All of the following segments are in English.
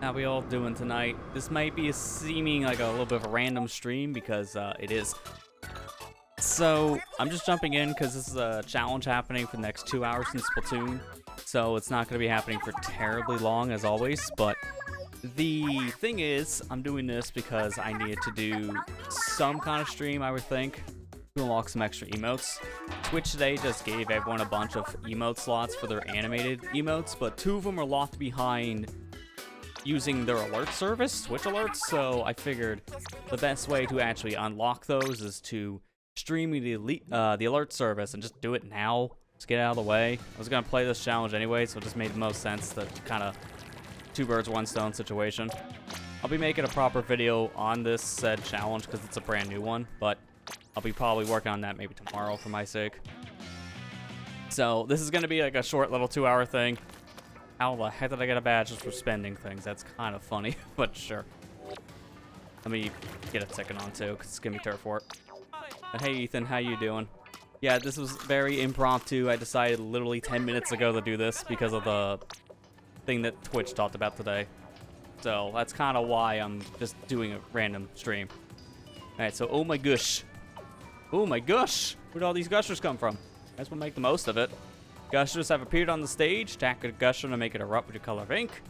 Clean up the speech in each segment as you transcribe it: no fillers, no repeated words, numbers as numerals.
How we all doing tonight? This might be seeming like a little bit of a random stream because it is. So I'm just jumping in because this is a challenge happening for the next 2 hours in Splatoon. So it's not going to be happening for terribly long as always. But the thing is, I'm doing this because I needed to do some kind of stream, I would think, to unlock some extra emotes. Twitch today just gave everyone a bunch of emote slots for their animated emotes, but 2 of them are locked behind using their alert service, Twitch alerts, so I figured the best way to actually unlock those is to stream the alert service and just do it now. Just get it out of the way. I was going to play this challenge anyway, so it just made the most sense to kind of 2 birds, 1 stone situation. I'll be making a proper video on this said challenge because it's a brand new one, but I'll be probably working on that maybe tomorrow for my sake. So this is going to be like a short little 2-hour thing. How the heck did I get a badge just for spending things? That's kind of funny, but sure. Let me get a ticket on too, because it's giving me turf for it. But hey Ethan, how you doing? Yeah, this was very impromptu. I decided literally 10 minutes ago to do this because of the thing that Twitch talked about today. So that's kind of why I'm just doing a random stream. Alright, so oh my gosh. Oh my gosh! Where'd all these gushers come from? I guess we'll make the most of it. Gushers have appeared on the stage. Attack a gusher to make it erupt with your color of ink.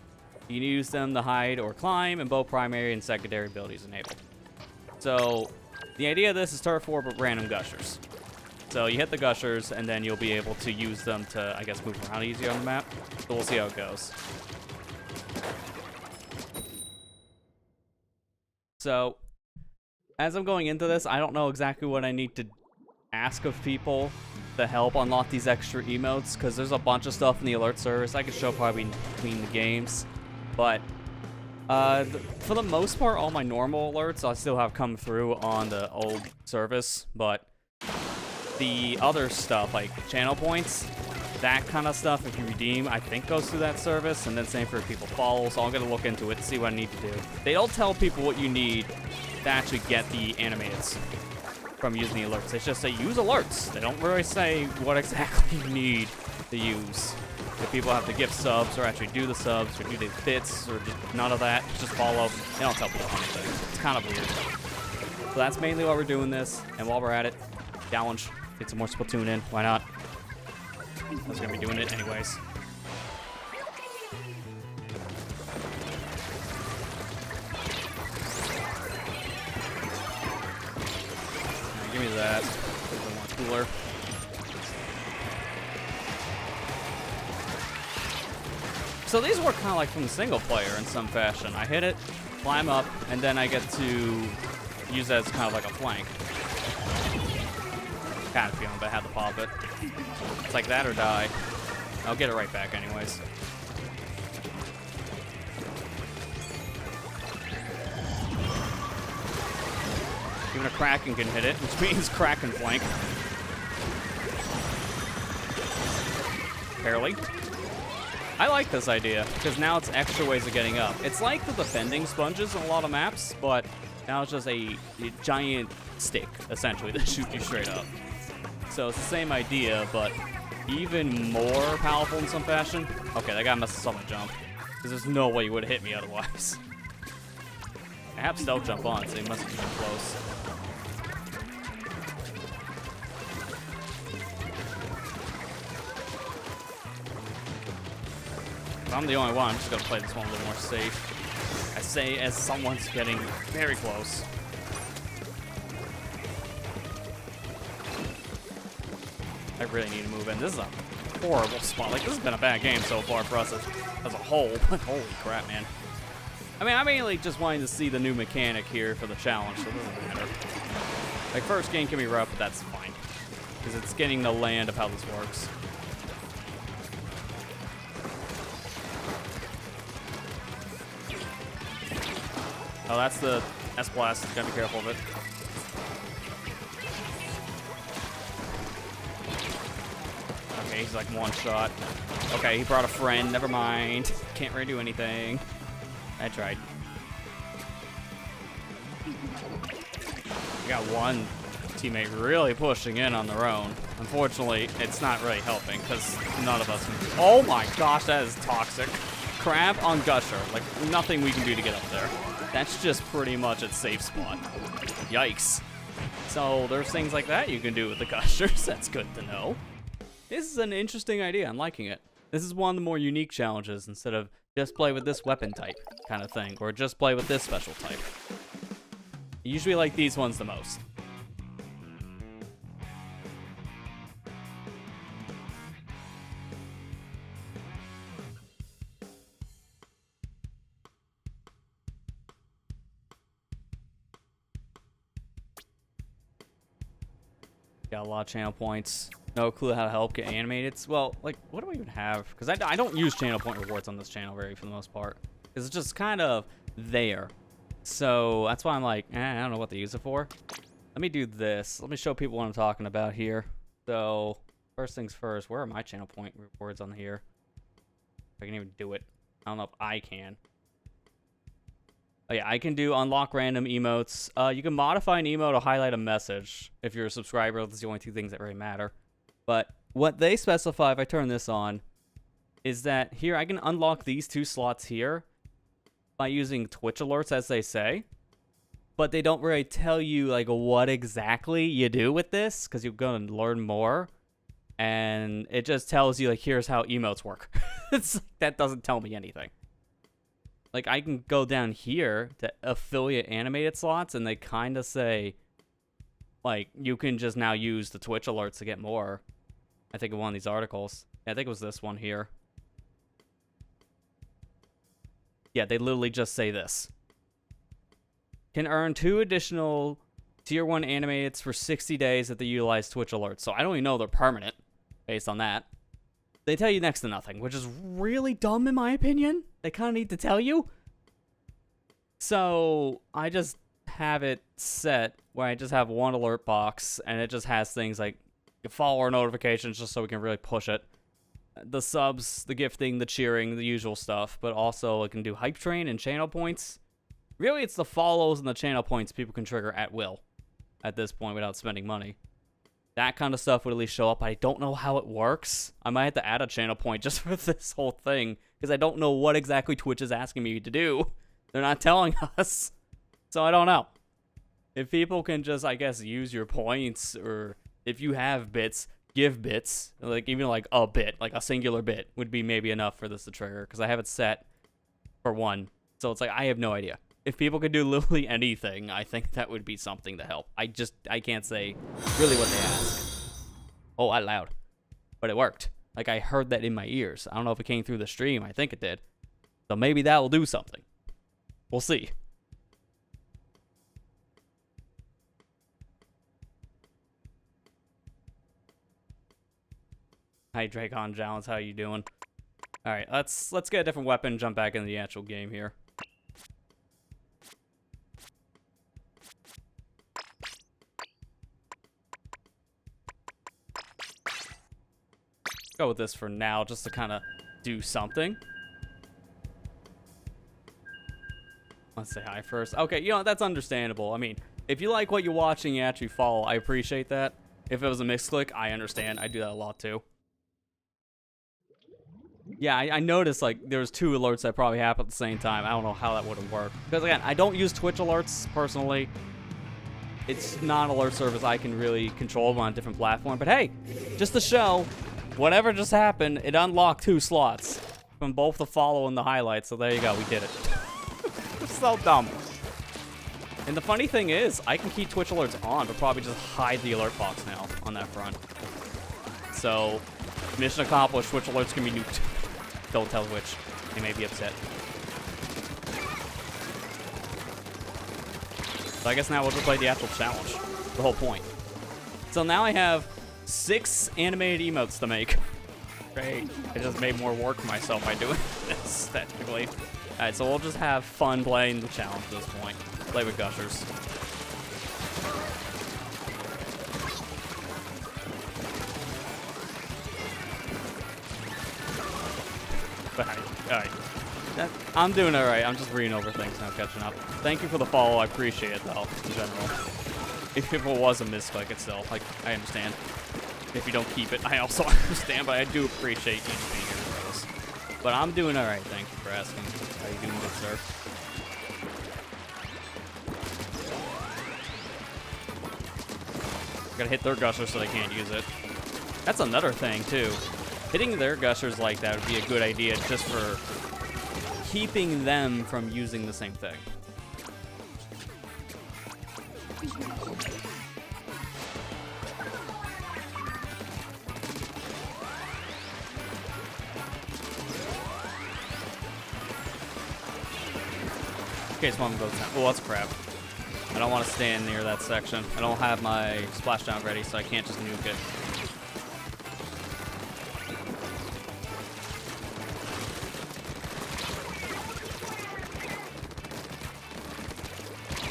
You can use them to hide or climb, and both primary and secondary abilities enabled. So, the idea of this is turf war, but random gushers. So you hit the gushers, and then you'll be able to use them to, I guess, move around easier on the map. So we'll see how it goes. So, as I'm going into this, I don't know exactly what I need to ask of people to help unlock these extra emotes, because there's a bunch of stuff in the alert service I could show probably between the games, but for the most part, all my normal alerts I still have come through on the old service, but the other stuff, like channel points, that kind of stuff, if you redeem, I think goes through that service, and then same for people follow, so I'm going to look into it and see what I need to do. They don't tell people what you need to actually get the animateds from using the alerts. They just say use alerts. They don't really say what exactly you need to use. If people have to gift subs or actually do the subs or do the bits or just none of that, just follow. They don't tell people anything. It's kind of weird. So that's mainly why we're doing this. And while we're at it, challenge, get some more Splatoon in. Why not? I was gonna be doing it anyways. Give me that. A little more cooler. So these work kind of like from the single player in some fashion. I hit it, climb up, and then I get to use that as kind of like a flank. Kind of feeling, but I had to pop it. It's like that or die. I'll get it right back anyways. Even a Kraken can hit it, which means Kraken flank. Barely. I like this idea, because now it's extra ways of getting up. It's like the defending sponges in a lot of maps, but now it's just a giant stick, essentially, that shoots you straight up. So it's the same idea, but even more powerful in some fashion. Okay, that guy must have saw my jump, because there's no way he would have hit me otherwise. I have stealth jump on, so he must have been close. If I'm the only one, I'm just gonna play this one a little more safe. I say as someone's getting very close. I really need to move in. This is a horrible spot. Like, this has been a bad game so far for us as a whole, but holy crap, man. I mean, I'm mainly just wanting to see the new mechanic here for the challenge, so it doesn't matter. Like, first game can be rough, but that's fine. Because it's getting the land of how this works. Oh, that's the S-Blast. Gotta be careful of it. Okay, he's like one shot. Okay, he brought a friend. Never mind. Can't really do anything. I tried. We got one teammate really pushing in on their own. Unfortunately, it's not really helping because none of us can. Oh my gosh, that is toxic. crab on Gusher. Like, nothing we can do to get up there. That's just pretty much its safe spot. Yikes. So there's things like that you can do with the Gushers. That's good to know. This is an interesting idea. I'm liking it. This is one of the more unique challenges instead of just play with this weapon type kind of thing, or just play with this special type. I usually like these ones the most. Got a lot of channel points. No clue how to help get animated. Well, like, what do I even have? Because I don't use channel point rewards on this channel very for the most part. Because it's just kind of there. So that's why I'm like, I don't know what to use it for. Let me do this. Let me show people what I'm talking about here. So first things first, where are my channel point rewards on here? If I can even do it. I don't know if I can. Oh yeah, I can do unlock random emotes. You can modify an emote to highlight a message. If you're a subscriber, that's the only two things that really matter. But what they specify, if I turn this on, is that here I can unlock these two slots here by using Twitch alerts, as they say. But they don't really tell you like what exactly you do with this, because you're going to learn more. And it just tells you like, here's how emotes work. That doesn't tell me anything. Like, I can go down here to affiliate animated slots, and they kind of say, like, you can just now use the Twitch alerts to get more. I think of one of these articles. Yeah, I think it was this one here. Yeah, they literally just say this. Can earn 2 additional Tier 1 animateds for 60 days if they utilize Twitch alerts. So I don't even know they're permanent, based on that. They tell you next to nothing, which is really dumb in my opinion. They kind of need to tell you. So I just have it set where I just have one alert box, and it just has things like follower notifications just so we can really push it. The subs, the gifting, the cheering, the usual stuff, but also it can do hype train and channel points. Really, it's the follows and the channel points people can trigger at will at this point without spending money. That kind of stuff would at least show up. I don't know how it works. I might have to add a channel point just for this whole thing, because I don't know what exactly Twitch is asking me to do. They're not telling us. So I don't know. If people can just, I guess, use your points, or if you have bits, give bits. Like, even like a bit, like a singular bit would be maybe enough for this to trigger, because I have it set for 1. So it's like, I have no idea. If people could do literally anything, I think that would be something to help. I can't say really what they ask. Oh, out loud. But it worked. Like, I heard that in my ears. I don't know if it came through the stream. I think it did. So maybe that will do something. We'll see. Hi, Dracon Jones. How you doing? All right, let's get a different weapon and jump back into the actual game here. Go with this for now, just to kind of do something. Let's say hi first. Okay, you know, that's understandable. I mean, if you like what you're watching, you actually follow, I appreciate that. If it was a misclick, I understand. I do that a lot too. Yeah, I noticed, like, there was 2 alerts that probably happened at the same time. I don't know how that would have worked. Because, again, I don't use Twitch alerts, personally. It's not an alert service I can really control on a different platform. But, hey, just to show, whatever just happened, it unlocked 2 slots from both the follow and the highlights. So, there you go. We did it. So dumb. And the funny thing is, I can keep Twitch alerts on, but probably just hide the alert box now on that front. So, mission accomplished. Twitch alerts can be nuked. Don't tell Twitch. They may be upset. So I guess now we'll just play the actual challenge. The whole point. So now I have 6 animated emotes to make. Great. I just made more work for myself by doing this, technically. Alright, so we'll just have fun playing the challenge at this point. Play with Gushers. Alright. I'm doing alright. I'm just reading over things now, catching up. Thank you for the follow. I appreciate it, though, in general. If it was a misclick, it's still, like, I understand. If you don't keep it, I also understand, but I do appreciate each being here for this. But I'm doing alright, thank you for asking. How you doing, good sir? Gotta hit their gushers so they can't use it. That's another thing, too. Hitting their gushers like that would be a good idea just for keeping them from using the same thing. In case one goes down. Oh, that's crap. I don't want to stand near that section. I don't have my splashdown ready, so I can't just nuke it.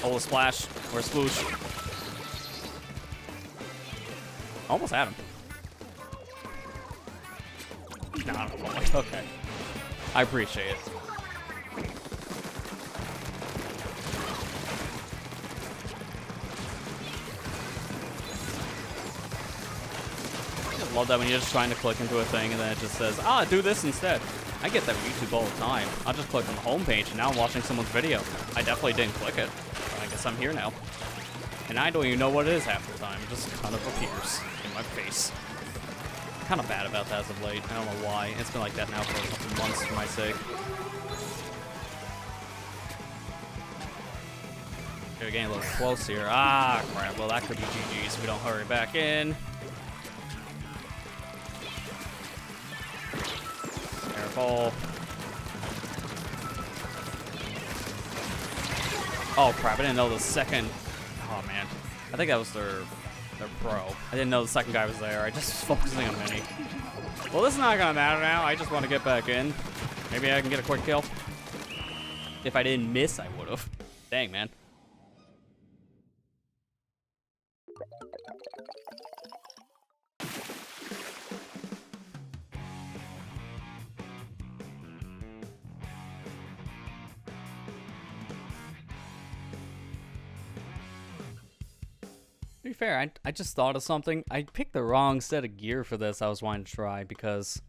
Oh, a splash or a sploosh. Almost had him. Nah, okay. I appreciate it. Love that when you're just trying to click into a thing and then it just says, ah, do this instead. I get that with YouTube all the time. I'll just click on the home page and now I'm watching someone's video. I definitely didn't click it. But I guess I'm here now. And I don't even know what it is half the time. It just kind of appears in my face. I'm kind of bad about that as of late. I don't know why. It's been like that now for a couple months for my sake. Okay, we're getting a little close here. Ah, crap. Well, that could be GG's if we don't hurry back in. Careful. Oh crap, I didn't know the second. Oh man. I think that was their pro. I didn't know the second guy was there. I just was focusing on Mini. Well, this is not gonna matter now. I just want to get back in. Maybe I can get a quick kill. If I didn't miss, I would have. Dang, man. To be fair, I just thought of something. I picked the wrong set of gear for this I was wanting to try because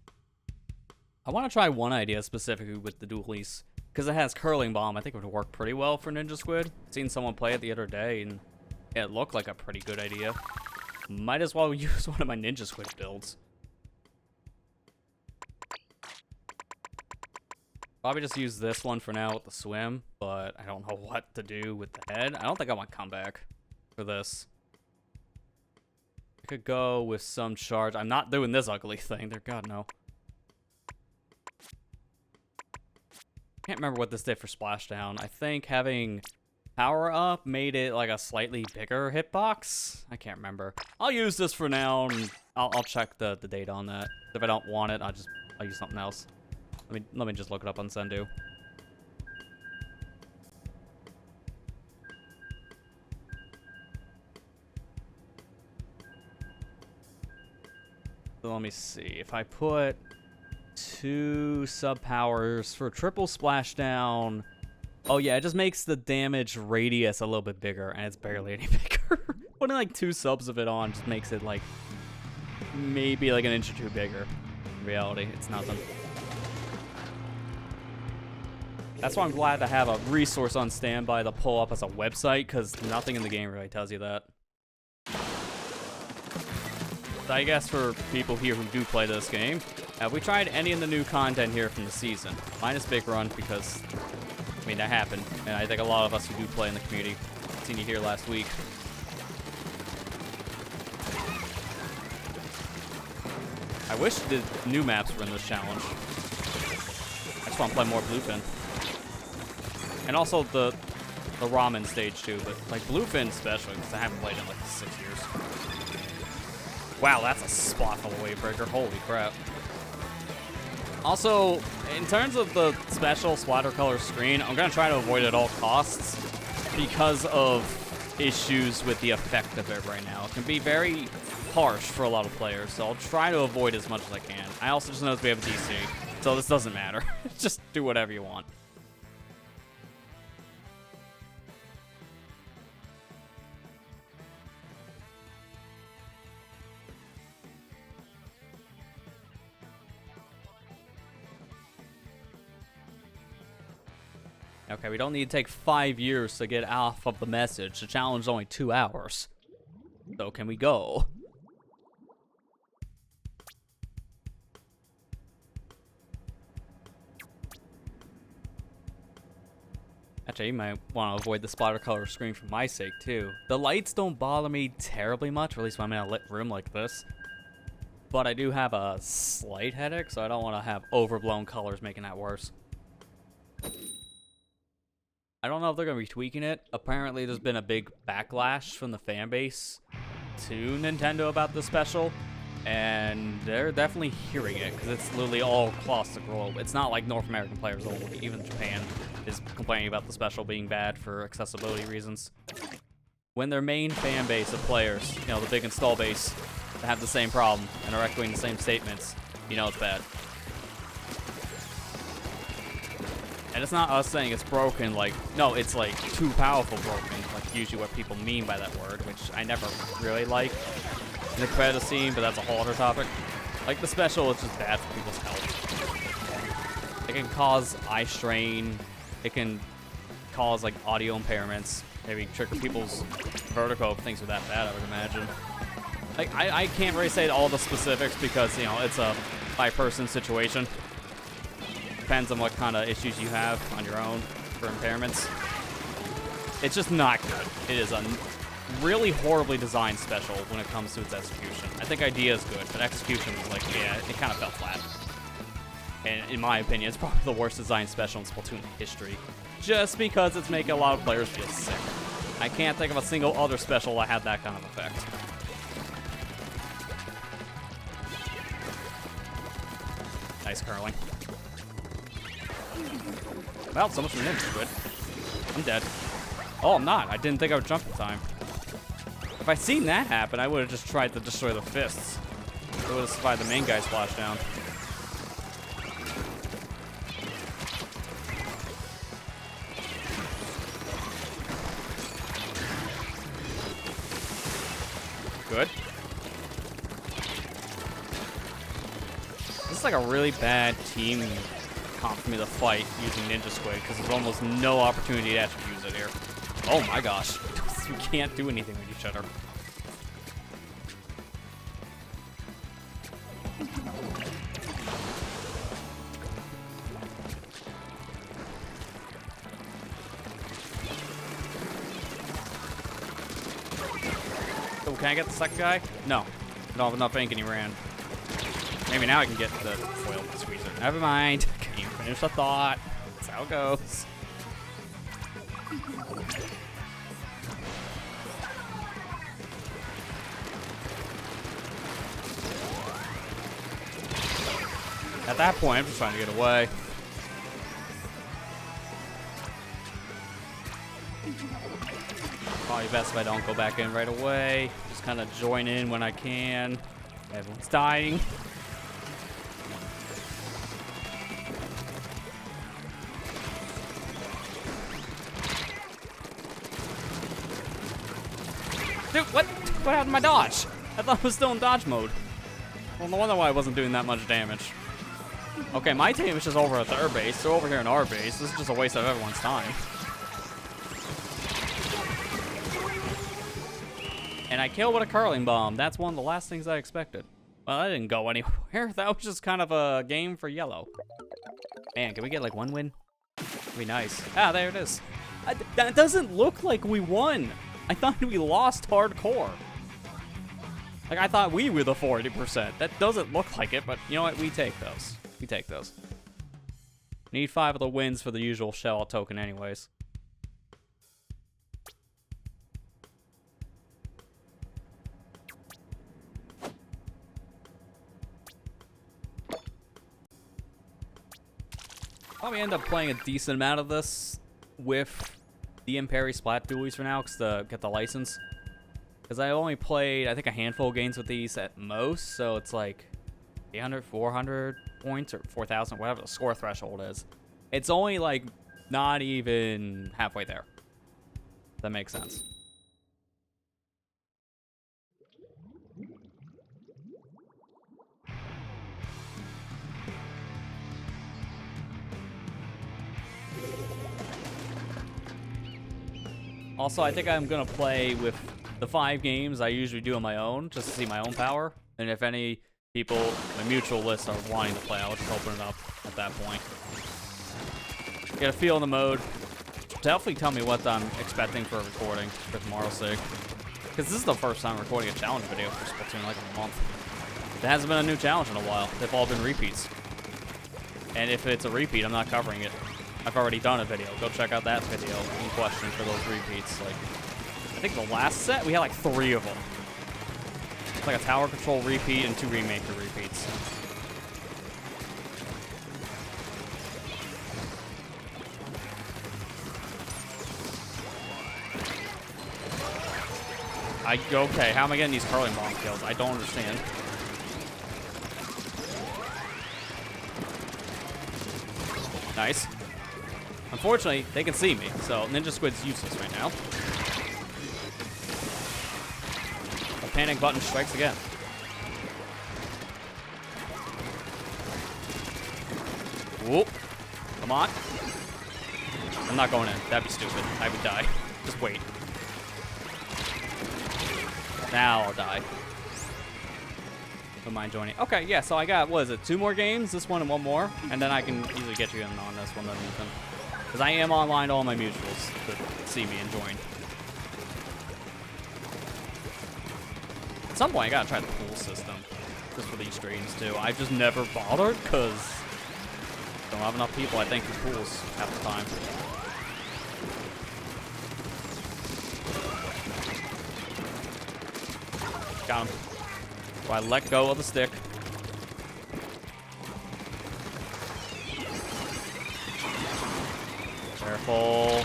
I want to try one idea specifically with the dualies. Because it has curling bomb, I think it would work pretty well for Ninja Squid. Seen someone play it the other day and it looked like a pretty good idea. Might as well use one of my Ninja Squid builds. Probably just use this one for now with the swim, but I don't know what to do with the head. I don't think I want comeback for this. I could go with some charge. I'm not doing this ugly thing. There, God, no. Can't remember what this did for splashdown. I think having power up made it like a slightly bigger hitbox. I can't remember. I'll use this for now, and I'll check the data on that. If I don't want it, I'll use something else. Let me just look it up on Sendu. So let me see. If I put 2 sub powers for triple splashdown. Oh yeah, it just makes the damage radius a little bit bigger, and it's barely any bigger. Putting like 2 subs of it on just makes it like maybe like an inch or 2 bigger. In reality, it's nothing. That's why I'm glad to have a resource on standby to pull up as a website, because nothing in the game really tells you that. So I guess for people here who do play this game, have we tried any of the new content here from the season? Minus Big Run, because, I mean, that happened. And I think a lot of us who do play in the community seen you here last week. I wish the new maps were in this challenge. I just want to play more Bluefin. And also the ramen stage too, but like Bluefin especially, because I haven't played in like 6 years. Wow, that's a spot full of wave breaker. Holy crap. Also, in terms of the special splatter color screen, I'm going to try to avoid it at all costs because of issues with the effect of it right now. It can be very harsh for a lot of players, so I'll try to avoid as much as I can. I also just noticed we have a DC, so this doesn't matter. Just do whatever you want. Okay, we don't need to take 5 years to get off of the message. The challenge is only 2 hours. So can we go? Actually, you might want to avoid the splatter color screen for my sake, too. The lights don't bother me terribly much, or at least when I'm in a lit room like this. But I do have a slight headache, so I don't want to have overblown colors making that worse. I don't know if they're going to be tweaking it. Apparently, there's been a big backlash from the fan base to Nintendo about this special. And they're definitely hearing it, because it's literally all across the globe. It's not like North American players only. Even Japan is complaining about the special being bad for accessibility reasons. When their main fan base of players, you know, the big install base, have the same problem and are echoing the same statements, you know it's bad. And it's not us saying it's broken, like, no, it's like too powerful broken, like usually what people mean by that word, which I never really like in the competitive scene, but that's a whole other topic. Like, the special is just bad for people's health. It can cause eye strain, it can cause, like, audio impairments, maybe trigger people's vertigo if things are that bad, I would imagine. Like, I can't really say all the specifics because, you know, it's a by-person situation. Depends on what kind of issues you have on your own for impairments. It's just not good. It is a really horribly designed special when it comes to its execution. I think idea is good, but execution was like, yeah, it kind of fell flat. And in my opinion, it's probably the worst designed special in Splatoon history. Just because it's making a lot of players feel sick. I can't think of a single other special that had that kind of effect. Nice curling. Well, so much for ninja good. I'm dead. Oh, I'm not. I didn't think I would jump in time. If I'd seen that happen, I would have just tried to destroy the fists. It would have survived the main guy splashdown. Good. This is like a really bad team comp for me to fight using Ninja Squid because there's almost no opportunity to actually use it here. Oh my gosh. We can't do anything with each other. Oh, can I get the second guy? No. I don't have enough ink and he ran. Maybe now I can get the foil squeezer. Never mind. Can't even finish the thought. That's how it goes. At that point, I'm just trying to get away. Probably best if I don't go back in right away. Just kind of join in when I can. Everyone's dying. Dude, what happened to my dodge? I thought it was still in dodge mode. Well, no wonder why I wasn't doing that much damage. Okay, my team is just over at their base. They're over here in our base. This is just a waste of everyone's time. And I killed with a curling bomb. That's one of the last things I expected. Well, that didn't go anywhere. That was just kind of a game for yellow. Man, can we get like one win? That'd be nice. Ah, there it is. That doesn't look like we won. I thought we lost hardcore. Like, I thought we were the 40%. That doesn't look like it, but you know what? We take those. We take those. Need 5 of the wins for the usual shell token anyways. Probably end up playing a decent amount of this with the Imperi Splat Dualies for now, because to get the license. Because I only played, I think, a handful of games with these at most, so it's like 800, 400 points, or 4,000, whatever the score threshold is. It's only, like, not even halfway there. If that makes sense. Also, I think I'm gonna play with the 5 games I usually do on my own, just to see my own power. And if any people in my mutual list are wanting to play, I'll just open it up at that point. Get a feel in the mode. Definitely tell me what I'm expecting for a recording for tomorrow's sake. Because this is the first time recording a challenge video for Splatoon like in a month. There hasn't been a new challenge in a while. They've all been repeats. And if it's a repeat, I'm not covering it. I've already done a video. Go check out that video in question for those repeats. Like, I think the last set, we had like 3 of them. It's like a tower control repeat and 2 remaker repeats. Okay, how am I getting these curling bomb kills? I don't understand. Nice. Unfortunately, they can see me, so Ninja Squid's useless right now. The panic button strikes again. Whoop. Come on. I'm not going in. That'd be stupid. I would die. Just wait. Now I'll die. Don't mind joining. Okay, yeah, so I got, what is it, 2 more games? This one and 1 more? And then I can easily get you in on this one then, Ethan. Because I am online to all my mutuals to see me and join. At some point, I gotta try the pool system. Just for these streams, too. I've just never bothered, because don't have enough people, I think, in pools half the time. Got him. So I let go of the stick. Careful.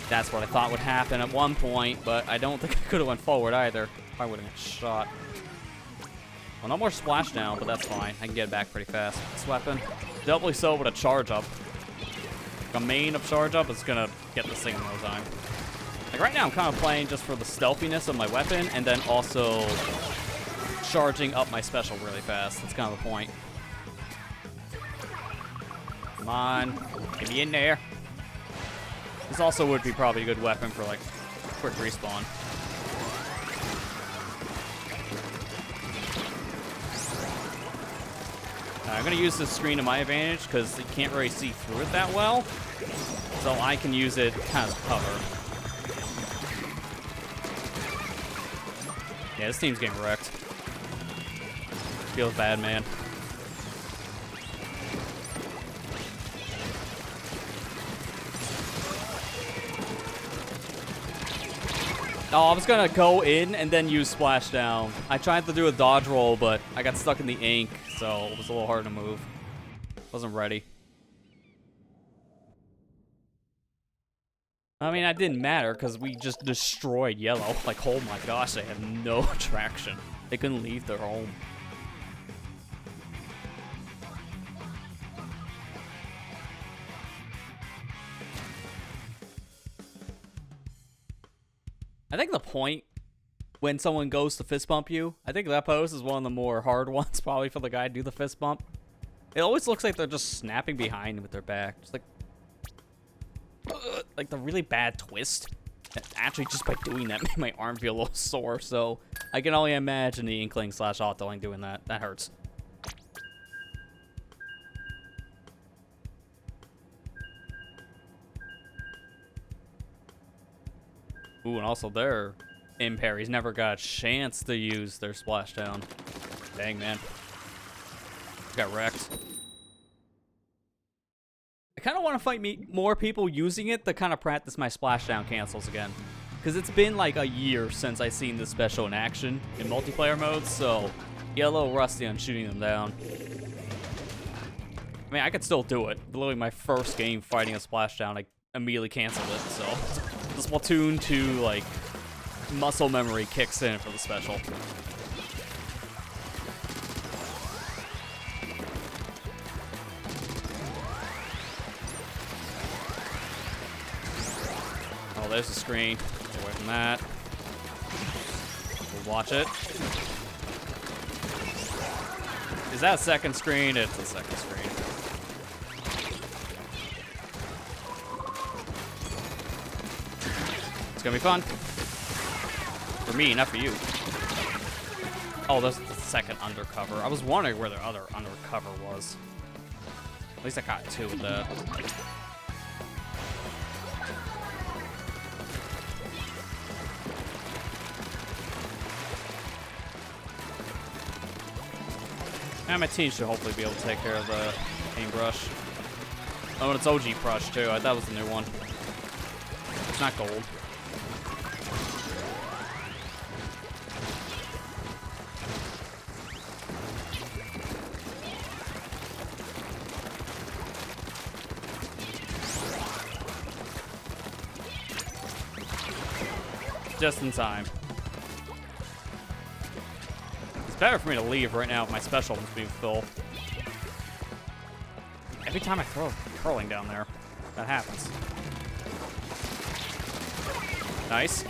That's what I thought would happen at one point, but I don't think I could have went forward either. Probably would have got shot. Well, no more splashdown, but that's fine. I can get it back pretty fast. This weapon, doubly so with a charge up. Like a main of charge up is gonna get this thing in no time. Like right now, I'm kind of playing just for the stealthiness of my weapon, and then also charging up my special really fast. That's kind of the point. Come on, get me in there. This also would be probably a good weapon for like quick respawn. I'm gonna use this screen to my advantage because you can't really see through it that well, so I can use it kind of cover. Yeah, this team's getting wrecked. Feels bad, man. Oh, I was gonna go in and then use splashdown. I tried to do a dodge roll, but I got stuck in the ink, so it was a little hard to move. Wasn't ready. I mean, that didn't matter because we just destroyed yellow. Like, oh my gosh, they had no traction. They couldn't leave their home. I think the point when someone goes to fist bump you, I think that pose is one of the more hard ones probably for the guy to do the fist bump. It always looks like they're just snapping behind with their back. Just like the really bad twist. Actually, just by doing that made my arm feel a little sore, so I can only imagine the Inkling / Autoing doing that. That hurts. Ooh, and also their imparries never got a chance to use their splashdown. Dang, man. Got wrecked. I kind of want to fight more people using it to kind of practice my splashdown cancels again. Because it's been like a year since I seen this special in action in multiplayer mode, so get a little rusty on shooting them down. I mean, I could still do it. Literally my first game fighting a splashdown, I immediately canceled it, so the Splatoon 2, like, muscle memory kicks in for the special. Oh, there's the screen. Get away from that. We'll watch it. Is that a second screen? It's a second screen. gonna be fun. For me, not for you. Oh, that's the second undercover. I was wondering where the other undercover was. At least I got 2 with that. And my team should hopefully be able to take care of the paintbrush. Oh, and it's OG brush too. I thought it was the new one. It's not gold. Just in time. It's better for me to leave right now if my special is being full. Every time I throw curling down there, that happens. Nice.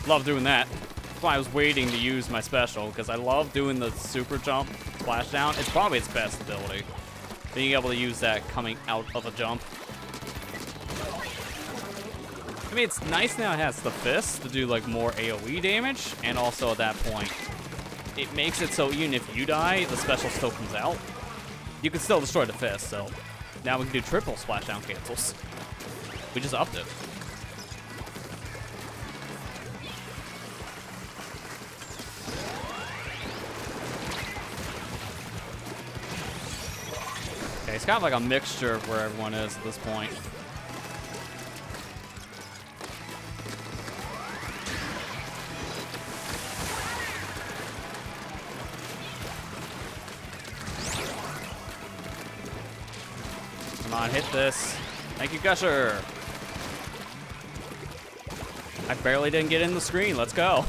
Love doing that. That's why I was waiting to use my special, because I love doing the super jump splashdown. It's probably its best ability. Being able to use that coming out of a jump. I mean, it's nice now it has the fist to do like more AoE damage, and also at that point, it makes it so even if you die, the special still comes out. You can still destroy the fist, so now we can do triple splashdown cancels. We just upped it. Okay, it's kind of like a mixture of where everyone is at this point. Come on, hit this. Thank you, Gusher. I barely didn't get in the screen. Let's go.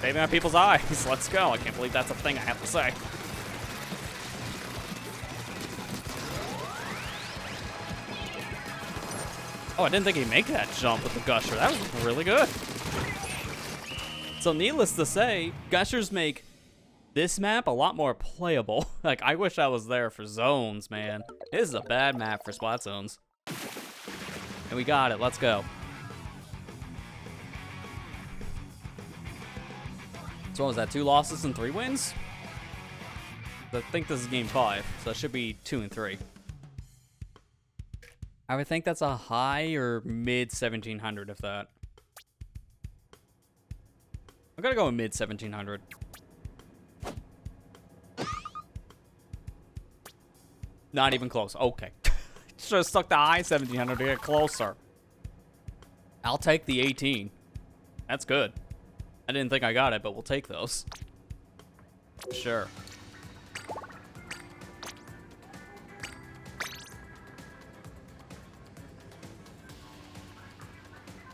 Saving my people's eyes. Let's go. I can't believe that's a thing I have to say. Oh, I didn't think he'd make that jump with the Gusher. That was really good. So needless to say, Gushers make this map a lot more playable. Like, I wish I was there for zones, man. This is a bad map for splat zones. And we got it. Let's go. So what was that? 2 losses and 3 wins? I think this is game 5, so it should be 2 and 3. I would think that's a high or mid 1700 if that. I'm gonna go with mid 1700. Not even close. Okay. Should have stuck the high 1700 to get closer. I'll take the 18. That's good. I didn't think I got it, but we'll take those. Sure.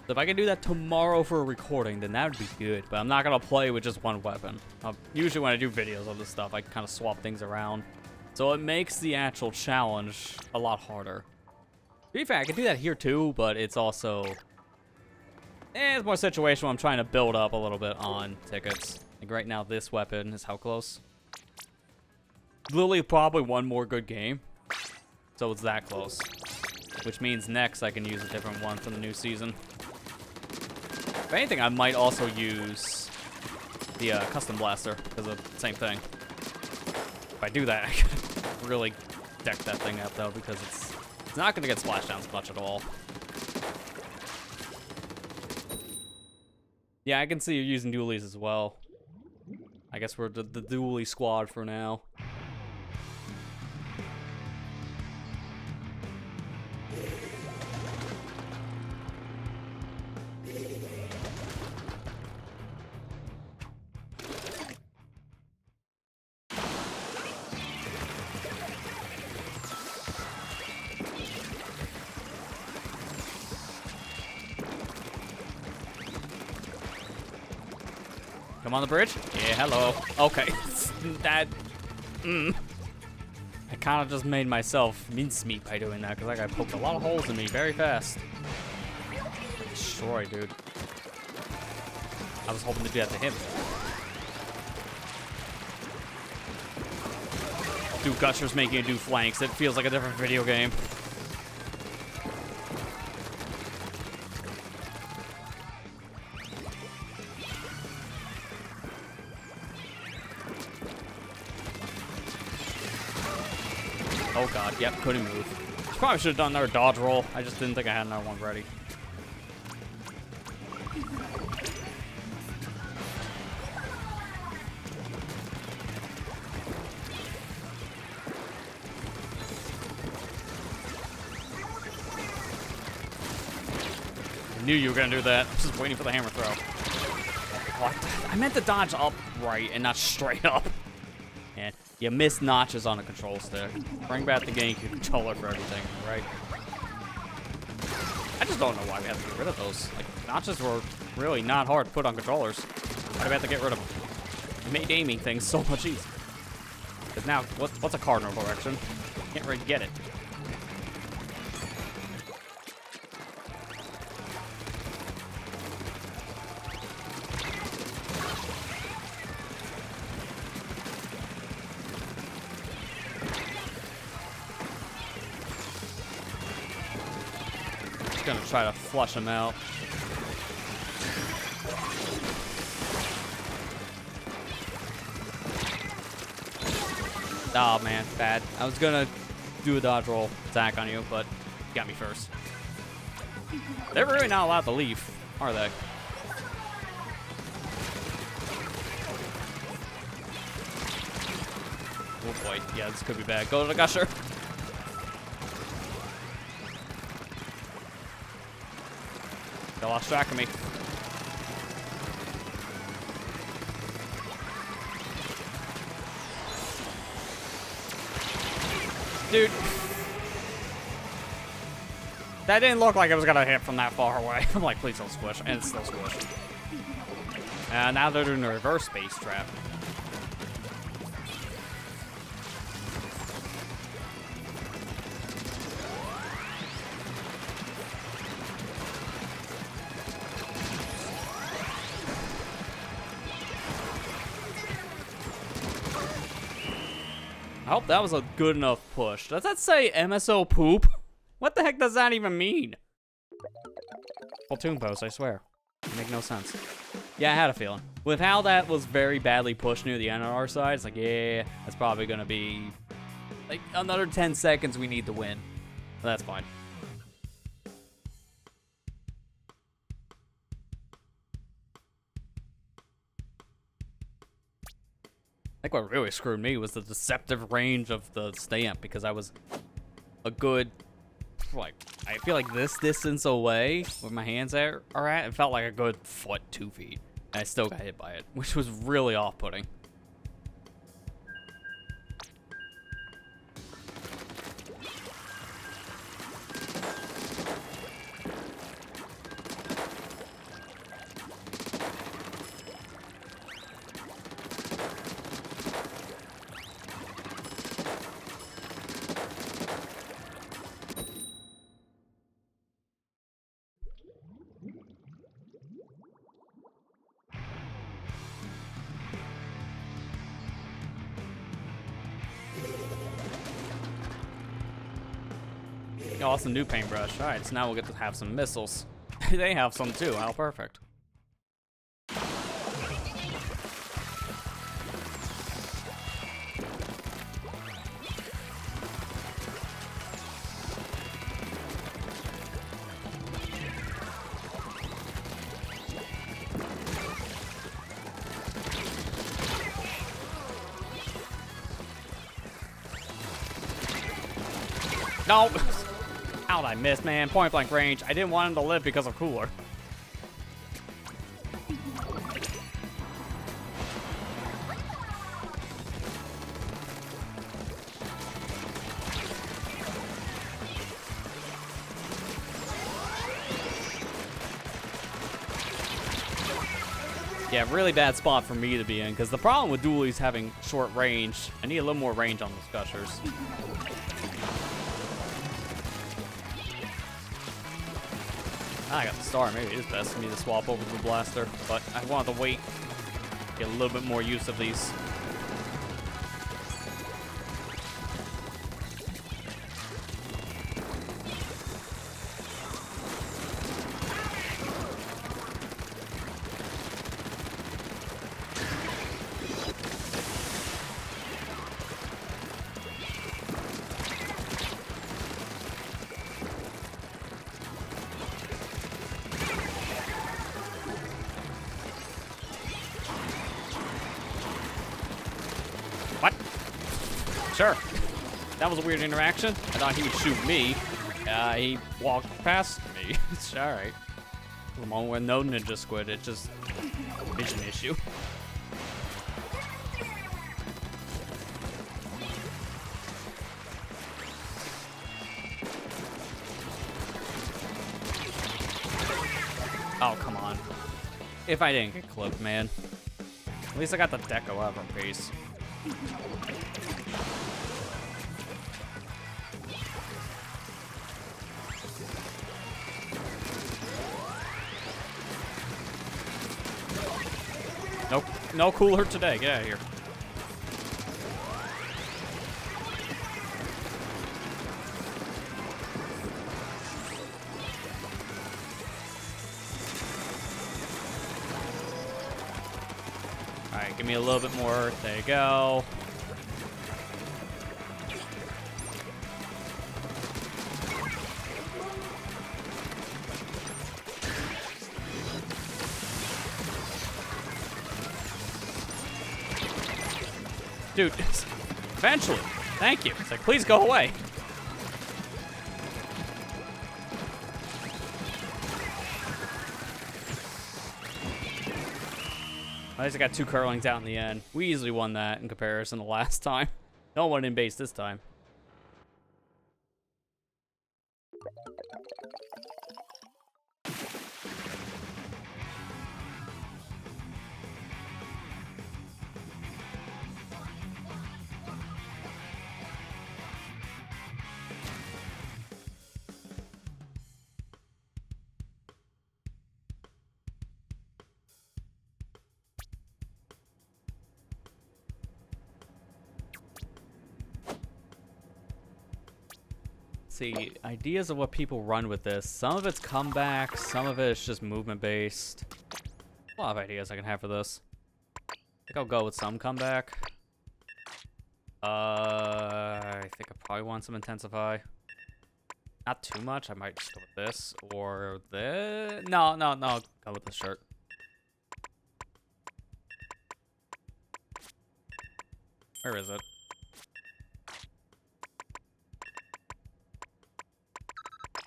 So if I can do that tomorrow for a recording, then that would be good. But I'm not going to play with just one weapon. Usually when I do videos of this stuff, I kind of swap things around. So it makes the actual challenge a lot harder. To be fair, I can do that here too, but it's also... it's more situational. I'm trying to build up a little bit on tickets. Like right now, this weapon is how close? Literally probably one more good game. So it's that close. Which means next I can use a different one from the new season. If anything, I might also use the custom blaster because of the same thing. If I do that, I can really deck that thing up though, because it's not going to get splashdowns much at all. Yeah, I can see you're using dualies as well. I guess we're the dualie squad for now. Come on the bridge? Yeah, hello. Okay. That... I kind of just made myself mincemeat by doing that, because that guy poked a lot of holes in me very fast. Destroy, dude. I was hoping to do that to him. do gushers making it do flanks. It feels like a different video game. Oh god, yep, couldn't move. Probably should have done another dodge roll. I just didn't think I had another one ready. I knew you were gonna do that. I was just waiting for the hammer throw. What? I meant to dodge upright and not straight up. Yeah, you miss notches on a control stick. Bring back the GameCube controller for everything, right? I just don't know why we have to get rid of those. Like, notches were really not hard to put on controllers. Why do we have to get rid of them? It made aiming things so much easier. Because now, what's a cardinal direction? Can't really get it. Gonna try to flush him out. Oh man, bad. I was gonna do a dodge roll attack on you, but you got me first. They're really not allowed to leave, are they? Oh boy, yeah, this could be bad. Go to the gusher. They lost track of me. Dude. That didn't look like it was gonna hit from that far away. I'm like, please don't squish. And it's still squished. Now they're doing a reverse space trap. I hope that was a good enough push. Does that say MSO poop? What the heck does that even mean? Splatoon post, I swear. Make no sense. Yeah, I had a feeling. With how that was very badly pushed near the end on our side, it's like, yeah, that's probably gonna be like another 10 seconds we need to win. But that's fine. I think what really screwed me was the deceptive range of the stamp, because I was a good, like, I feel like this distance away where my hands are at, it felt like a good foot, 2 feet. And I still got hit by it, which was really off-putting. Oh, that's a new paintbrush. Alright, so now we'll get to have some missiles. They have some too. How perfect. No! How'd I miss, man? Point blank range. I didn't want him to live because of cooler. Yeah, really bad spot for me to be in, because the problem with dualies having short range, I need a little more range on those gushers. I got the star. Maybe it is best for me to swap over to the blaster, but I wanted to wait, get a little bit more use of these. Sure. That was a weird interaction. I thought he would shoot me. He walked past me. It's alright. The moment when no ninja squid, it's just a vision issue. Oh, come on. If I didn't get clipped, man. At least I got the deco out of her face. Nope. No cooler today. Get out of here. Alright, give me a little bit more. There you go. Dude, eventually. Thank you. It's like, please go away. At least I got 2 curlings out in the end. We easily won that in comparison to last time. No one in base this time. See, ideas of what people run with this. Some of it's comeback, some of it is just movement based. A lot of ideas I can have for this. I think I'll go with some comeback. I think I probably want some intensify. Not too much. I might just go with this or this. No. Go with this shirt. Where is it?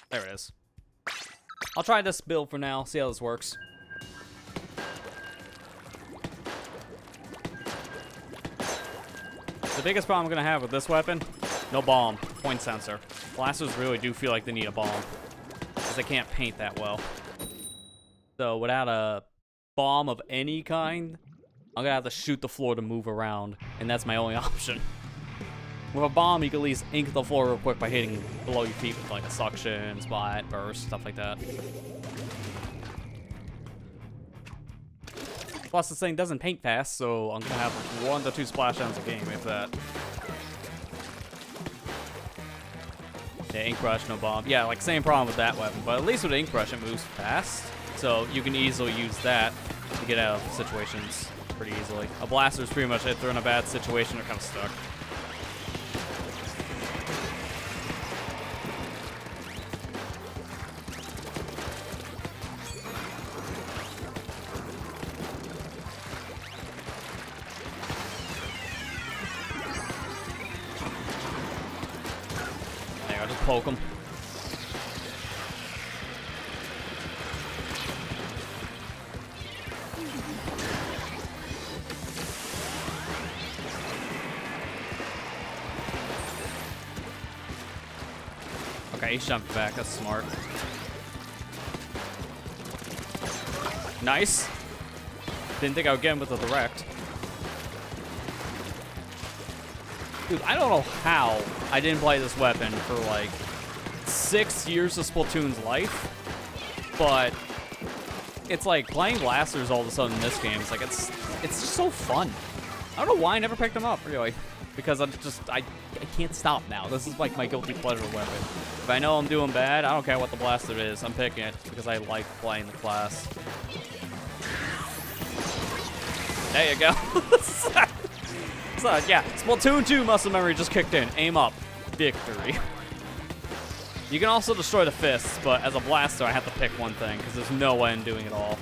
There it is. I'll try this build for now, see how this works. The biggest problem I'm gonna have with this weapon, no bomb, point sensor. Blasters really do feel like they need a bomb, because they can't paint that well. So without a bomb of any kind, I'm gonna have to shoot the floor to move around, and that's my only option. With a bomb, you can at least ink the floor real quick by hitting below your feet with like a suction, spot, burst, stuff like that. Plus, this thing doesn't paint fast, so I'm gonna have 1 to 2 splashdowns a game, if that. Yeah, ink brush, no bomb. Yeah, like same problem with that weapon, but at least with ink brush, it moves fast, so you can easily use that to get out of situations pretty easily. A blaster is pretty much if they're in a bad situation, they're kind of stuck. Poke him. Okay, he jumped back. That's smart. Nice. Didn't think I would get him with the direct. Dude, I don't know how I didn't play this weapon for like 6 years of Splatoon's life, but it's like playing blasters all of a sudden in this game. It's like it's just so fun. I don't know why I never picked them up really, because I can't stop now. This is like my guilty pleasure weapon. If I know I'm doing bad, I don't care what the blaster is. I'm picking it because I like playing the class. There you go. So, yeah, Splatoon 2 muscle memory just kicked in. Aim up. Victory. You can also destroy the fists, but as a blaster, I have to pick one thing, because there's no way I'm doing it all.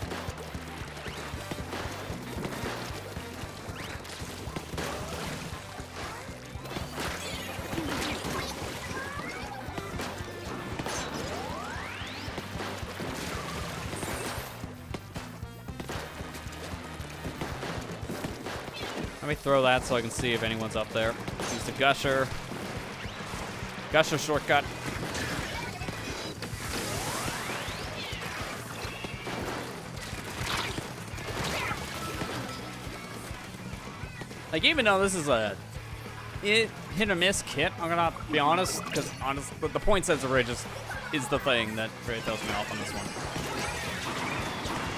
Let me throw that so I can see if anyone's up there. Use the Gusher. Gusher shortcut. Like, even though this is a hit or miss kit, I'm gonna be honest, because the point sensor ridge is the thing that really throws me off on this one.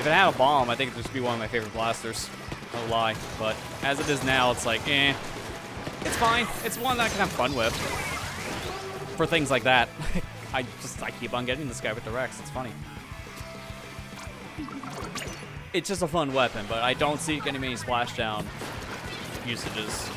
If it had a bomb, I think it'd just be one of my favorite blasters. No lie. But as it is now, it's like, eh. It's fine. It's one that I can have fun with. For things like that. I keep on getting this guy with the Rex. It's funny. It's just a fun weapon, but I don't see getting many splashdown usages.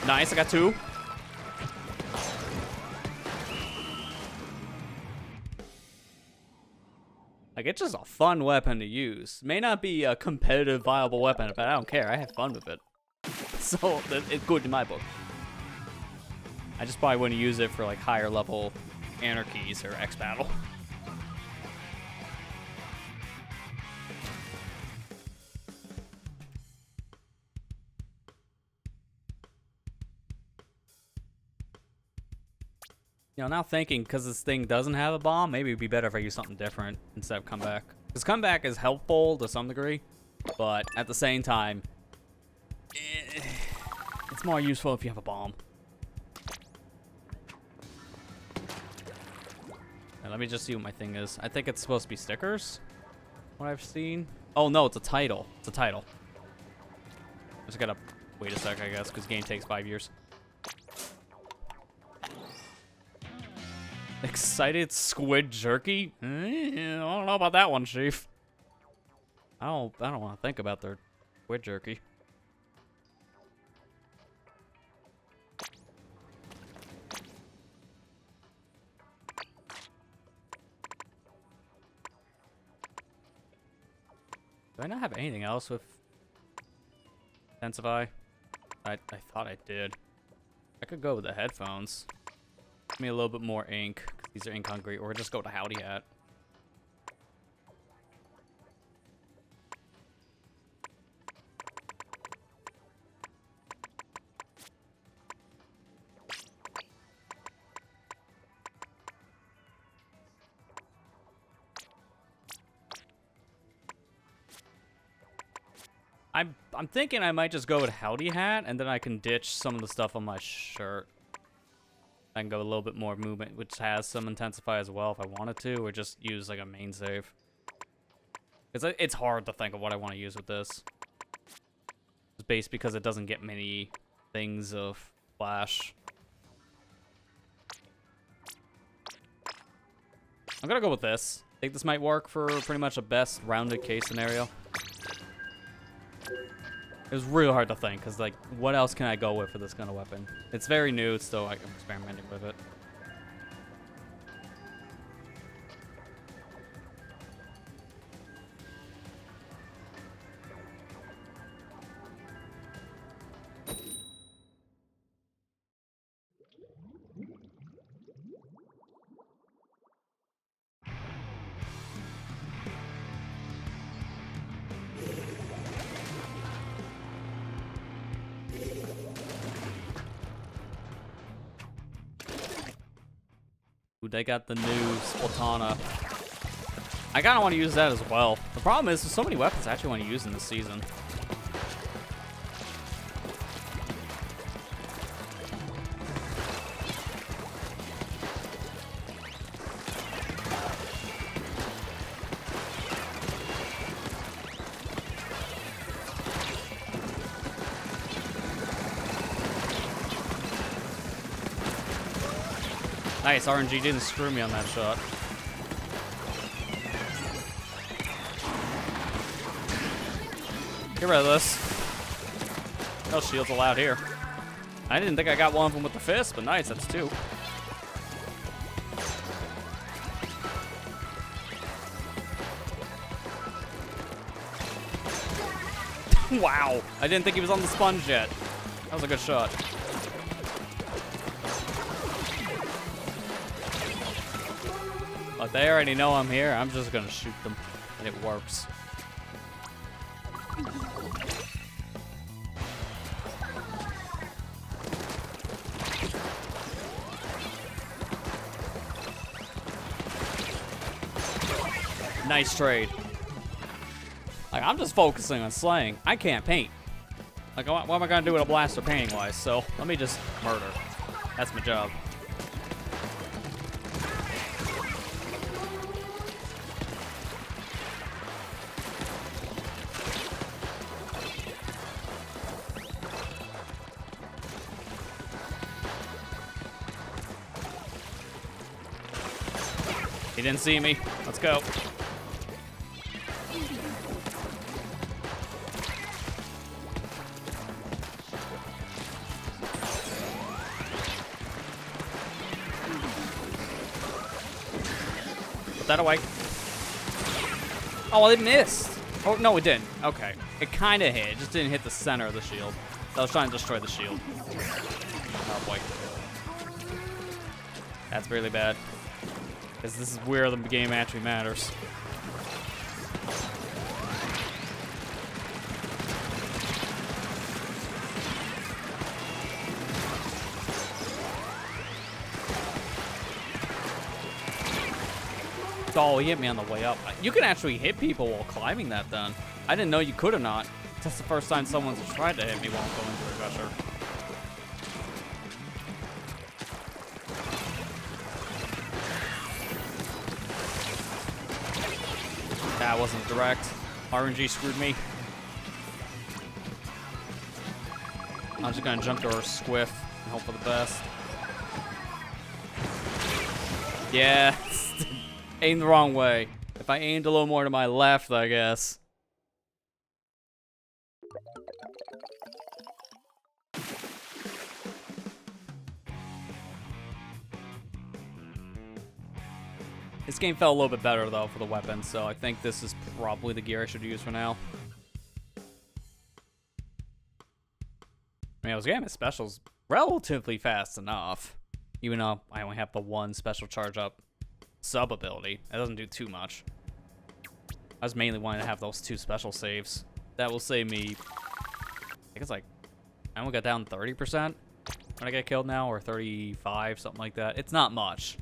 Nice, I got 2. Like, it's just a fun weapon to use. May not be a competitive, viable weapon, but I don't care. I have fun with it. So, it's good in my book. I just probably wouldn't use it for, like, higher level anarchies or X-Battle. You know, now thinking, because this thing doesn't have a bomb, maybe it'd be better if I use something different instead of comeback. Because comeback is helpful to some degree, but at the same time, it's more useful if you have a bomb. Now, let me just see what my thing is. I think it's supposed to be stickers, what I've seen. Oh, no, it's a title. It's a title. Just gotta wait a sec, I guess, because game takes 5 years. Excited squid jerky? I don't know about that one, Chief. I don't want to think about their squid jerky. Do I not have anything else with Intensify? I thought I did. I could go with the headphones. Give me a little bit more ink, 'cause these are ink hungry, or just go to Howdy Hat. I'm thinking I might just go with Howdy Hat, and then I can ditch some of the stuff on my shirt. I can go a little bit more movement, which has some Intensify as well if I wanted to, or just use like a main save. It's hard to think of what I want to use with this. It's based because it doesn't get many things of flash. I'm gonna go with this. I think this might work for pretty much a best rounded case scenario. It was real hard to think, because, like, what else can I go with for this kind of weapon? It's very new, so I'm experimenting with it. They got the new Splatoon. I kind of want to use that as well. The problem is there's so many weapons I actually want to use in this season. Nice, RNG didn't screw me on that shot. Get rid of this. No shields allowed here. I didn't think I got one of them with the fist, but nice, that's 2. Wow, I didn't think he was on the sponge yet. That was a good shot. Look, they already know I'm here. I'm just gonna shoot them, and it works. Nice trade. Like, I'm just focusing on slaying. I can't paint. Like, what am I gonna do with a blaster painting-wise? So, let me just murder. That's my job. He didn't see me. Let's go. Put that away. Oh, it missed. Oh, no, it didn't. Okay. It kind of hit. It just didn't hit the center of the shield. I was trying to destroy the shield. Oh, boy. That's really bad. Because this is where the game actually matters. Oh, he hit me on the way up. You can actually hit people while climbing that then. I didn't know you could or not. That's the first time someone's tried to hit me while going through a gusher. That wasn't direct. RNG screwed me. I'm just gonna jump to her squiff and hope for the best. Yeah. Aimed the wrong way. If I aimed a little more to my left, I guess. This game felt a little bit better, though, for the weapons, so I think this is probably the gear I should use for now. I mean, I was getting my specials relatively fast enough, even though I only have the one special charge up sub ability. It doesn't do too much. I was mainly wanting to have those 2 special saves. That will save me, I think it's like, I only got down 30% when I get killed now, or 35, something like that. It's not much.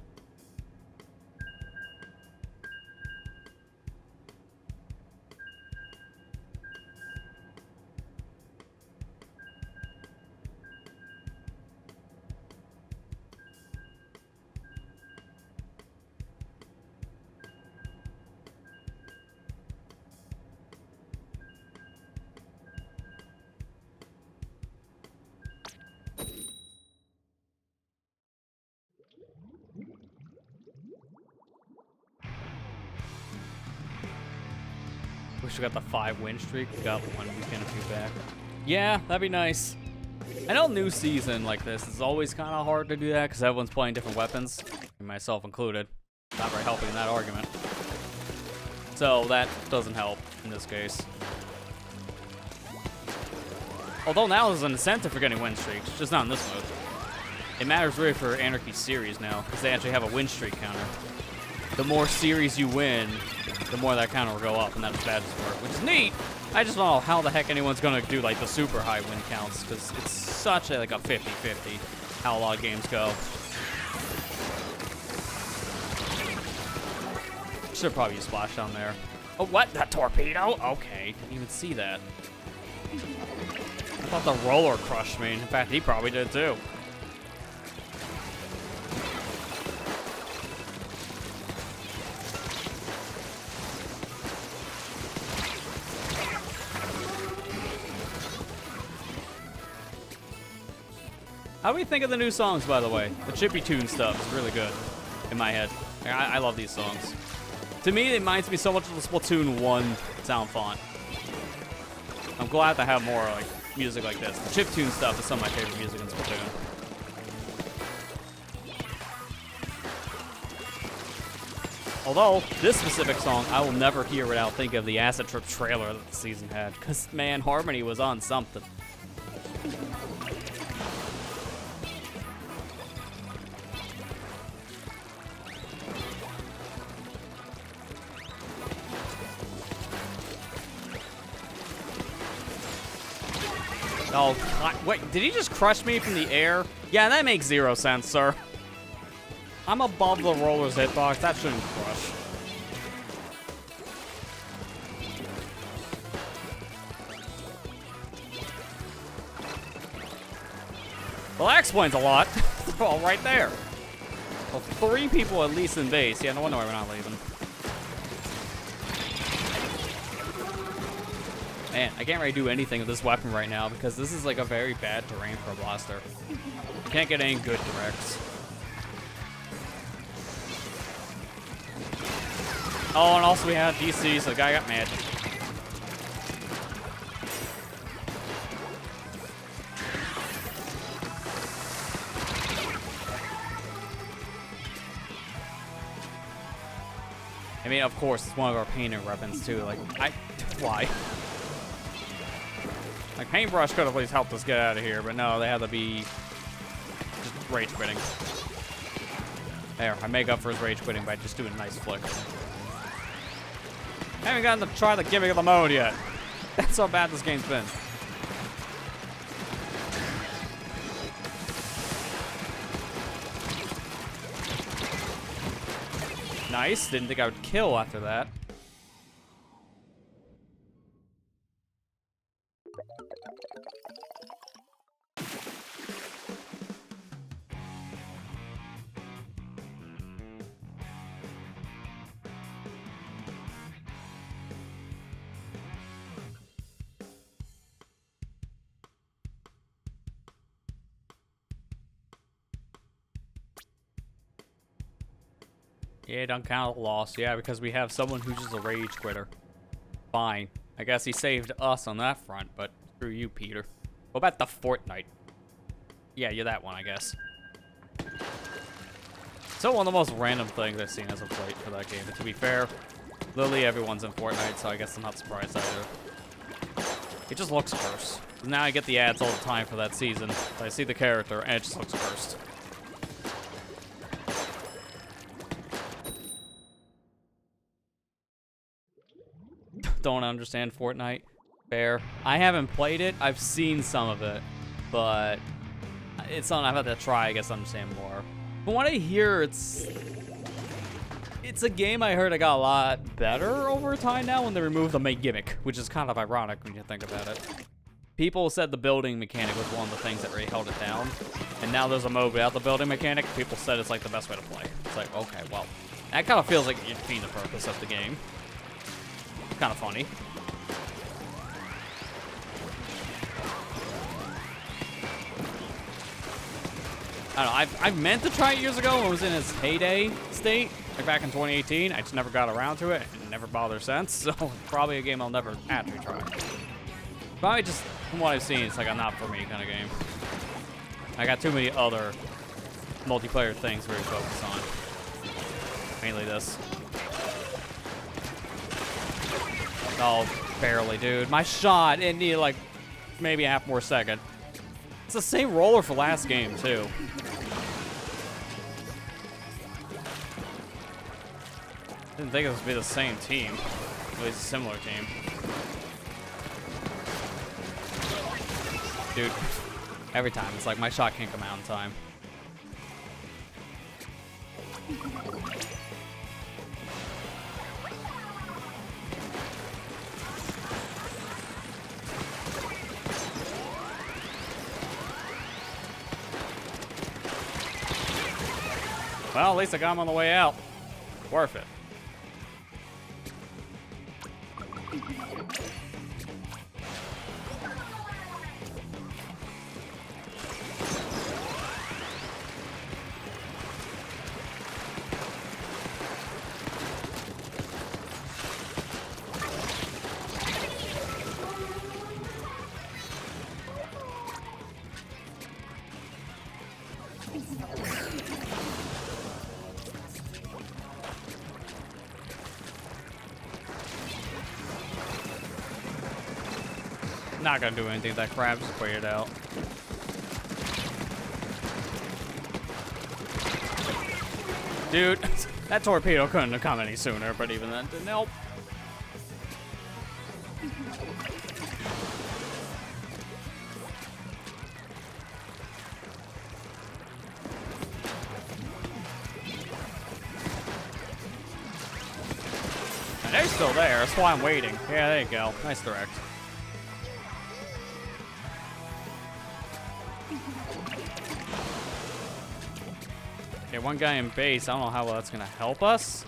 Wish we got the 5 win streak. We got 1 weekend or 2 back. Yeah, that'd be nice. I know new season like this is always kind of hard to do that because everyone's playing different weapons, myself included. Not very helping in that argument. So that doesn't help in this case. Although now there's an incentive for getting win streaks, just not in this mode. It matters really for Anarchy series now because they actually have a win streak counter. The more series you win, the more that counter will go up, and that's badges work, which is neat. I just don't know how the heck anyone's gonna do like the super high win counts, because it's such a, like a 50-50 how a lot of games go. Should probably use splashdown there. Oh, what? That torpedo? Okay, didn't even see that. I thought the roller crushed me. In fact, he probably did too. How do we think of the new songs, by the way? The chippy tune stuff is really good in my head. I love these songs. To me, it reminds me so much of the Splatoon 1 sound font. I'm glad to have more like music like this. The chip tune stuff is some of my favorite music in Splatoon. Although, this specific song, I will never hear without thinking of the Acid Trip trailer that the season had. Because, man, Harmony was on something. Oh, wait, did he just crush me from the air? Yeah, that makes 0 sense, sir. I'm above the roller's hitbox. That shouldn't crush. Well, that explains a lot. They're all right there. Well, 3 people at least in base. Yeah, no wonder why we're not leaving. Man, I can't really do anything with this weapon right now because this is like a very bad terrain for a blaster. Can't get any good directs. Oh, and also we have DC, so the guy got mad. I mean, of course, it's one of our painting weapons too. Like, why? Like, paintbrush could have at least helped us get out of here, but no, they had to be just rage quitting. There, I make up for his rage quitting by just doing a nice flick. I haven't gotten to try the gimmick of the mode yet. That's how bad this game's been. Nice. Didn't think I would kill after that. Yeah, don't count a loss. Yeah, because we have someone who's just a rage quitter. Fine. I guess he saved us on that front, but screw you, Peter. What about the Fortnite? Yeah, you're that one, I guess. So one of the most random things I've seen as of late for that game. But to be fair, literally everyone's in Fortnite, so I guess I'm not surprised either. It just looks cursed. Now I get the ads all the time for that season. So I see the character, and it just looks cursed. Don't understand Fortnite. Fair. I haven't played it. I've seen some of it, but it's something I've had to try, I guess, to understand more. From what I hear, it's a game I heard I got a lot better over time now when they removed the main gimmick, which is kind of ironic when you think about it. People said the building mechanic was one of the things that really held it down, and now there's a mode without the building mechanic. People said it's like the best way to play. It's like, okay, well, that kind of feels like you're defeating the purpose of the game. Kind of funny. I don't know, I meant to try it years ago when it was in its heyday state, like back in 2018. I just never got around to it and never bothered since, so probably a game I'll never actually try. Probably just, from what I've seen, it's like a not for me kind of game. I got too many other multiplayer things to really focus on. Mainly this. Oh, barely, dude. My shot, it needed like maybe a half more second. It's the same roller for last game, too. Didn't think it would be the same team. At least a similar team. Dude, every time it's like my shot can't come out in time. Well, at least I got him on the way out. Worth it. Not gonna do anything with that crab, just wait it out. Dude, that torpedo couldn't have come any sooner, but even then, didn't help. They're still there. That's why I'm waiting. Yeah, there you go. Nice direct. Okay, one guy in base. I don't know how well that's gonna help us.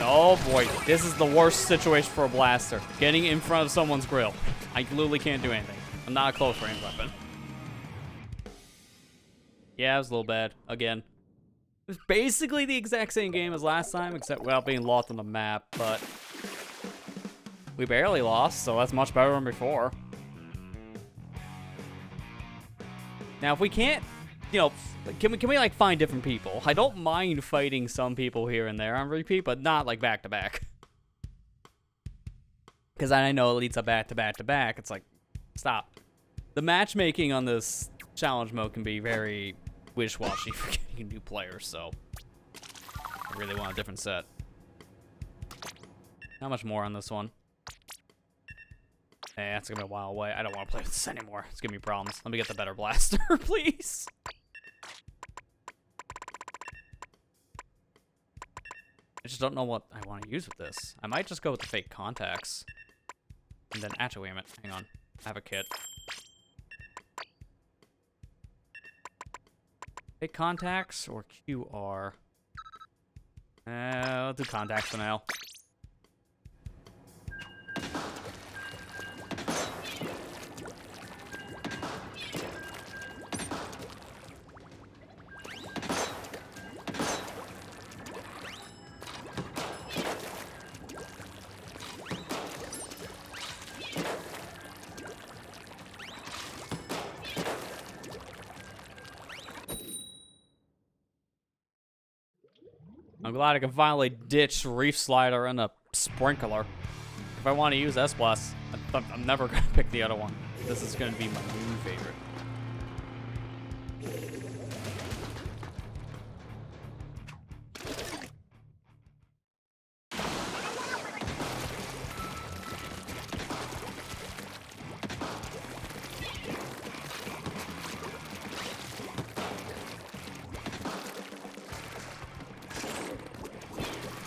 Oh boy, this is the worst situation for a blaster. Getting in front of someone's grill. I literally can't do anything. I'm not a close range weapon. Yeah, it was a little bad. Again. It was basically the exact same game as last time, except without being lost on the map, but we barely lost, so that's much better than before. Now, if we can't, you know, can we like find different people? I don't mind fighting some people here and there on repeat, but not like back to back. Because I know it leads up back to back to back. It's like, stop. The matchmaking on this challenge mode can be very wish-washy for getting new players, so I really want a different set. How much more on this one? Eh, that's gonna be a while away. I don't want to play with this anymore. It's giving me problems. Let me get the better blaster, please. I just don't know what I want to use with this. I might just go with the fake contacts. And then, actually, wait a minute. Hang on. I have a kit. Fake contacts or QR? I'll do contacts for now. I'm glad I can finally ditch Reef Slider and a Sprinkler. If I want to use S-Plus, I'm never going to pick the other one. This is going to be my new favorite.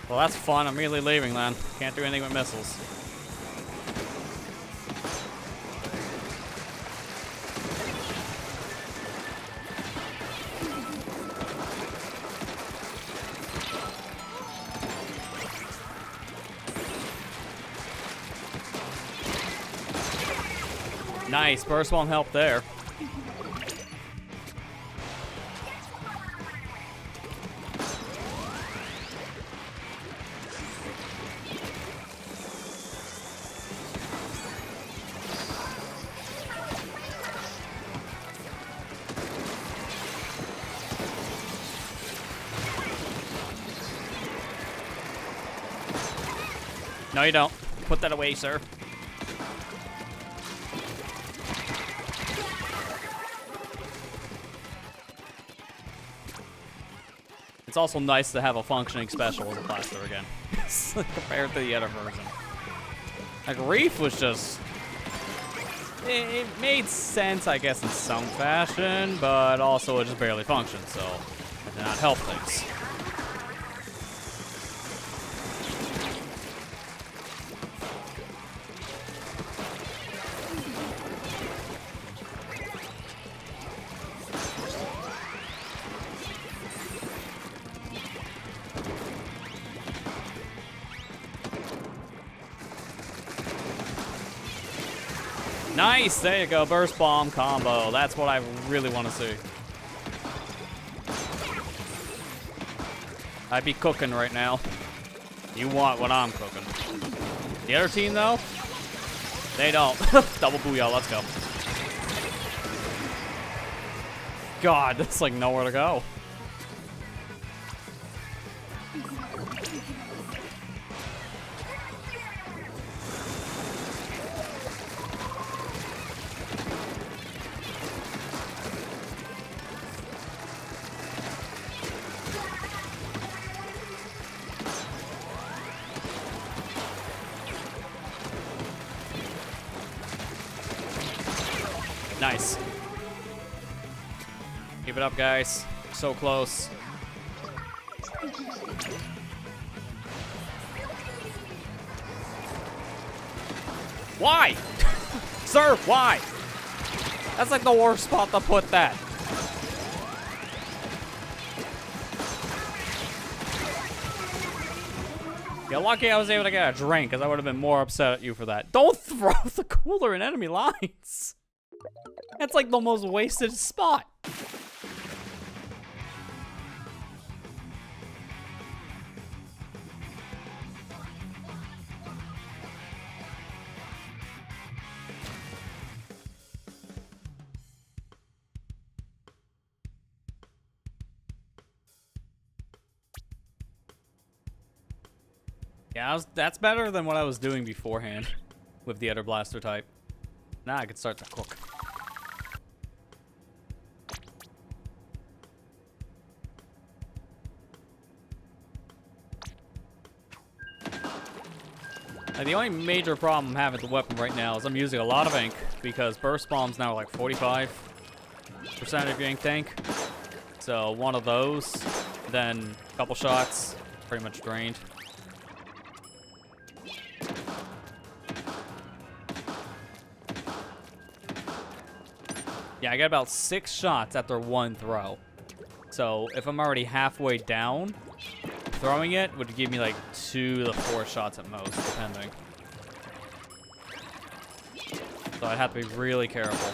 Well, that's fun. I'm immediately leaving then. Can't do anything with missiles. Nice. Burst won't help there. No, you don't. Put that away, sir. It's also nice to have a functioning special as a blaster again, compared to the other version. Like, Reef was just... It made sense, I guess, in some fashion, but also it just barely functioned, so it did not help things. Nice! There you go. Burst Bomb combo. That's what I really want to see. I'd be cooking right now. You want what I'm cooking. The other team, though? They don't. Double booyah. Let's go. God, that's like nowhere to go. Nice. Keep it up, guys. So close. Why? Sir, why? That's like the worst spot to put that. Yeah, lucky I was able to get a drink, because I would have been more upset at you for that. Don't throw the cooler in enemy lines. That's like the most wasted spot. Yeah, that's better than what I was doing beforehand with the other blaster type. Now I can start to cook. Now, the only major problem I'm having with the weapon right now is I'm using a lot of ink because burst bomb's now like 45% of your ink tank. So one of those, then a couple shots, pretty much drained. Yeah, I got about 6 shots after one throw. So if I'm already halfway down, throwing it would give me like 2 to 4 shots at most, depending. So I'd have to be really careful.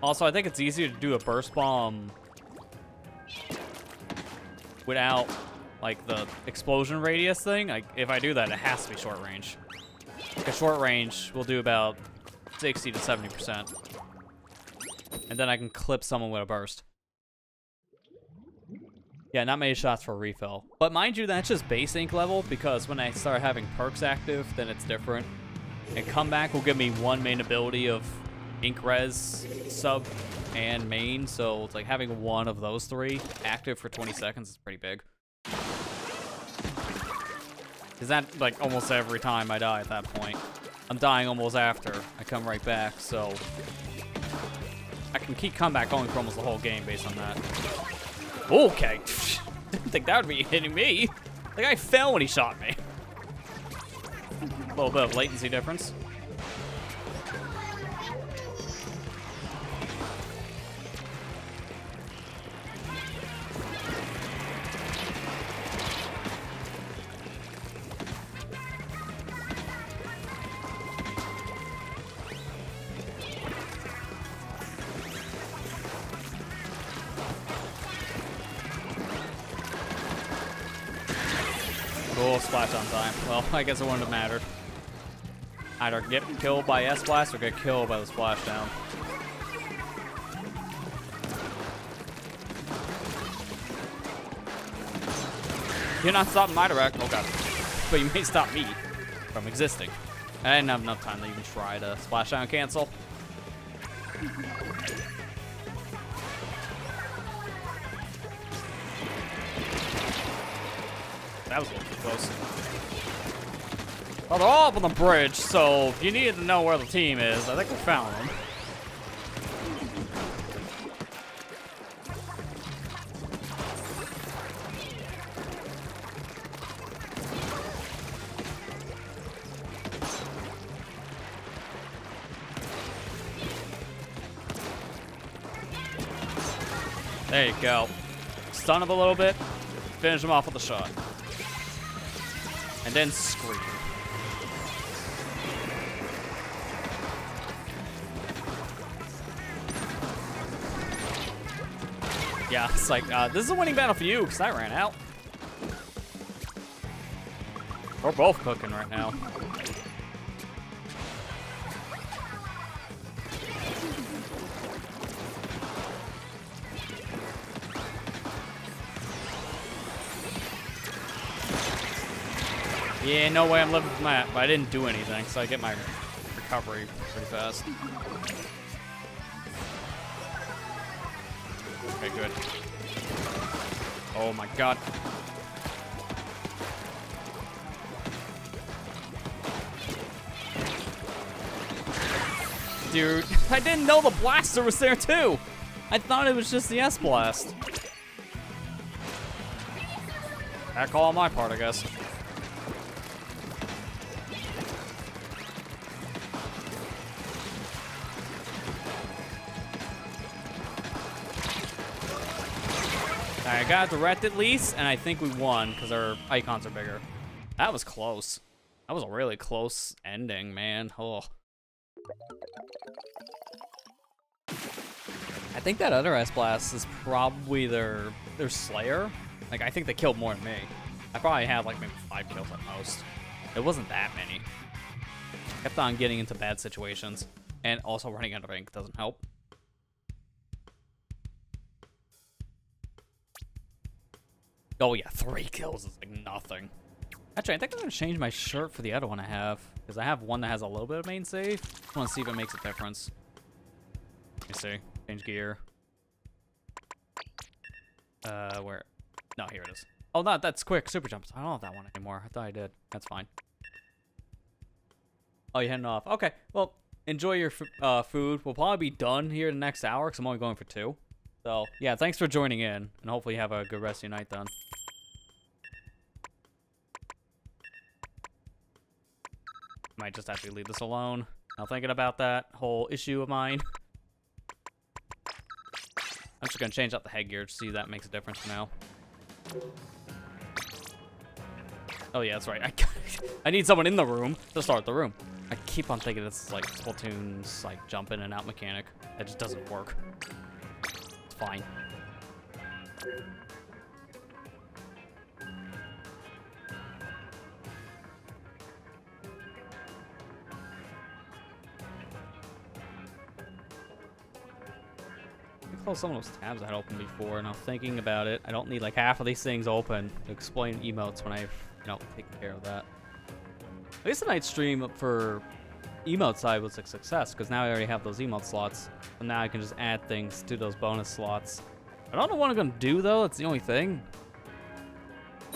Also, I think it's easier to do a burst bomb without like the explosion radius thing. Like if I do that, it has to be short range. Like a short range will do about 60 to 70%. And then I can clip someone with a burst. Yeah, not many shots for a refill. But mind you, that's just base ink level, because when I start having perks active, then it's different. And comeback will give me 1 main ability of ink res, sub, and main. So it's like having 1 of those 3 active for 20 seconds is pretty big. Is that like almost every time I die at that point? I'm dying almost after I come right back, so I can keep comeback going for almost the whole game based on that. Okay, didn't think that would be hitting me. The guy fell when he shot me. A little bit of latency difference. Cool, splash on time. Well, I guess it wouldn't have mattered. Either get killed by S-Blast or get killed by the splashdown. You're not stopping my direct. Oh god. But you may stop me from existing. I didn't have enough time to even try to splashdown cancel. That was a little too close. Well, they're all up on the bridge, so if you needed to know where the team is, I think we found them. There you go. Stun him a little bit, finish him off with a shot. And then scream. Yeah, it's like, this is a winning battle for you, because I ran out. We're both cooking right now. Yeah, no way I'm living from that, but I didn't do anything, so I get my recovery pretty fast. Okay, good. Oh my god. dude. I didn't know the blaster was there, too. I thought it was just the S-Blast. That call on my part, I guess. Alright, I got direct at least, and I think we won because our icons are bigger. That was close. That was a really close ending, man. Oh. I think that other S-Blast is probably their Slayer. Like, I think they killed more than me. I probably had like maybe 5 kills at most. It wasn't that many. Kept on getting into bad situations. And also running out of ink doesn't help. Oh yeah, 3 kills is like nothing. Actually, I think I'm gonna change my shirt for the other one I have. Because I have one that has a little bit of main save. I wanna see if it makes a difference. Let me see. Change gear. Where? No, here it is. Oh, no, that's quick. Super jumps. I don't have that one anymore. I thought I did. That's fine. Oh, you're heading off. Okay. Well, enjoy your food. We'll probably be done here in the next hour because I'm only going for 2. So, yeah, thanks for joining in. And hopefully you have a good rest of your night then. Might just have to leave this alone. Now thinking about that whole issue of mine. I'm just going to change out the headgear to see if that makes a difference for now. Oh yeah, that's right. I need someone in the room to start the room. I keep on thinking it's like Splatoon's like jump in and out mechanic. It just doesn't work. It's fine. Close some of those tabs I had open before, and I'm thinking about it. I don't need like half of these things open to explain emotes when I've, taken care of that. At least the night stream for emote side was a success because now I already have those emote slots, and now I can just add things to those bonus slots. I don't know what I'm gonna do though. That's the only thing.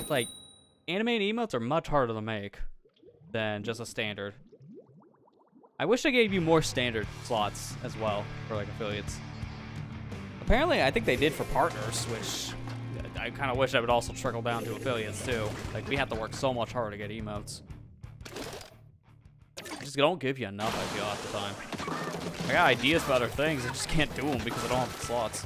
Like, animated emotes are much harder to make than just a standard. I wish I gave you more standard slots as well for like affiliates. Apparently, I think they did for partners, which I kind of wish I would also trickle down to affiliates, too. Like, we have to work so much harder to get emotes. They just don't give you enough, I feel, half the time. I got ideas for other things, I just can't do them because I don't have the slots.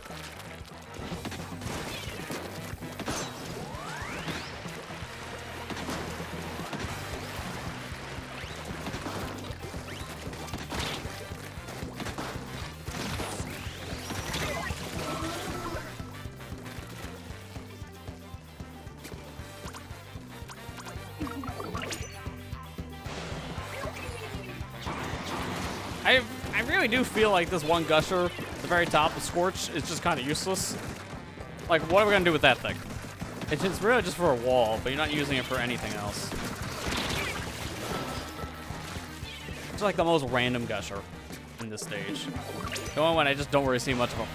I really do feel like this one gusher at the very top of Scorch is just kind of useless. Like, what are we gonna do with that thing? It's really just for a wall, but you're not using it for anything else. It's like the most random gusher in this stage. The only one I just don't really see much of a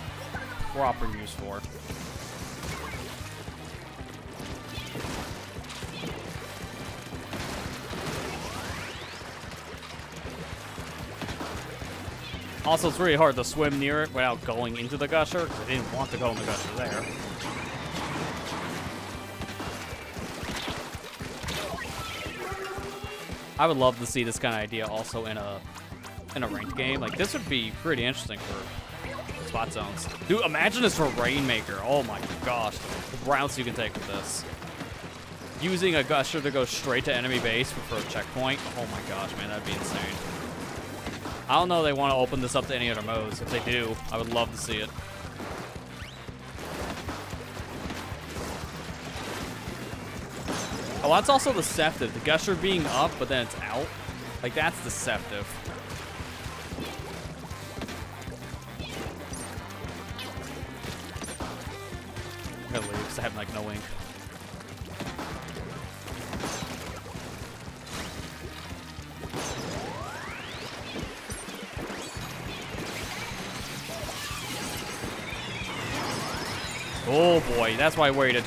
proper use for. Also, it's really hard to swim near it without going into the gusher, because I didn't want to go in the gusher there. I would love to see this kind of idea also in a ranked game. Like, this would be pretty interesting for spot zones. Dude, imagine this for Rainmaker. Oh my gosh. The routes you can take with this. Using a gusher to go straight to enemy base for a checkpoint. Oh my gosh, man, that'd be insane. I don't know if they want to open this up to any other modes. If they do, I would love to see it. Oh, that's also deceptive. The gusher being up, but then it's out. Like, that's deceptive. I'm gonna leave because I have, like, no ink. Oh boy, that's why I waited.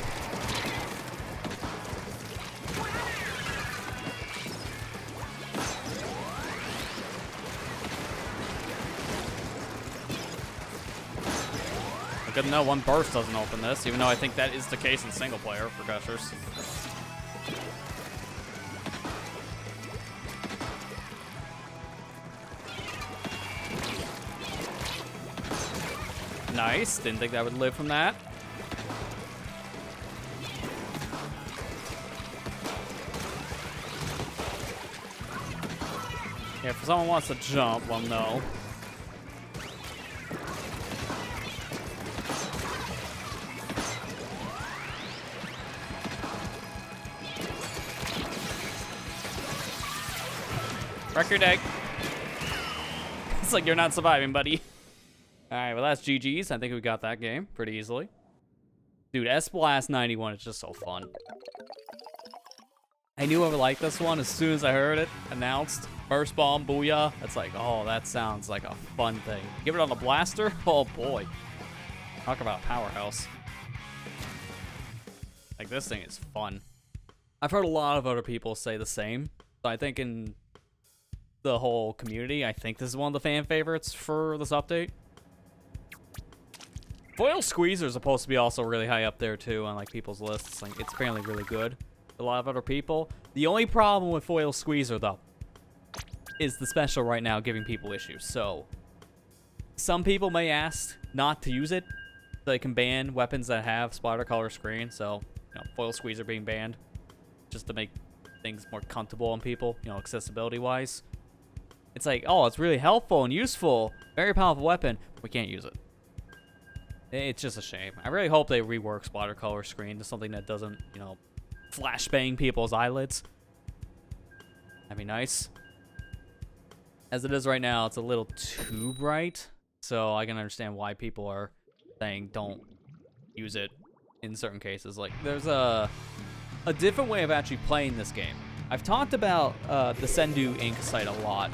good to know one burst doesn't open this, even though I think that is the case in single player for gushers. Nice. Didn't think that would live from that. Yeah, if someone wants to jump, well, no. Record egg. It's like you're not surviving, buddy. Alright, well that's GG's. I think we got that game pretty easily. Dude, S-Blast 91 is just so fun. I knew I would like this one as soon as I heard it announced. Burst Bomb, Booyah. That's like, oh, that sounds like a fun thing. Give it on the blaster? Oh boy. Talk about powerhouse. Like, this thing is fun. I've heard a lot of other people say the same. So I think in the whole community, I think this is one of the fan favorites for this update. Foil Squeezer is supposed to be also really high up there too on like people's lists. Like, it's apparently really good. A lot of other people. The only problem with Foil Squeezer though is the special right now giving people issues. So some people may ask not to use it so they can ban weapons that have splatter color screen. So, you know, Foil Squeezer being banned just to make things more comfortable on people, you know, accessibility wise. It's like, oh, it's really helpful and useful, very powerful weapon. We can't use it. It's just a shame. I really hope they rework splatter color screen to something that doesn't, you know, flashbang people's eyelids. That'd be nice. As it is right now, it's a little too bright, so I can understand why people are saying don't use it in certain cases. Like, there's a different way of actually playing this game. I've talked about the Sendu Inc. site a lot,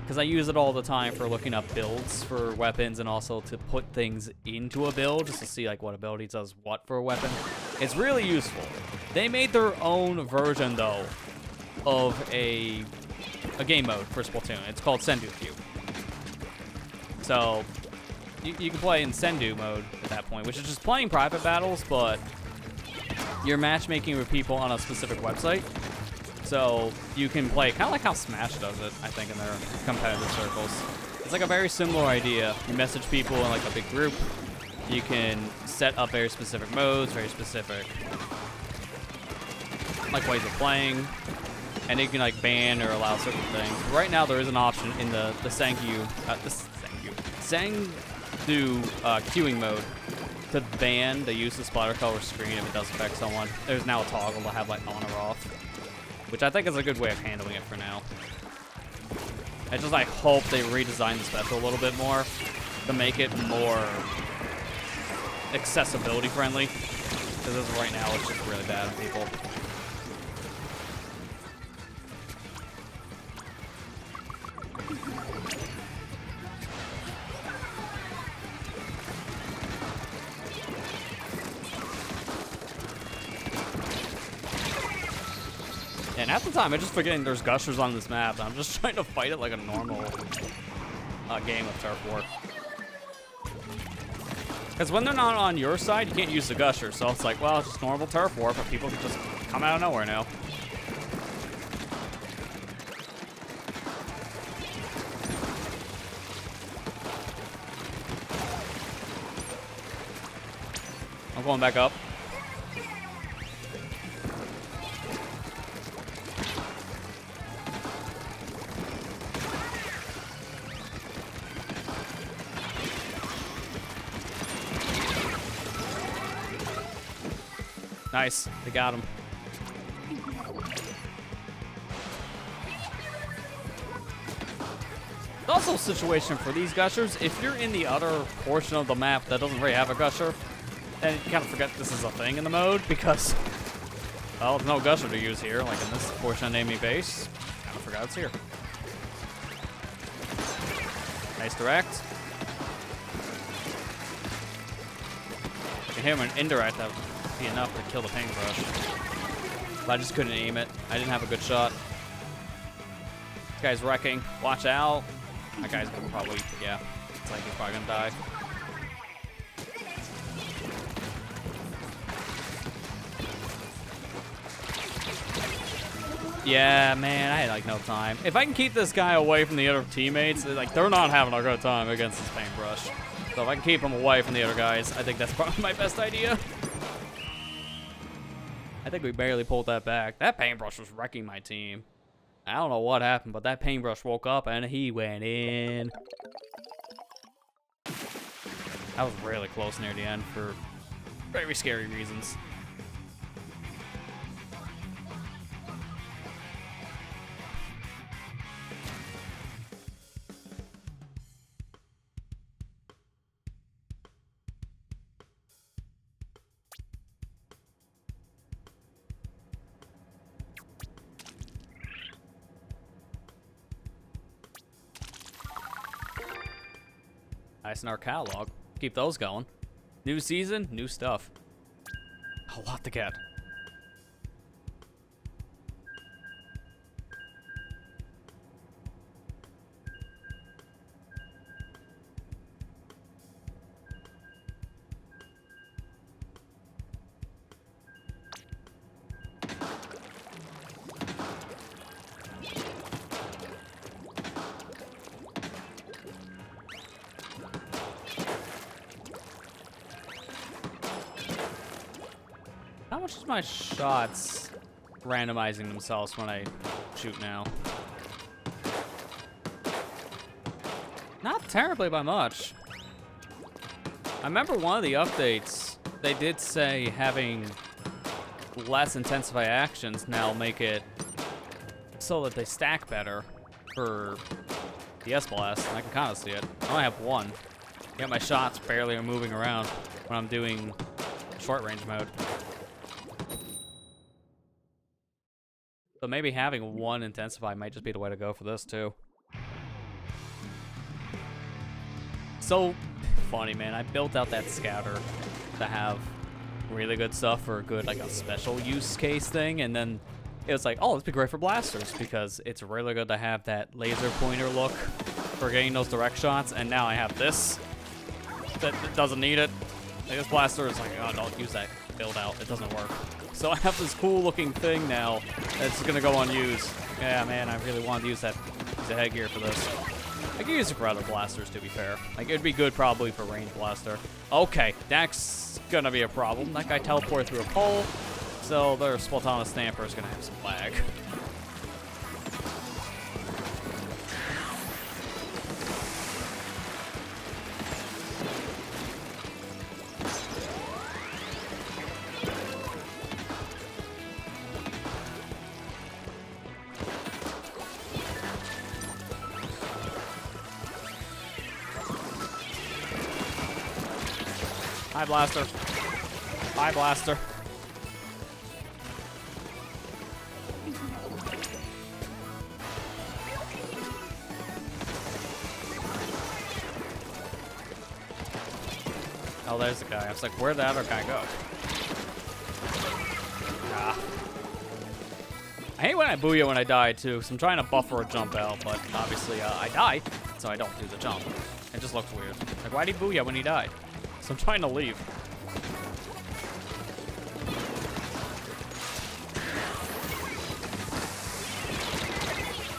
because I use it all the time for looking up builds for weapons and also to put things into a build just to see like what ability does what for a weapon. It's really useful. They made their own version though of a game mode for Splatoon. It's called Sendu Cube. So you can play in Sendu mode at that point, which is just playing private battles, but you're matchmaking with people on a specific website. So you can play kind of like how Smash does it, I think, in their competitive circles. It's like a very similar idea. You message people in like a big group. You can set up very specific modes, very specific like ways of playing, and you can like ban or allow certain things. But right now there is an option in the Sendu queuing mode to ban the use of splatter color screen if it does affect someone. There's now a toggle to have like on or off, which I think is a good way of handling it for now. I just like hope they redesign the special a little bit more to make it more accessibility friendly, because as of right now it's just really bad on people. And half the time, I'm just forgetting there's gushers on this map. I'm just trying to fight it like a normal game of turf war. Because when they're not on your side, you can't use the gusher. So it's like, well, it's just normal turf war, but people can just come out of nowhere now. I'm going back up. Nice, they got him. It's also a situation for these gushers. If you're in the other portion of the map that doesn't really have a gusher, then you kind of forget this is a thing in the mode because, well, there's no gusher to use here. Like in this portion of enemy base, kind of forgot it's here. Nice direct. I can hit him an indirect. That would be enough to kill the paintbrush. But I just couldn't aim it. I didn't have a good shot. This guy's wrecking. Watch out. That guy's gonna probably, yeah. It's like he's probably gonna die. Yeah, man, I had like no time. If I can keep this guy away from the other teammates, like they're not having a good time against this paintbrush. So if I can keep him away from the other guys, I think that's probably my best idea. I think we barely pulled that back. That paintbrush was wrecking my team. I don't know what happened, but that paintbrush woke up and he went in. That was really close near the end for very scary reasons. Nice in our catalog. Keep those going. New season, new stuff. A lot to get. How much is my shots randomizing themselves when I shoot now? Not terribly by much. I remember one of the updates, they did say having less intensify actions now make it so that they stack better for the S-Blast, and I can kind of see it. I only have one. Yet my shots barely are moving around when I'm doing short range mode. So maybe having one intensify might just be the way to go for this too. So funny, man. I built out that scouter to have really good stuff for a good, like, a special use case thing, and then it was like, oh, this would be great for blasters because it's really good to have that laser pointer look for getting those direct shots, and now I have this that doesn't need it. Like, this blaster is like, oh, don't use that build out. It doesn't work. So I have this cool looking thing now that's gonna go unused. Yeah, man, I really wanted to use that piece of headgear for this. I can use it for other blasters, to be fair. Like, it'd be good probably for range blaster. Okay, that's gonna be a problem. That guy teleported through a pole, so their Splatoon Stamper is gonna have some lag. Hi, Blaster. Hi, Blaster. Oh, there's the guy. I was like, where'd the other guy go? Ah. I hate when I booyah when I die, too, because I'm trying to buffer a jump out, but obviously I die, so I don't do the jump. It just looks weird. Like, why did he booyah when he died? So I'm trying to leave.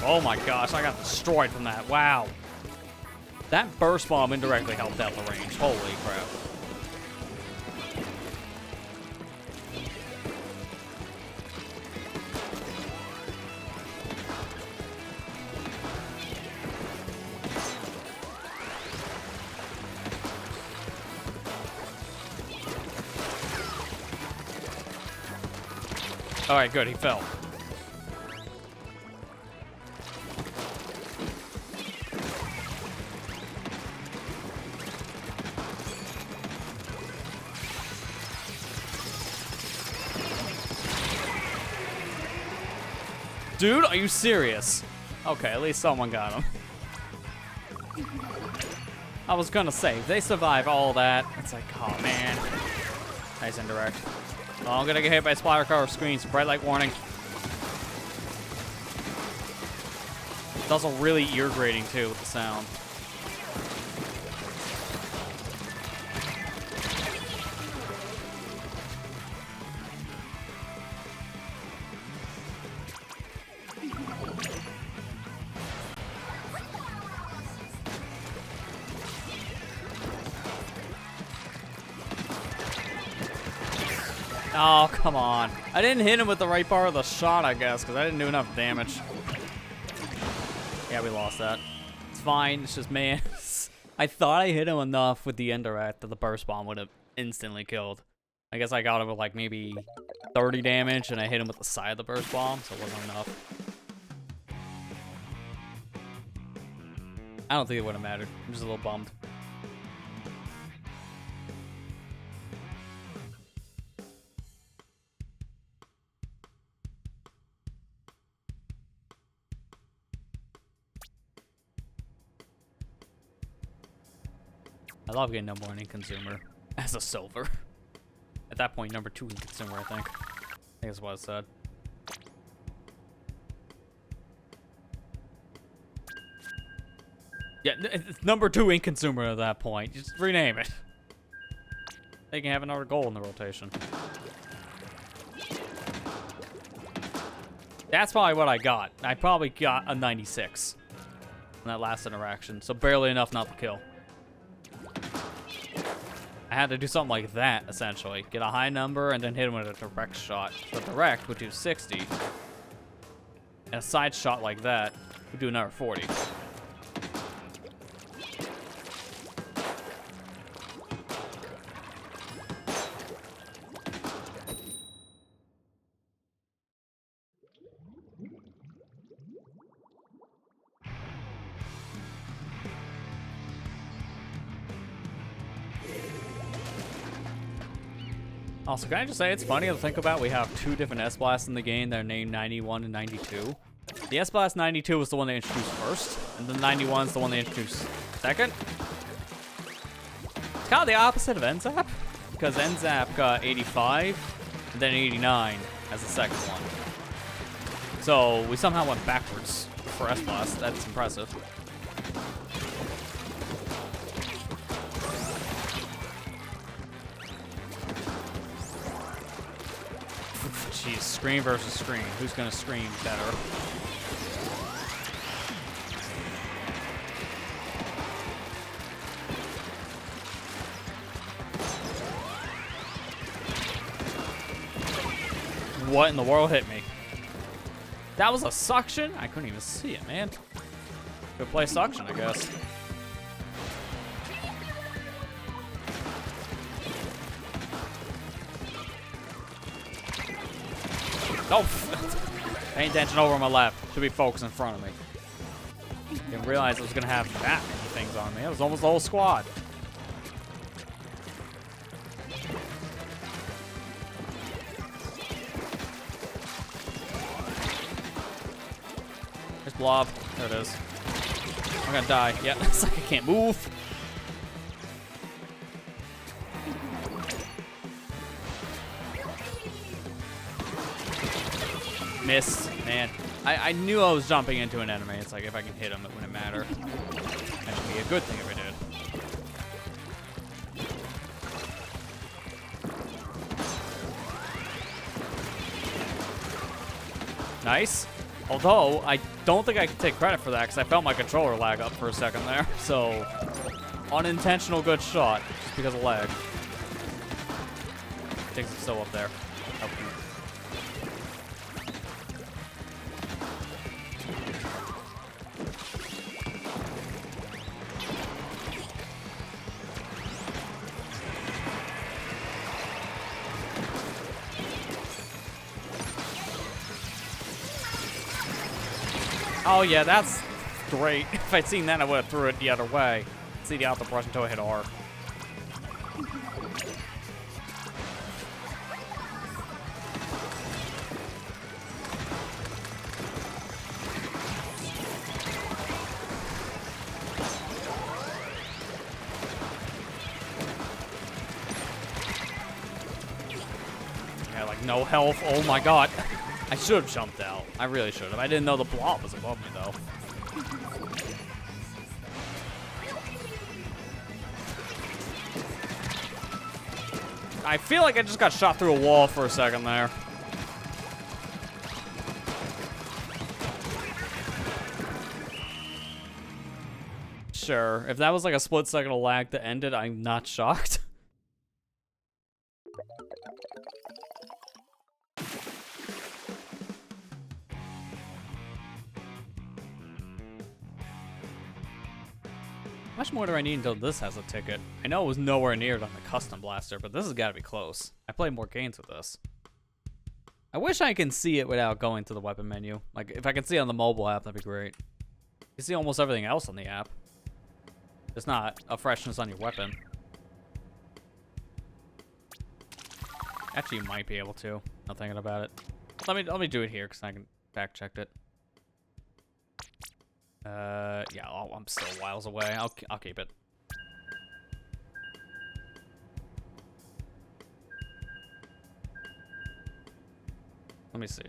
Oh my gosh, I got destroyed from that. Wow. That burst bomb indirectly helped out the range. Holy crap. All right, good. He fell. Dude, are you serious? Okay, at least someone got him. I was gonna say, if they survive all that, it's like, oh man. Nice indirect. Oh, I'm gonna get hit by splatter cover screens. Bright light warning. It's also really ear grating too with the sound. Oh, come on. I didn't hit him with the right part of the shot, I guess, because I didn't do enough damage. Yeah, we lost that. It's fine. It's just, man. I thought I hit him enough with the indirect that the burst bomb would have instantly killed. I guess I got him with like maybe 30 damage, and I hit him with the side of the burst bomb, so it wasn't enough. I don't think it would have mattered. I'm just a little bummed. I love getting number 1 in consumer as a silver. At that point, number 2 in consumer, I think. I think that's what it said. Yeah, it's number 2 in consumer at that point. Just rename it. They can have another goal in the rotation. That's probably what I got. I probably got a 96 in that last interaction, so barely enough not to kill. I had to do something like that, essentially. Get a high number and then hit him with a direct shot. The direct would do 60. And a side shot like that would do another 40. Also, can I just say, it's funny to think about, we have 2 different S-Blasts in the game that are named 91 and 92. The S-Blast 92 was the one they introduced first, and the 91 is the one they introduced second. It's kind of the opposite of NZAP, because NZAP got 85, and then 89 as the second one. So, we somehow went backwards for S-Blast. That's impressive. Jeez, screen versus screen. Who's gonna scream better? What in the world hit me? That was a suction? I couldn't even see it, man. Good play suction, I guess. Oh, paying attention over on my left. Should be focused in front of me. Didn't realize I was gonna have that many things on me. It was almost the whole squad. There's Blob. There it is. I'm gonna die. Yeah, it's like I can't move. Miss, man. I knew I was jumping into an enemy. It's like if I can hit him, it wouldn't matter. That should be a good thing if I did. Nice. Although, I don't think I can take credit for that because I felt my controller lag up for a second there. So, unintentional good shot just because of lag. Things are still up there. Okay. Oh yeah, that's great. If I'd seen that, I would have threw it the other way. See the out the brush until I hit R. Yeah, like no health. Oh my god. I should have jumped out. I really should have. I didn't know the blob was above me, though. I feel like I just got shot through a wall for a second there. Sure. If that was like a split second of lag that ended, I'm not shocked. much more do I need until this has a ticket? I know it was nowhere near it on the custom blaster, but this has got to be close. I played more games with this. I wish I can see it without going to the weapon menu. Like, if I can see it on the mobile app, that'd be great. You see almost everything else on the app. It's not a freshness on your weapon. Actually, you might be able to. I'm thinking about it. Let me do it here because I can fact check it. Yeah, I'm still miles away. I'll keep it. Let me see.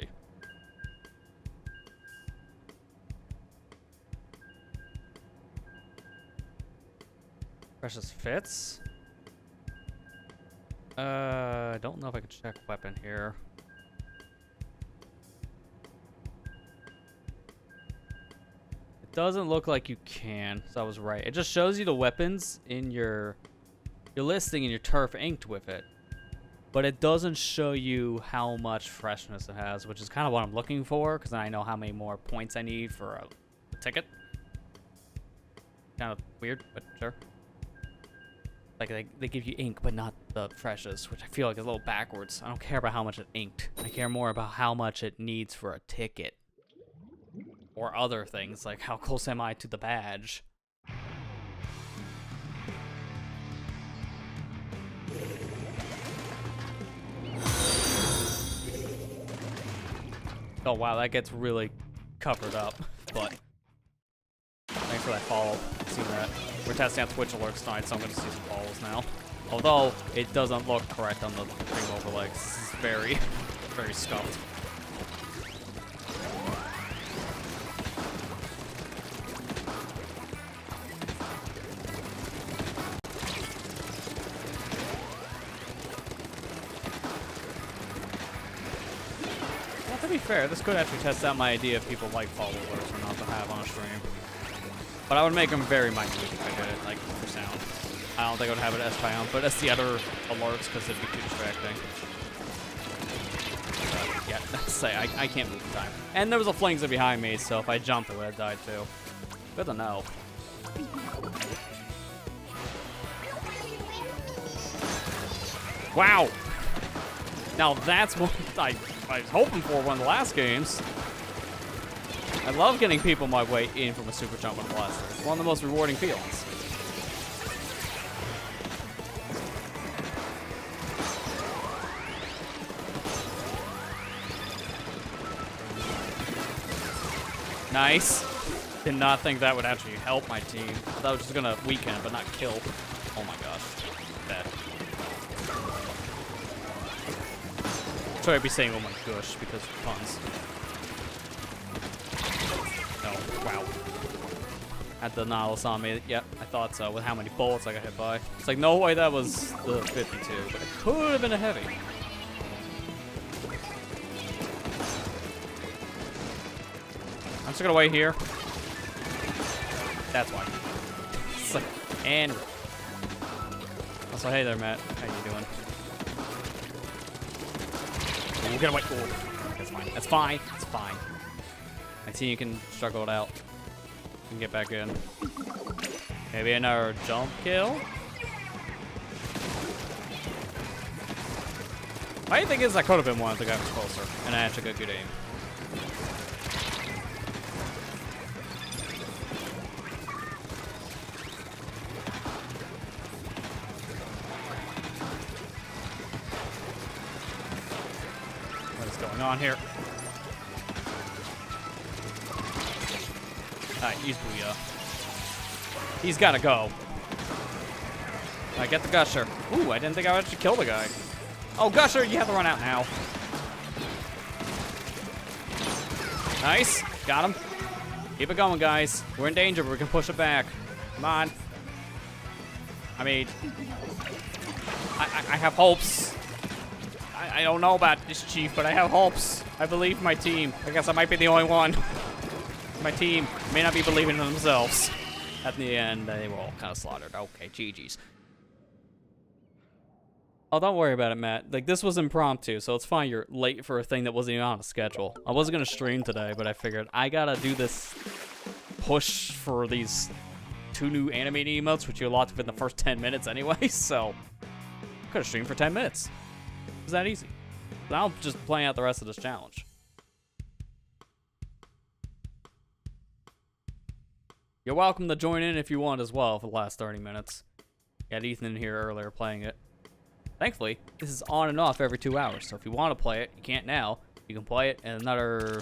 Precious fits. I don't know if I can check weapon here. It doesn't look like you can, so I was right. It just shows you the weapons in your listing and your turf inked with it. But it doesn't show you how much freshness it has, which is kind of what I'm looking for, because then I know how many more points I need for a ticket. Kind of weird, but sure. Like, they give you ink, but not the freshness, which I feel like is a little backwards. I don't care about how much it inked. I care more about how much it needs for a ticket. Or other things, like how close am I to the badge? Oh wow, that gets really covered up, but thanks for that follow. See that? We're testing out Twitch alerts tonight, so I'm gonna see some follows now. Although it doesn't look correct on the stream overlay. This is very, very scuffed. To be fair, this could actually test out my idea if people like follow alerts or not to have on a stream. But I would make them very minute if I did it, like, for sound. I don't think I would have it as sound, but as the other alerts, because it'd be too distracting. Yeah, say, I can't move in time. And there was a flingza behind me, so if I jumped, it would have died too. Good to know. Wow! Now that's what I was hoping for one of the last games. I love getting people my way in from a super jump on a blaster. It's one of the most rewarding feelings. Nice. Did not think that would actually help my team. I thought I was just gonna weaken it, but not kill. Oh my gosh. Dead. Sorry, I'd be saying, oh my gosh, because of puns. Oh, wow. Had the Nautilus on me. Yep, I thought so, with how many bullets I got hit by. It's like, no way that was the 52, but it could have been a heavy. I'm just gonna wait here. That's why. It's like, and... Also, hey there, Matt. How you doing? We're gonna wait. Oh, that's fine. That's fine. It's fine. My team can struggle it out. We can get back in. Maybe another jump kill. My thing is, I could have been one if the guy was closer, and I actually got good aim. On here. Alright, use Booyah. He's gotta go. Alright, get the Gusher. Ooh, I didn't think I would actually kill the guy. Oh, Gusher, you have to run out now. Nice. Got him. Keep it going, guys. We're in danger, but we can push it back. Come on. I mean, I have hopes. I don't know about this, Chief, but I have hopes. I believe in my team. I guess I might be the only one. My team may not be believing in themselves. At the end, they were all kind of slaughtered. Okay, GG's. Oh, don't worry about it, Matt. Like, this was impromptu, so it's fine. You're late for a thing that wasn't even on a schedule. I wasn't going to stream today, but I figured I got to do this push for these 2 new animated emotes, which you unlocked within the first 10 minutes anyway, so I could have streamed for 10 minutes. It was that easy. Now I'm just playing out the rest of this challenge. You're welcome to join in if you want as well for the last 30 minutes. Got Ethan in here earlier playing it. Thankfully, this is on and off every 2 hours, so if you want to play it, you can't now. You can play it in another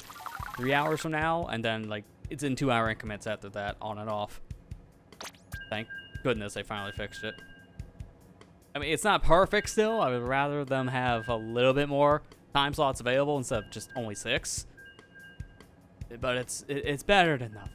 3 hours from now, and then, like, it's in 2 hour increments after that, on and off. Thank goodness they finally fixed it. I mean, it's not perfect still. I would rather them have a little bit more time slots available instead of just only 6. But it's better than nothing.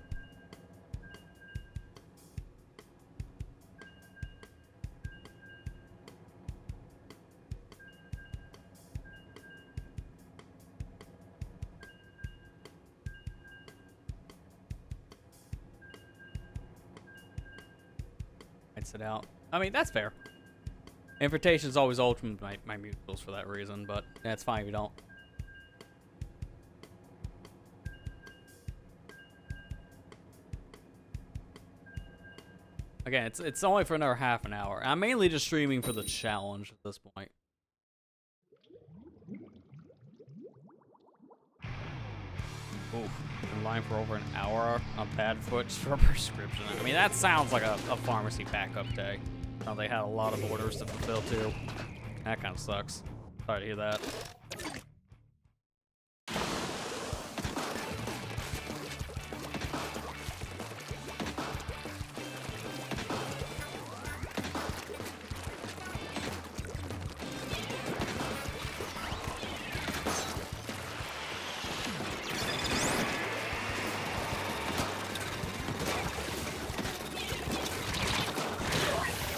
It out. I mean, that's fair. Invitation's always ultimate my musicals for that reason, but that's fine if you don't. Again, it's only for another half an hour. I'm mainly just streaming for the challenge at this point. Oof. In line for over an hour on Badfoot for a prescription. I mean, that sounds like a pharmacy backup day. Now they had a lot of orders to fulfill too. That kind of sucks. Sorry to hear that.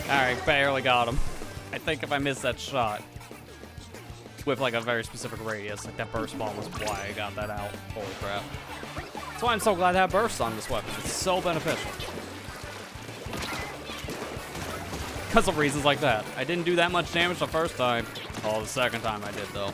Alright, barely got him. I think if I missed that shot with like a very specific radius, like that burst bomb was why I got that out. Holy crap. That's why I'm so glad to have bursts on this weapon. It's so beneficial. Because of reasons like that. I didn't do that much damage the first time. Oh, the second time I did though.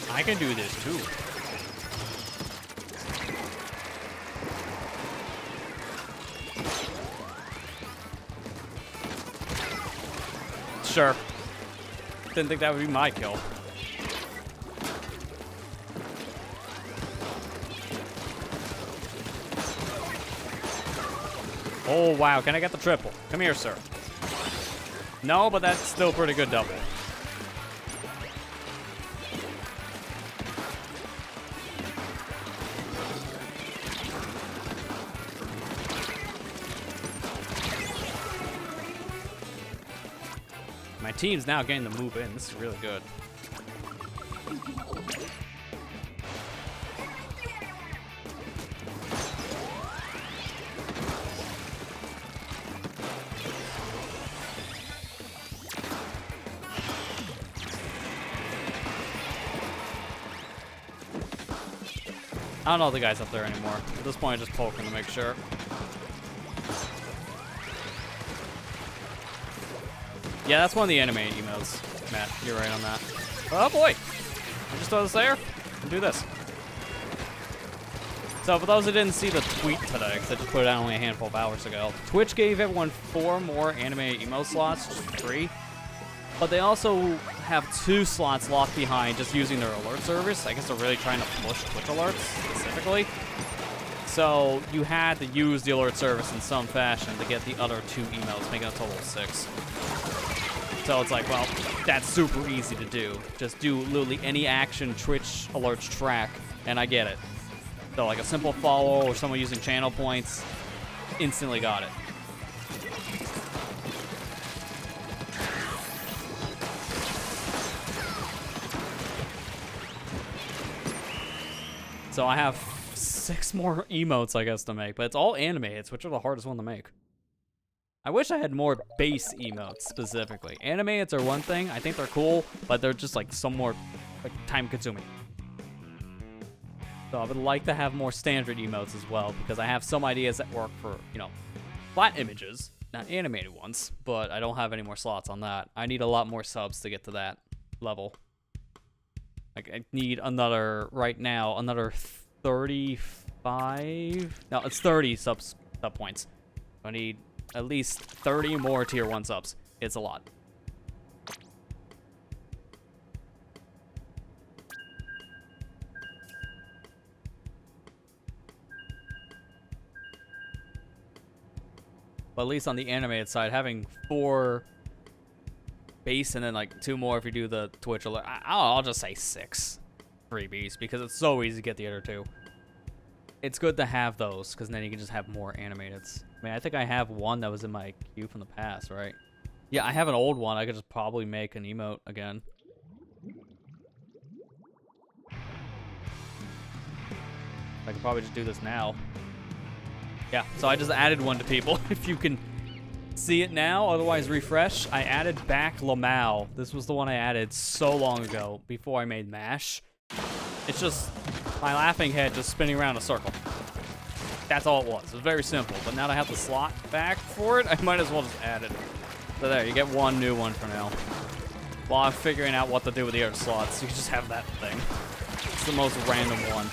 I can do this too. Sure. Didn't think that would be my kill. Oh, wow. Can I get the triple? Come here, sir. No, but that's still pretty good double. My team's now getting to move in. This is really good. I don't know the guys up there anymore. At this point, I'm just poking to make sure. Yeah, that's one of the animated emotes, Matt. You're right on that. Oh boy! I just throw this there and do this. So for those who didn't see the tweet today, because I just put it out only a handful of hours ago, Twitch gave everyone 4 more animated emote slots, just 3. But they also have 2 slots locked behind just using their alert service. I guess they're really trying to push Twitch alerts specifically. So you had to use the alert service in some fashion to get the other 2 emotes, making a total of 6. So it's like, well, that's super easy to do. Just do literally any action Twitch alerts track, and I get it. So like a simple follow or someone using channel points, instantly got it. So I have 6 more emotes, I guess, to make, but it's all animated, which are the hardest one to make. I wish I had more base emotes, specifically. Animates are one thing. I think they're cool, but they're just, like, somewhat like, time-consuming. So I would like to have more standard emotes as well, because I have some ideas that work for, you know, flat images, not animated ones, but I don't have any more slots on that. I need a lot more subs to get to that level. Like, I need another, right now, another 35? No, it's 30 sub points. I need at least 30 more tier 1 subs. It's a lot. But at least on the animated side, having 4 base and then like 2 more if you do the Twitch alert. I'll just say 6 freebies because it's so easy to get the other 2. It's good to have those because then you can just have more animateds. I mean, I think I have one that was in my queue from the past, right? Yeah, I have an old one. I could just probably make an emote again. I could probably just do this now. Yeah, so I just added one to people. If you can see it now, otherwise refresh. I added back Lamau. This was the one I added so long ago, before I made MASH. It's just my laughing head just spinning around in a circle. That's all it was. It was very simple, but now that I have the slot back for it, I might as well just add it. So there, you get one new one for now. While I'm figuring out what to do with the other slots, you can just have that thing. It's the most random one.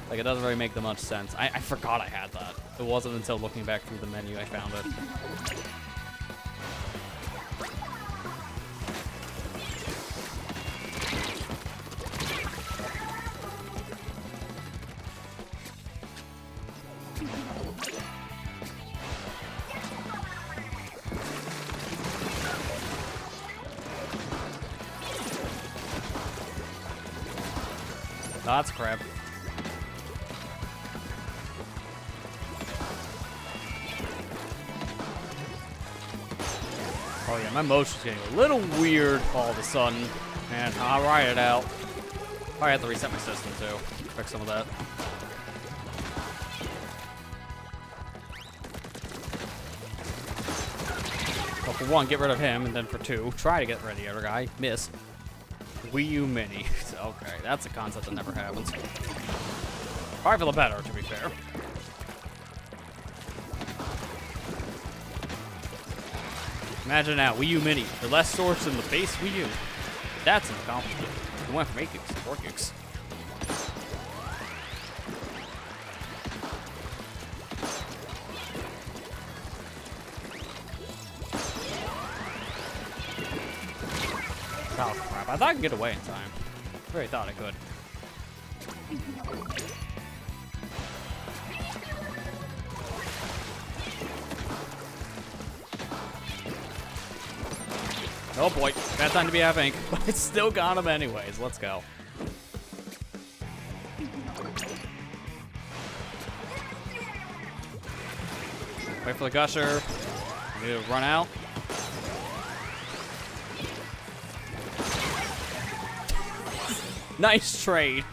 Like, it doesn't really make that much sense. I forgot I had that. It wasn't until looking back through the menu I found it. Oh, that's crap. Oh yeah, my motion's getting a little weird all of a sudden. And I'll ride it out. Probably have to reset my system too. Fix some of that. Well, for one, get rid of him, and then for 2, try to get rid of the other guy. Miss. Wii U Mini. Okay, that's a concept that never happens. Probably for the better, to be fair. Imagine that, Wii U Mini. They're less storage than the base Wii U. That's an accomplishment. We went from 8 gigs to 4 gigs. Oh crap, I thought I could get away in time. I really thought I could. Oh boy, bad time to be having, but I still got him anyways. Let's go. Wait for the gusher. I need to run out. Nice trade.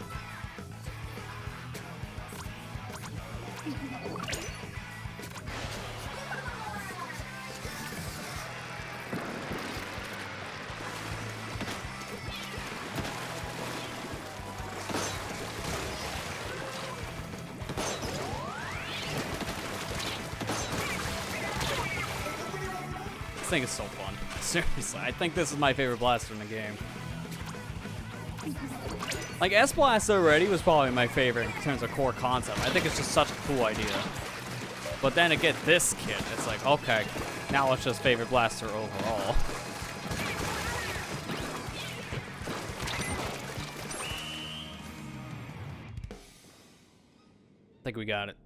This thing is so fun. Seriously, I think this is my favorite blaster in the game. Like, S-Blast already was probably my favorite in terms of core concept. I think it's just such a cool idea. But then to get this kit, it's like, okay, now it's just favorite blaster overall. I think we got it.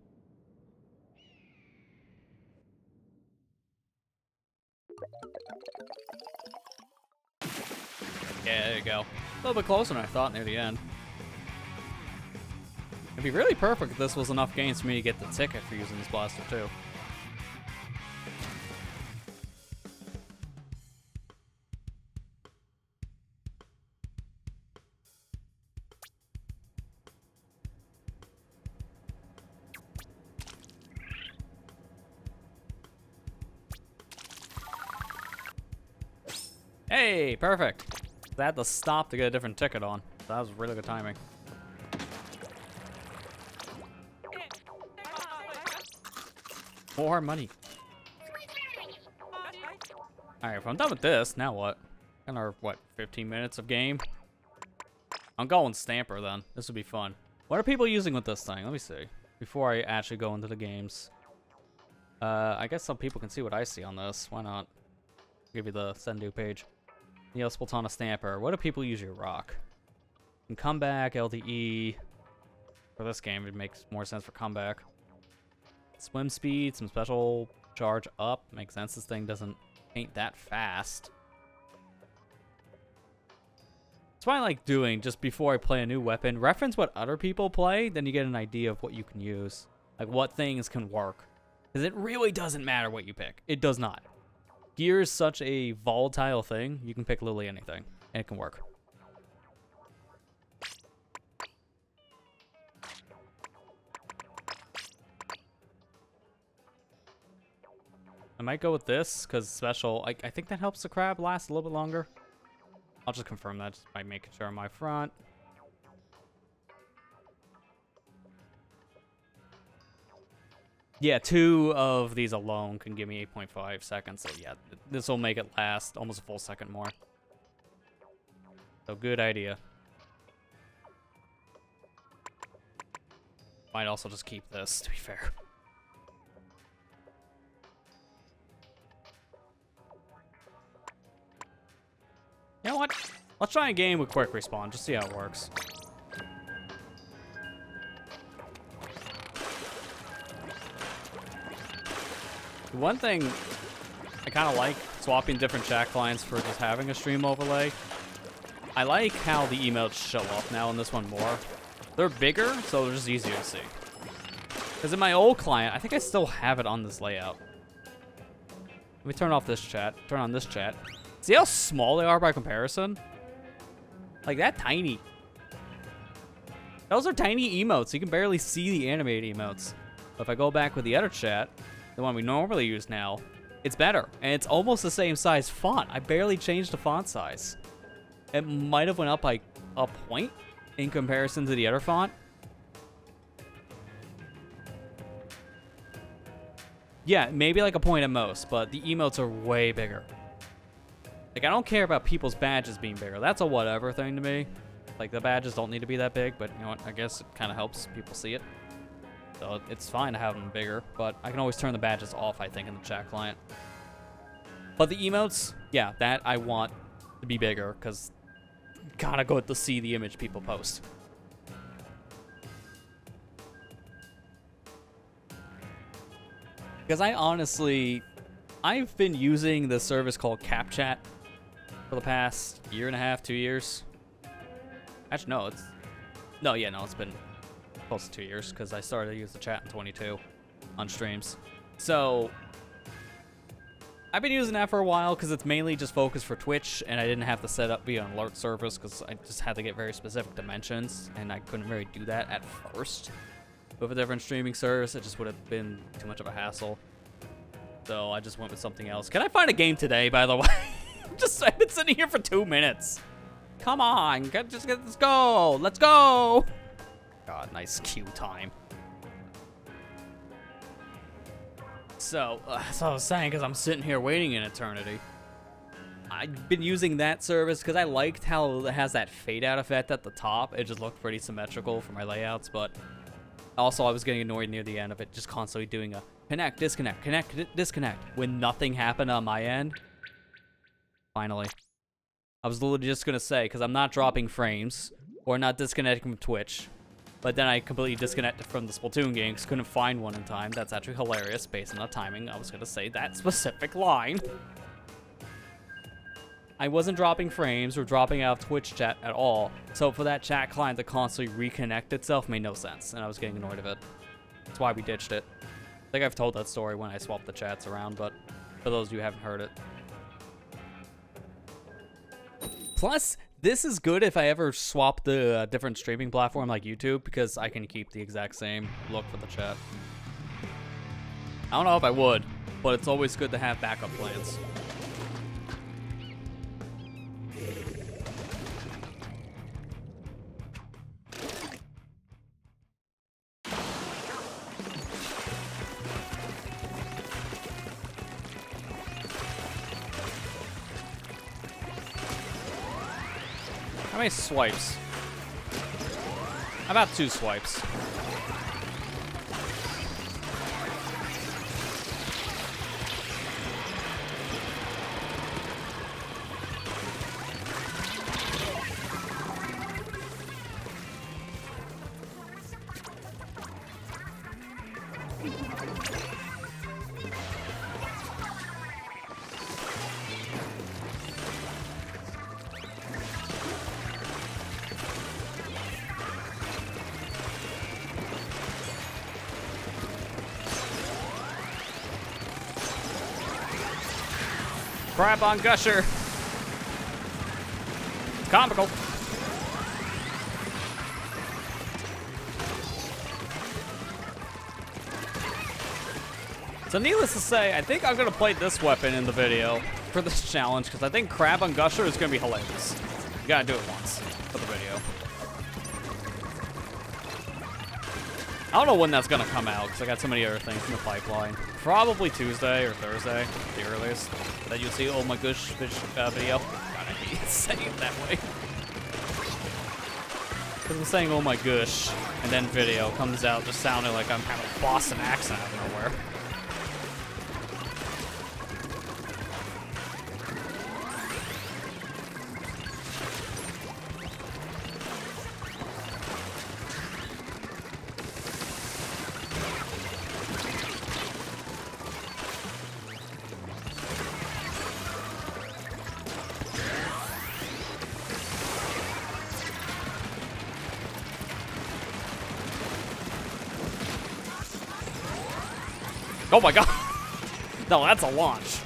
Yeah, there you go. A little bit closer than I thought near the end. It'd be really perfect if this was enough games for me to get the ticket for using this blaster too. Hey, perfect. I had to stop to get a different ticket on. That was really good timing. More money. Alright, if I'm done with this, now what? Another, what, 15 minutes of game? I'm going Stamper then. This would be fun. What are people using with this thing? Let me see. Before I actually go into the games. I guess some people can see what I see on this. Why not? Give you the Sendu page. Neo Splatoon Stamper. What do people use your rock? And comeback, LDE. For this game, it makes more sense for comeback. Swim speed, some special charge up. Makes sense. This thing ain't that fast. That's what I like doing just before I play a new weapon. Reference what other people play, then you get an idea of what you can use. Like what things can work. Because it really doesn't matter what you pick. It does not. Gear is such a volatile thing, you can pick literally anything, and it can work. I might go with this, because special, I think that helps the crab last a little bit longer. I'll just confirm that just by making sure on my front. Yeah, 2 of these alone can give me 8.5 seconds, so yeah, this will make it last almost a full second more. So good idea. Might also just keep this, to be fair. You know what? Let's try a game with quick respawn, just see how it works. One thing I kind of like swapping different chat clients for just having a stream overlay. I like how the emotes show up now in this one more. They're bigger, so they're just easier to see. Because in my old client, I think I still have it on this layout. Let me turn off this chat, turn on this chat. See how small they are by comparison? Like, that tiny. Those are tiny emotes. You can barely see the animated emotes. But if I go back with the other chat, the one we normally use now, it's better. And it's almost the same size font. I barely changed the font size. It might have went up by a point in comparison to the other font. Yeah, maybe like a point at most, but the emotes are way bigger. Like, I don't care about people's badges being bigger. That's a whatever thing to me. Like, the badges don't need to be that big, but you know what? I guess it kind of helps people see it. So it's fine to have them bigger, but I can always turn the badges off, I think, in the chat client. But the emotes, yeah, that I want to be bigger, because kind of good to see the image people post. Because I've been using this service called CapChat for the past 1.5, 2 years. Actually, no, it's been close to 2 years because I started to use the chat in 22 on streams. So I've been using that for a while because it's mainly just focused for Twitch, and I didn't have to set up via an alert service because I just had to get very specific dimensions, and I couldn't really do that at first. With a different streaming service, it just would have been too much of a hassle. So I just went with something else. Can I find a game today, by the way? I've been sitting here for 2 minutes. Come on, let's go. Let's go. God, nice queue time. So, that's what I was saying, because I'm sitting here waiting an eternity. I've been using that service because I liked how it has that fade out effect at the top. It just looked pretty symmetrical for my layouts, but also I was getting annoyed near the end of it, just constantly doing a connect, disconnect, connect, disconnect, when nothing happened on my end. Finally. I was literally just going to say, because I'm not dropping frames, or not disconnecting from Twitch, but then I completely disconnected from the Splatoon game because couldn't find one in time. That's actually hilarious based on the timing. I was going to say that specific line. I wasn't dropping frames or dropping out of Twitch chat at all, so for that chat client to constantly reconnect itself made no sense, and I was getting annoyed of it. That's why we ditched it. I think I've told that story when I swapped the chats around, but for those of you who haven't heard it. Plus, this is good if I ever swap the different streaming platform like YouTube, because I can keep the exact same look for the chat. I don't know if I would, but it's always good to have backup plans. many swipes? About 2 swipes. Crap on Gusher. Comical. So needless to say, I think I'm gonna play this weapon in the video for this challenge because I think Crab on Gusher is gonna be hilarious. You gotta do it once for the video. I don't know when that's gonna come out because I got so many other things in the pipeline. Probably Tuesday or Thursday, the earliest, that you'll see Oh My Gush video. God, I hate saying it that way. Because I'm saying Oh My Gush, and then video comes out just sounding like I'm having a Boston accent out of nowhere. Oh my god! No, that's a launch.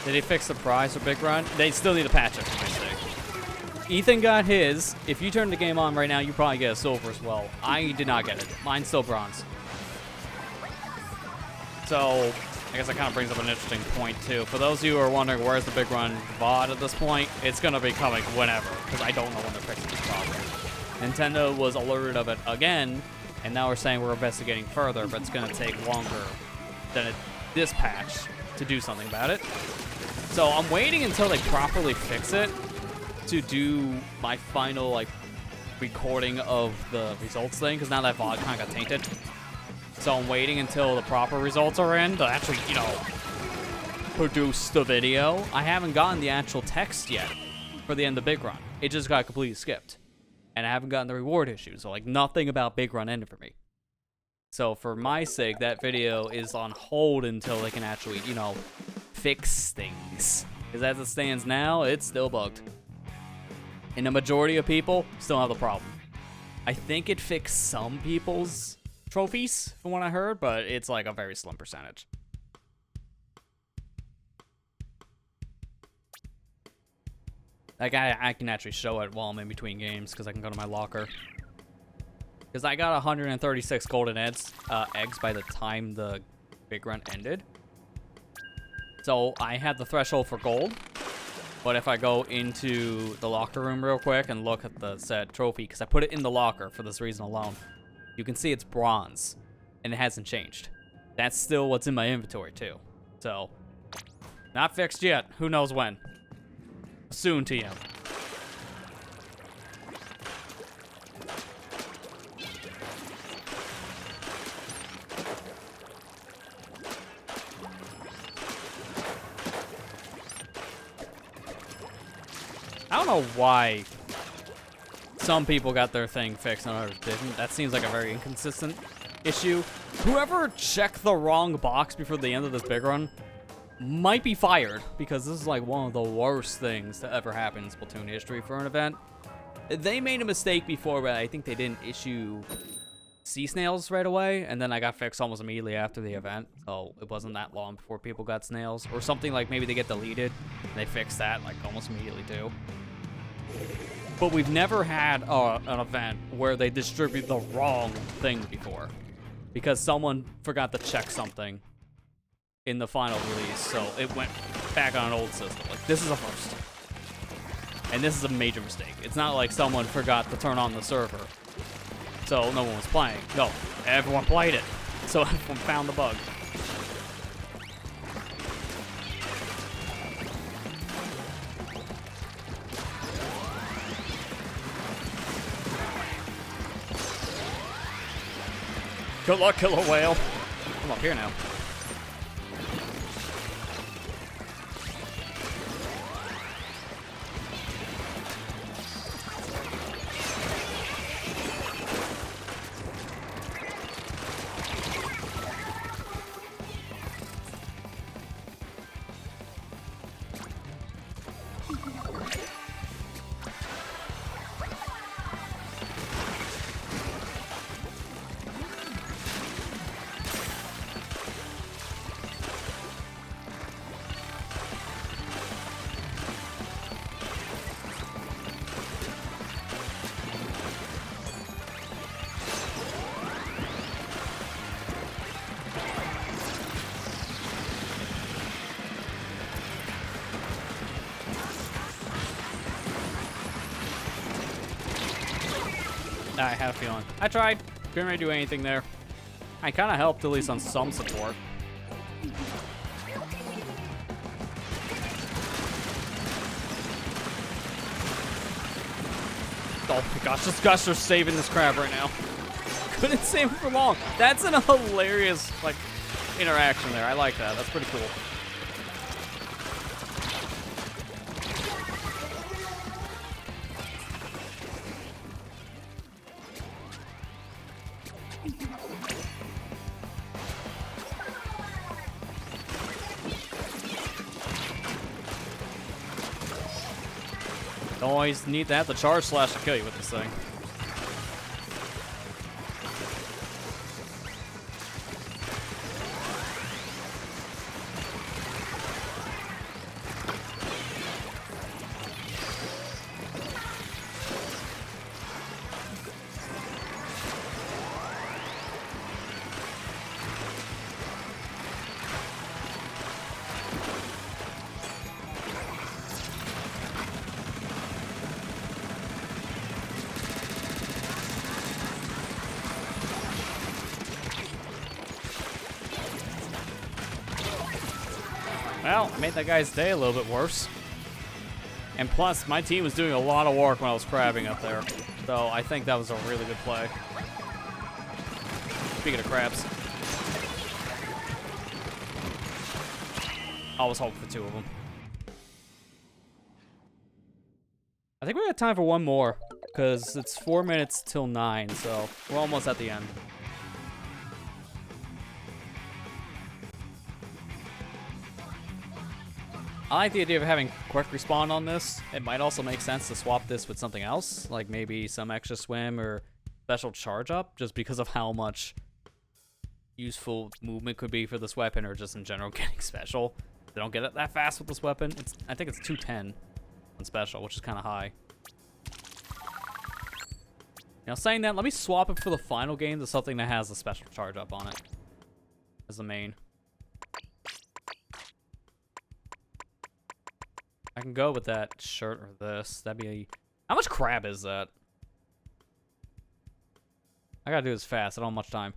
Did he fix the prize for Big Run? They still need to patch it for my sake. Ethan got his. If you turn the game on right now, you probably get a silver as well. I did not get it. Mine's still bronze. So, I guess that kind of brings up an interesting point, too. For those of you who are wondering where's the Big Run VOD at this point, it's going to be coming whenever, because I don't know when they're fixing this problem. Nintendo was alerted of it again, and now we're saying we're investigating further, but it's going to take longer than this patch to do something about it. So I'm waiting until they properly fix it to do my final, like, recording of the results thing, because now that VOD kind of got tainted. So I'm waiting until the proper results are in to actually, you know, produce the video. I haven't gotten the actual text yet for the end of Big Run. It just got completely skipped. And I haven't gotten the reward issue, so like nothing about Big Run ended for me. So for my sake, that video is on hold until they can actually, you know, fix things. Because as it stands now, it's still bugged. And the majority of people still have the problem. I think it fixed some people's trophies, from what I heard, but it's like a very slim percentage. Like, I can actually show it while I'm in between games, because I can go to my locker. Because I got 136 golden eggs by the time the Big Run ended. So I had the threshold for gold. But if I go into the locker room real quick and look at the said trophy, because I put it in the locker for this reason alone, you can see it's bronze, and it hasn't changed. That's still what's in my inventory, too. So, not fixed yet. Who knows when? Soon, TM. I don't know why some people got their thing fixed and others didn't. That seems like a very inconsistent issue. Whoever checked the wrong box before the end of this Big Run might be fired, because this is like one of the worst things to ever happen in Splatoon history for an event. They made a mistake before, but I think they didn't issue sea snails right away, and then I got fixed almost immediately after the event, so it wasn't that long before people got snails. Or something like maybe they get deleted, and they fixed that like almost immediately too. But we've never had an event where they distribute the wrong thing before, because someone forgot to check something in the final release, so it went back on an old system. Like, this is a first. And this is a major mistake. It's not like someone forgot to turn on the server, so no one was playing. No, everyone played it, so everyone found the bug. Good luck, killer whale. I'm up here now. I had a feeling. I tried. Couldn't really do anything there. I kind of helped, at least on some support. Oh my gosh, this Gusher's saving this crab right now. Couldn't save him for long. That's a hilarious, like, interaction there. I like that. That's pretty cool. Don't always need to have the charge slash to kill you with this thing. Well, I made that guy's day a little bit worse. And plus, my team was doing a lot of work when I was crabbing up there. So I think that was a really good play. Speaking of crabs. I was hoping for 2 of them. I think we got time for one more, because it's 4 minutes till 9, so we're almost at the end. I like the idea of having quick respawn on this. It might also make sense to swap this with something else, like maybe some extra swim or special charge up, just because of how much useful movement could be for this weapon, or just in general getting special. They don't get it that fast with this weapon. I think it's 210 on special, which is kind of high. Now, saying that, let me swap it for the final game to something that has a special charge up on it as the main. I can go with that shirt or this. That'd be a... How much crab is that? I gotta do this fast. I don't have much time.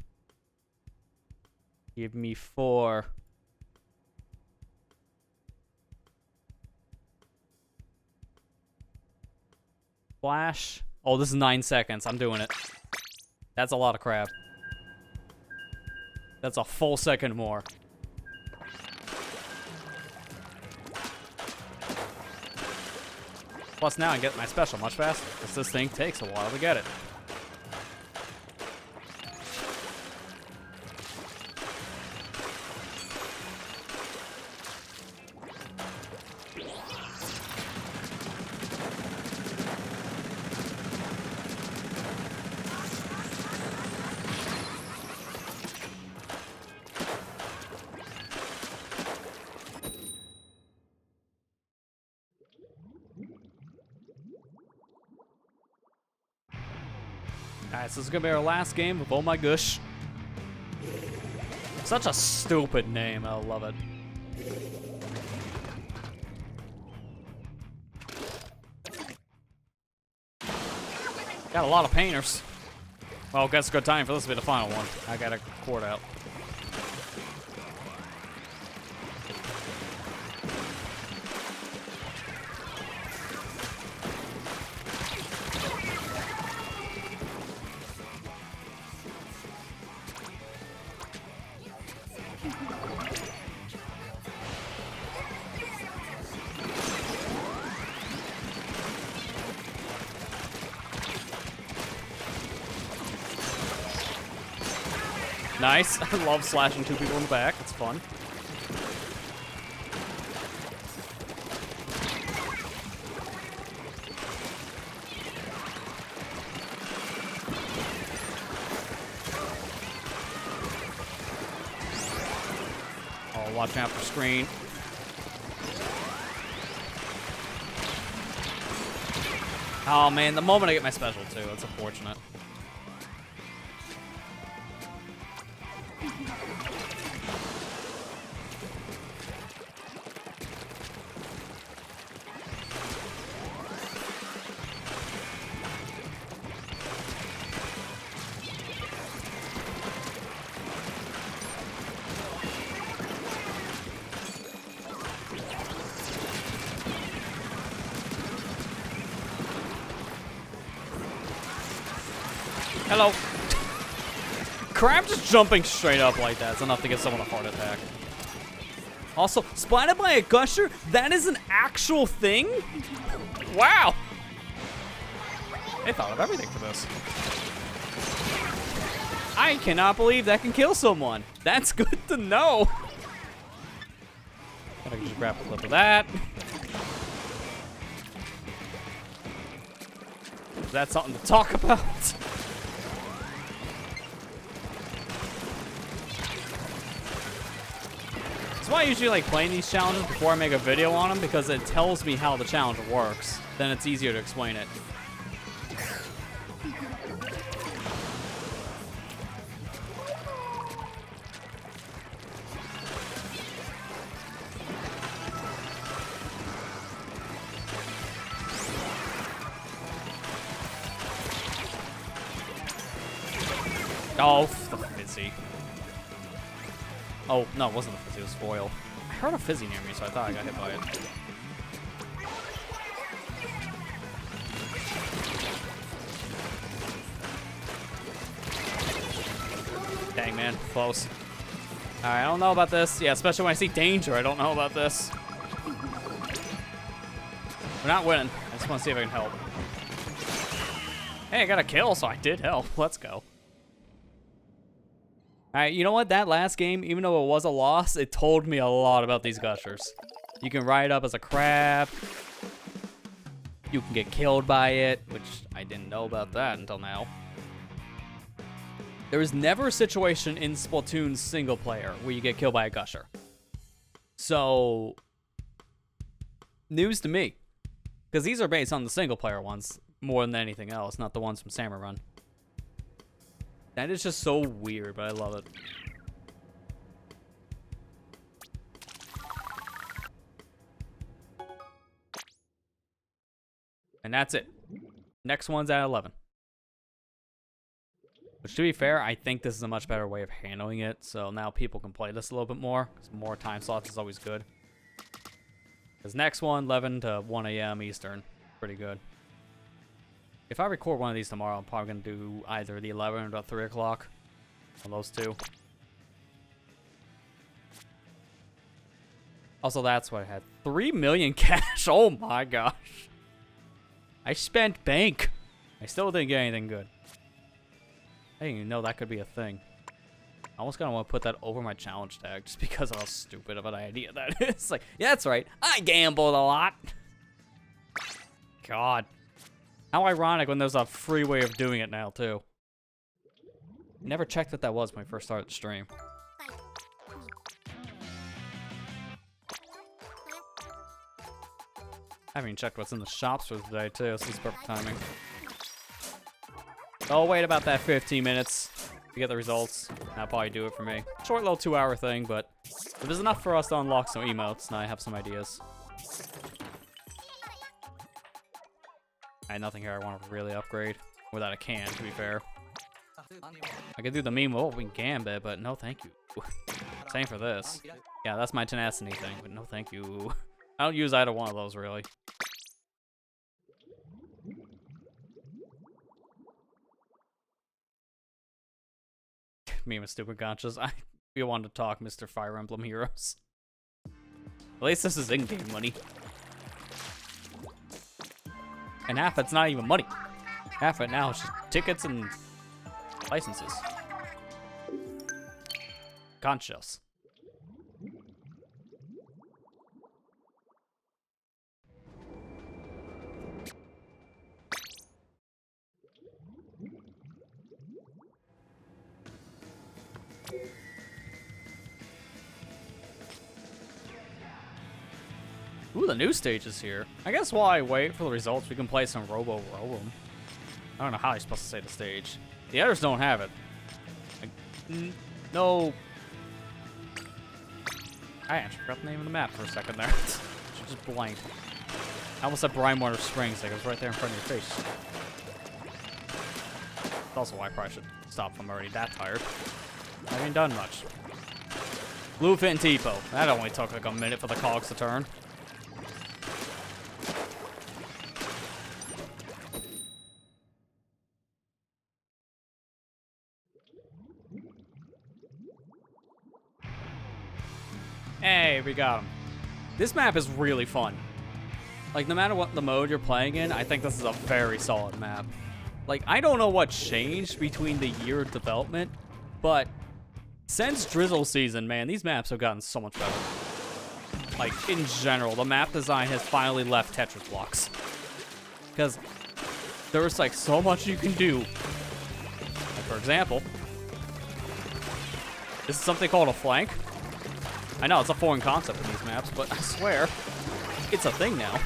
Give me 4. Flash. Oh, this is 9 seconds. I'm doing it. That's a lot of crab. That's a full second more. Plus now I can get my special much faster, because this thing takes a while to get it. Alright, so this is gonna be our last game of Oh My Gush. Such a stupid name, I love it. Got a lot of painters. Well, guess it's a good time for this to be the final one. I got a cord out. Nice. I love slashing 2 people in the back. It's fun. Oh, watching out for screen. Oh man, the moment I get my special too, that's unfortunate. Hello. Crab just jumping straight up like that is enough to give someone a heart attack. Also, splatted by a gusher? That is an actual thing? Wow. They thought of everything for this. I cannot believe that can kill someone. That's good to know. Gotta just grab a clip of that. Is that something to talk about? That's why I usually like playing these challenges before I make a video on them, because it tells me how the challenge works. Then it's easier to explain it. Oh, the fizzy. Oh, no, it wasn't a fizzy, it was foil. I heard a fizzy near me, so I thought I got hit by it. Dang, man, close. Alright, I don't know about this. Yeah, especially when I see danger, I don't know about this. We're not winning. I just want to see if I can help. Hey, I got a kill, so I did help. Let's go. Alright, you know what? That last game, even though it was a loss, it told me a lot about these gushers. You can ride up as a crab. You can get killed by it, which I didn't know about that until now. There was never a situation in Splatoon single player where you get killed by a gusher. So, news to me. Because these are based on the single player ones more than anything else, not the ones from Salmon Run. That is just so weird, but I love it. And that's it. Next one's at 11. Which, to be fair, I think this is a much better way of handling it, so now people can play this a little bit more, because more time slots is always good. Because next one, 11 to 1 a.m. Eastern. Pretty good. If I record one of these tomorrow, I'm probably going to do either the 11 or the 3 o'clock on those two. Also, that's what I had. 3 million cash. Oh my gosh. I spent bank. I still didn't get anything good. I didn't even know that could be a thing. I almost kind of want to put that over my challenge tag just because of how stupid of an idea that is. Like, yeah, that's right. I gambled a lot. God. How ironic when there's a free way of doing it now, too. Never checked what that was when I first started the stream. I haven't even checked what's in the shops for today, too. This is perfect timing. I'll wait about that 15 minutes to get the results. That'll probably do it for me. Short little 2-hour thing, but it was enough for us to unlock some emotes. Now I have some ideas. I had nothing here I want to really upgrade. Without a can, to be fair. I could do the meme open gambit, but no thank you. Same for this. Yeah, that's my tenacity thing, but no thank you. I don't use either one of those, really. Me with stupid gotchas. I feel wanted to talk, Mr. Fire Emblem Heroes. At least this is in-game money. And half it's not even money. Half it now is just tickets and licenses. Conscious. Ooh, the new stage is here. I guess while I wait for the results, we can play some Robo-Robo. I don't know how you're supposed to say the stage. The others don't have it. No. I actually forgot the name of the map for a second there. Just blanked. I almost said Brinewater Springs, like it was right there in front of your face. That's also why I probably should stop if I'm already that tired. I haven't done much. Bluefin and Tipo. That only took like a minute for the cogs to turn. Hey, we got him. This map is really fun. Like, no matter what the mode you're playing in, I think this is a very solid map. Like, I don't know what changed between the year of development, but since Drizzle season, man, these maps have gotten so much better. Like, in general, the map design has finally left Tetris blocks. Because there's, like, so much you can do. Like, for example, this is something called a flank. I know, it's a foreign concept in these maps, but I swear, it's a thing now.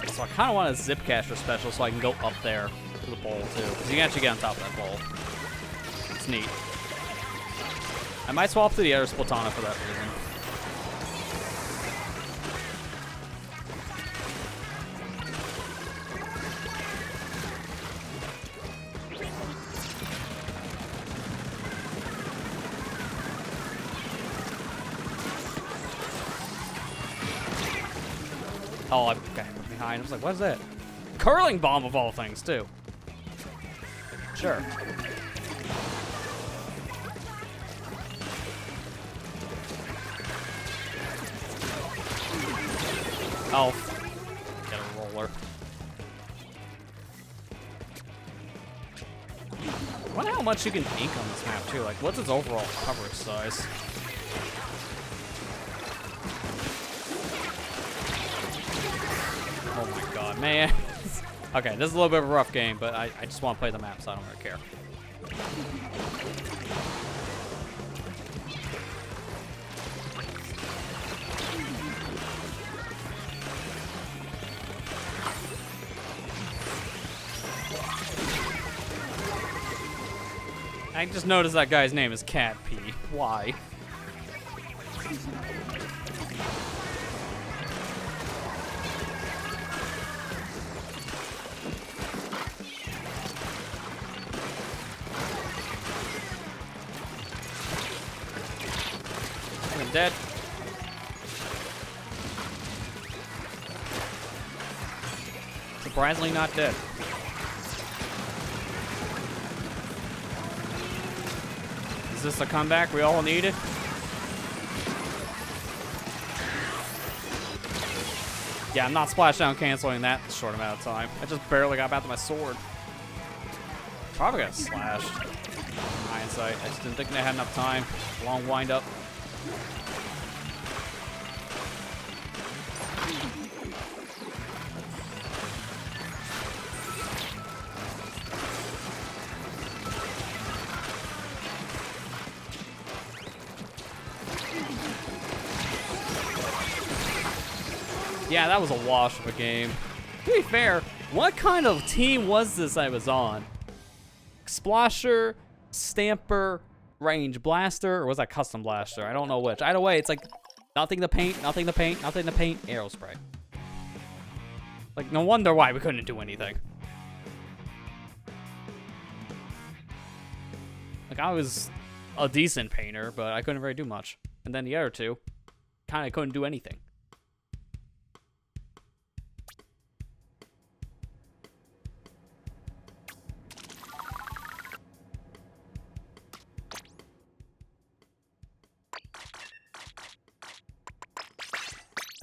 So I kind of want a zip caster special so I can go up there to the bowl, too. Because you can actually get on top of that bowl. It's neat. I might swap to the other Splatoon for that reason. Oh, I got him behind. I was like, what is that? Curling bomb of all things, too. Sure. Oh. Get a roller. I wonder how much you can ink on this map, too. Like, what's its overall coverage size? Oh my god, man. Okay, this is a little bit of a rough game, but I just want to play the map, so I don't really care. I just noticed that guy's name is Cat P. Why? I'm dead. Surprisingly not dead. Is this the comeback we all needed? Yeah, I'm not splashdown canceling that short amount of time. I just barely got back to my sword. Probably got slashed. In hindsight, I just didn't think they had enough time. Long wind up. Yeah, that was a wash of a game. To be fair, what kind of team was this I was on? Splasher, Stamper, Range Blaster, or was that Custom Blaster? I don't know which. Either way, it's like nothing to paint, nothing to paint, nothing to paint, arrow spray. Like, no wonder why we couldn't do anything. Like, I was a decent painter, but I couldn't really do much. And then the other two kind of couldn't do anything.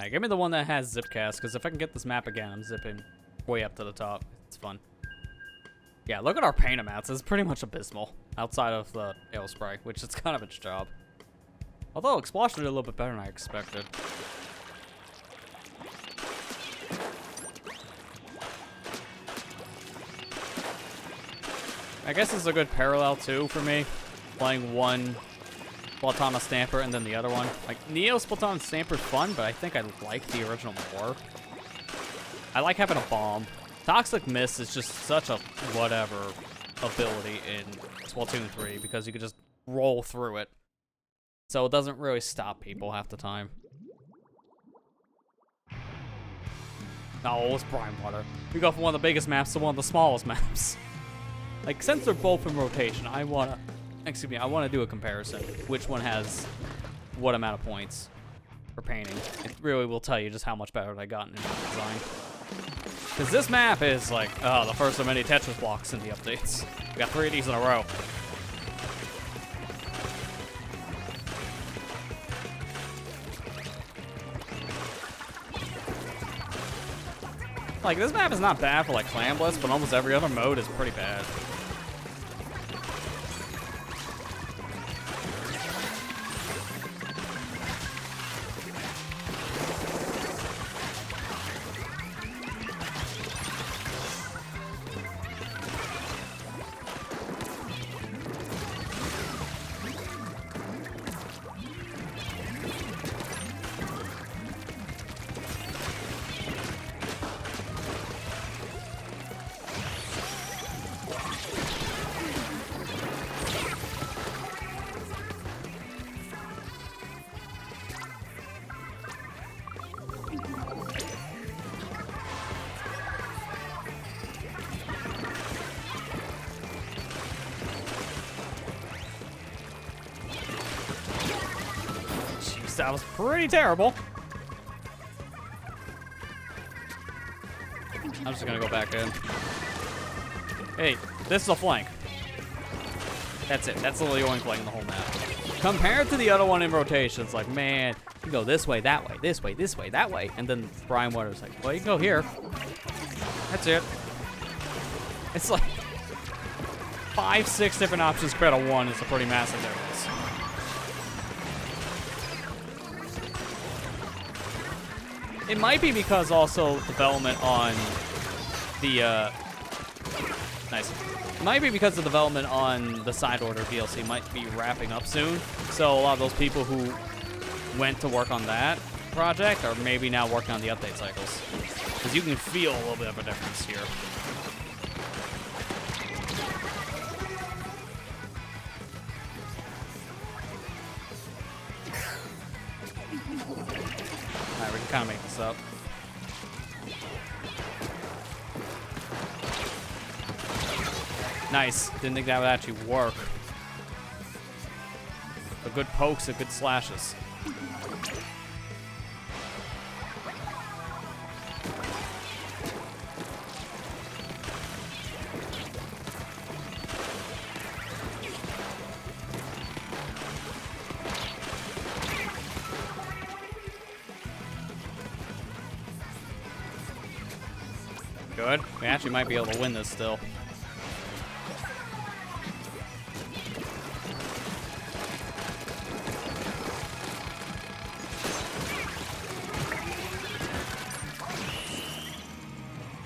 Alright, give me the one that has zip cast, because if I can get this map again, I'm zipping way up to the top. It's fun. Yeah, look at our paint amounts. It's pretty much abysmal. Outside of the ale spray, which is kind of its job. Although Explosion did a little bit better than I expected. I guess it's a good parallel, too, for me. Playing one Splatoon Stamper and then the other one. Like, Neo Splatoon Stamper's fun, but I think I like the original more. I like having a bomb. Toxic Mist is just such a whatever ability in Splatoon 3 because you can just roll through it. So it doesn't really stop people half the time. No, it's Brine Water. We go from one of the biggest maps to one of the smallest maps. Like, since they're both in rotation, I want to do a comparison. Which one has what amount of points for painting. It really will tell you just how much better I got in design. Because this map is like, the first of many Tetris blocks in the updates. We got 3 of these in a row. Like, this map is not bad for, like, clambless, but almost every other mode is pretty bad. That was pretty terrible. I'm just gonna go back in. Hey, this is a flank. That's it. That's literally the only flank in the whole map. Compared to the other one in rotation, it's like, man, you go this way, that way, this way, this way, that way. And then Brine Water's like, well, you can go here. That's it. It's like 5, 6 different options compared to one. It's a pretty massive difference. It might be because also development on the, nice. It might be because the development on the Side Order DLC might be wrapping up soon. So a lot of those people who went to work on that project are maybe now working on the update cycles. Because you can feel a little bit of a difference here. Alright, we can kind of make this up. Nice. Didn't think that would actually work. A good pokes, a good slashes. Good. We actually might be able to win this still.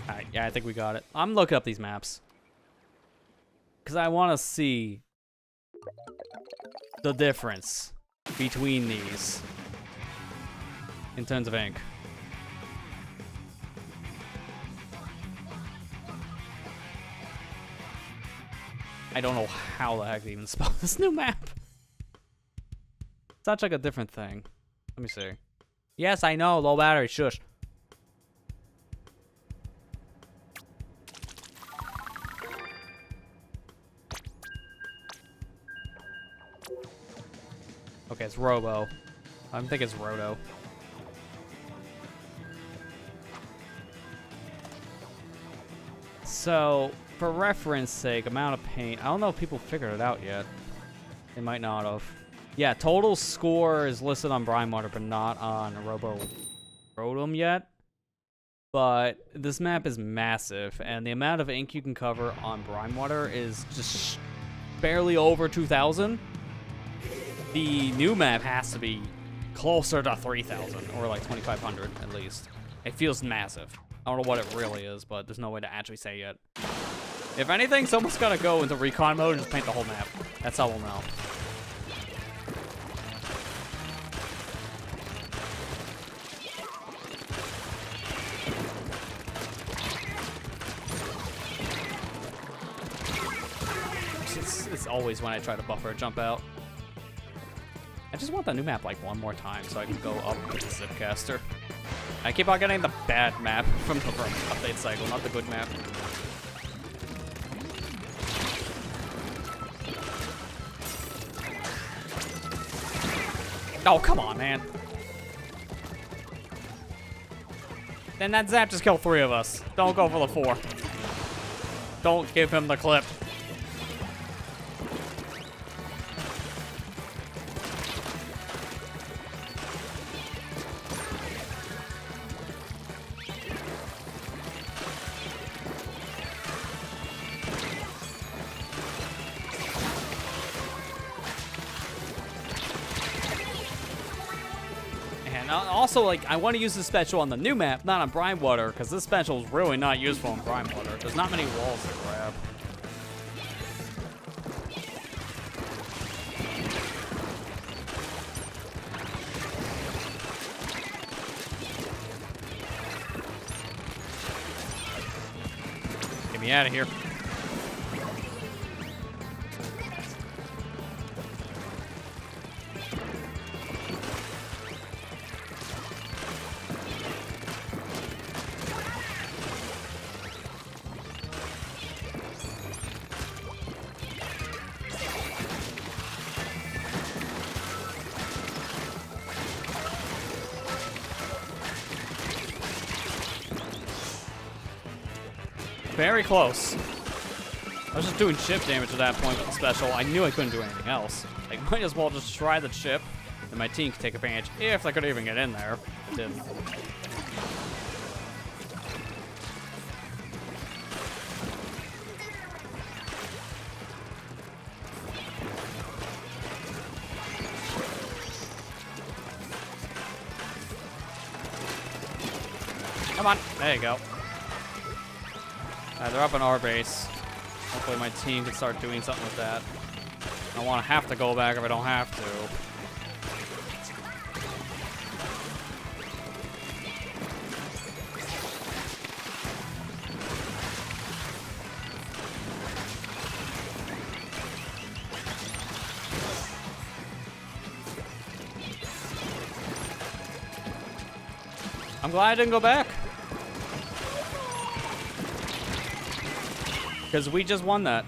Alright, yeah, I think we got it. I'm looking up these maps. Because I want to see the difference between these in terms of ink. I don't know how the heck to even spell this new map. Such like a different thing. Let me see. Yes, I know. Low battery. Shush. Okay, it's Robo. I think it's Roto. So, for reference sake, amount of paint. I don't know if people figured it out yet. They might not have. Yeah, total score is listed on Brine Water, but not on Robo Rotom yet, but this map is massive, and the amount of ink you can cover on brine water is just barely over 2,000. The new map has to be closer to 3,000, or like 2,500 at least. It feels massive. I don't know what it really is, but there's no way to actually say yet. If anything, someone's gotta go into recon mode and just paint the whole map. That's how we'll know. It's always when I try to buffer a jump out. I just want the new map like one more time so I can go up with the Zipcaster. I keep on getting the bad map from the update cycle, not the good map. Oh, come on, man. Then that Zap just killed 3 of us. Don't go for the 4. Don't give him the clip. Also, like, I want to use this special on the new map, not on brine water, because this special is really not useful in brine water. There's not many walls to grab. Get me out of here. Very close. I was just doing chip damage at that point with the special. I knew I couldn't do anything else. I might as well just try the chip, and my team could take advantage if they could even get in there. It didn't. Come on. There you go. They're up in our base. Hopefully my team can start doing something with that. I don't want to have to go back if I don't have to. I'm glad I didn't go back. Because we just won that.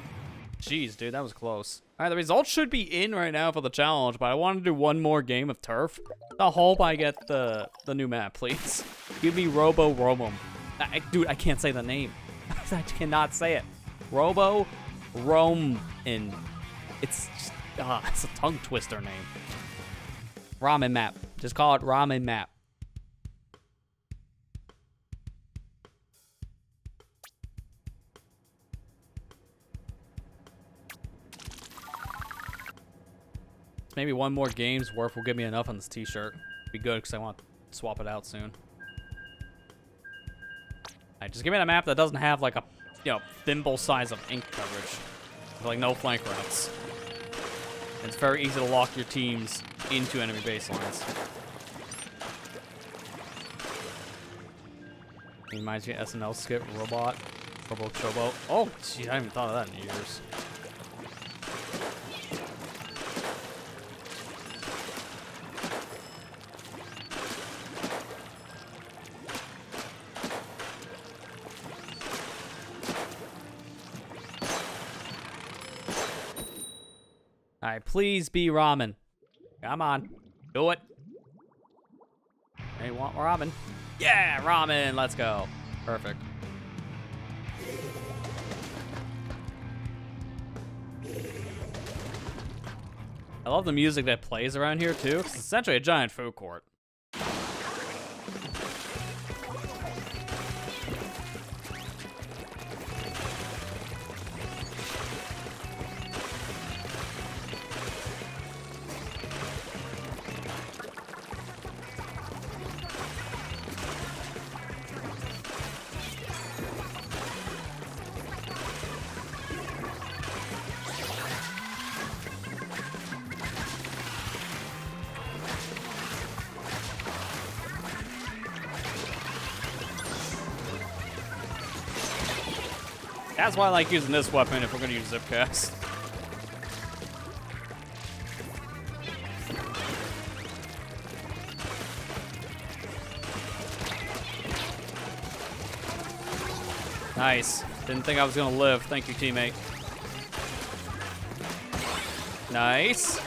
Jeez, dude, that was close. All right, the results should be in right now for the challenge, but I want to do one more game of turf. I hope I get the new map, please. Give me Robo Romum. Dude, I can't say the name. I cannot say it. Robo Romin. It's just, it's a tongue twister name. Ramen map. Just call it ramen map. Maybe one more game's worth will give me enough on this t-shirt. Be good, because I want to swap it out soon. Alright, just give me a map that doesn't have like a, thimble size of ink coverage. With, like, no flank routes. And it's very easy to lock your teams into enemy baselines. It reminds me of SNL skit, Robot. Robo Chobo. Oh, gee, I haven't thought of that in years. Alright, please be ramen. Come on. Do it. They want ramen. Yeah, ramen. Let's go. Perfect. I love the music that plays around here, too. It's essentially a giant food court. That's why I like using this weapon if we're gonna use Zipcast. Nice. Didn't think I was gonna live. Thank you, teammate. Nice.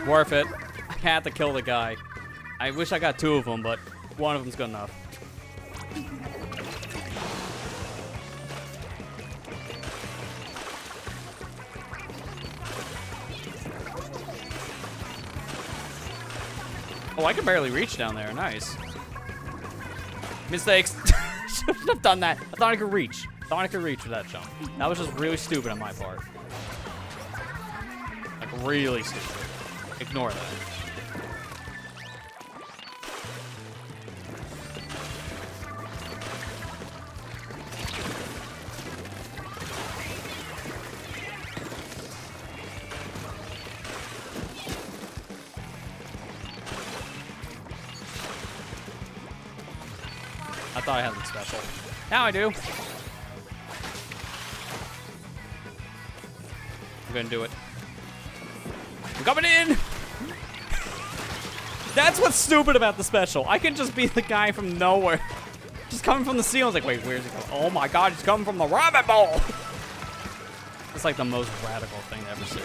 Worth it. I had to kill the guy. I wish I got 2 of them, but one of them's good enough. Oh, I can barely reach down there. Nice. Mistakes. Shouldn't have done that. I thought I could reach. I thought I could reach with that jump. That was just really stupid on my part. Like, really stupid. Ignore that. I thought I had something special. Now I do. I'm gonna do it. I'm coming in! That's what's stupid about the special. I can just be the guy from nowhere. Just coming from the ceiling. Like, wait, where's he going? Oh my god, he's coming from the rabbit bowl! It's like the most radical thing to ever see.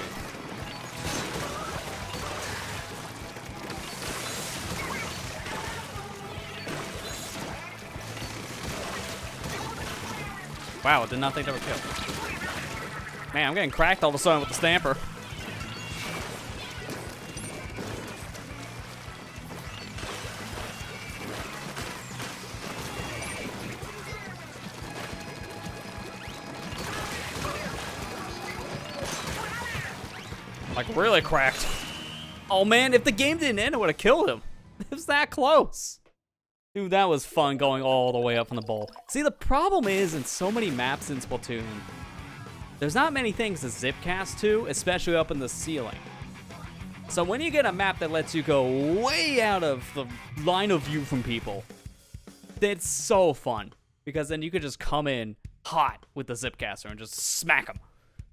Wow, I did not think that would kill. Man, I'm getting cracked all of a sudden with the stamper. Like, really cracked. Oh man, if the game didn't end, I would have killed him. It was that close. Dude, that was fun going all the way up from the bowl. See, the problem is, in so many maps in Splatoon, there's not many things to zipcast to, especially up in the ceiling. So when you get a map that lets you go way out of the line of view from people, it's so fun. Because then you could just come in hot with the zipcaster and just smack them.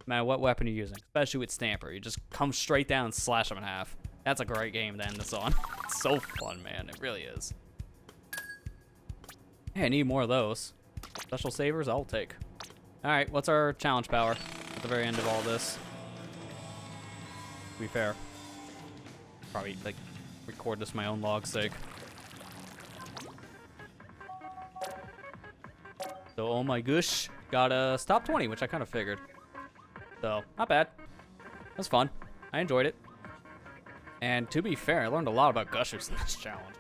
No matter what weapon you're using, especially with Stamper. You just come straight down and slash them in half. That's a great game to end this on. It's so fun, man. It really is. Hey, I need more of those. Special savers, I'll take. Alright, what's our challenge power at the very end of all this? To be fair. Probably, like, record this for my own log's sake. So, Oh My Gush got a stop 20, which I kind of figured. So, not bad. That was fun. I enjoyed it. And to be fair, I learned a lot about gushers in this challenge.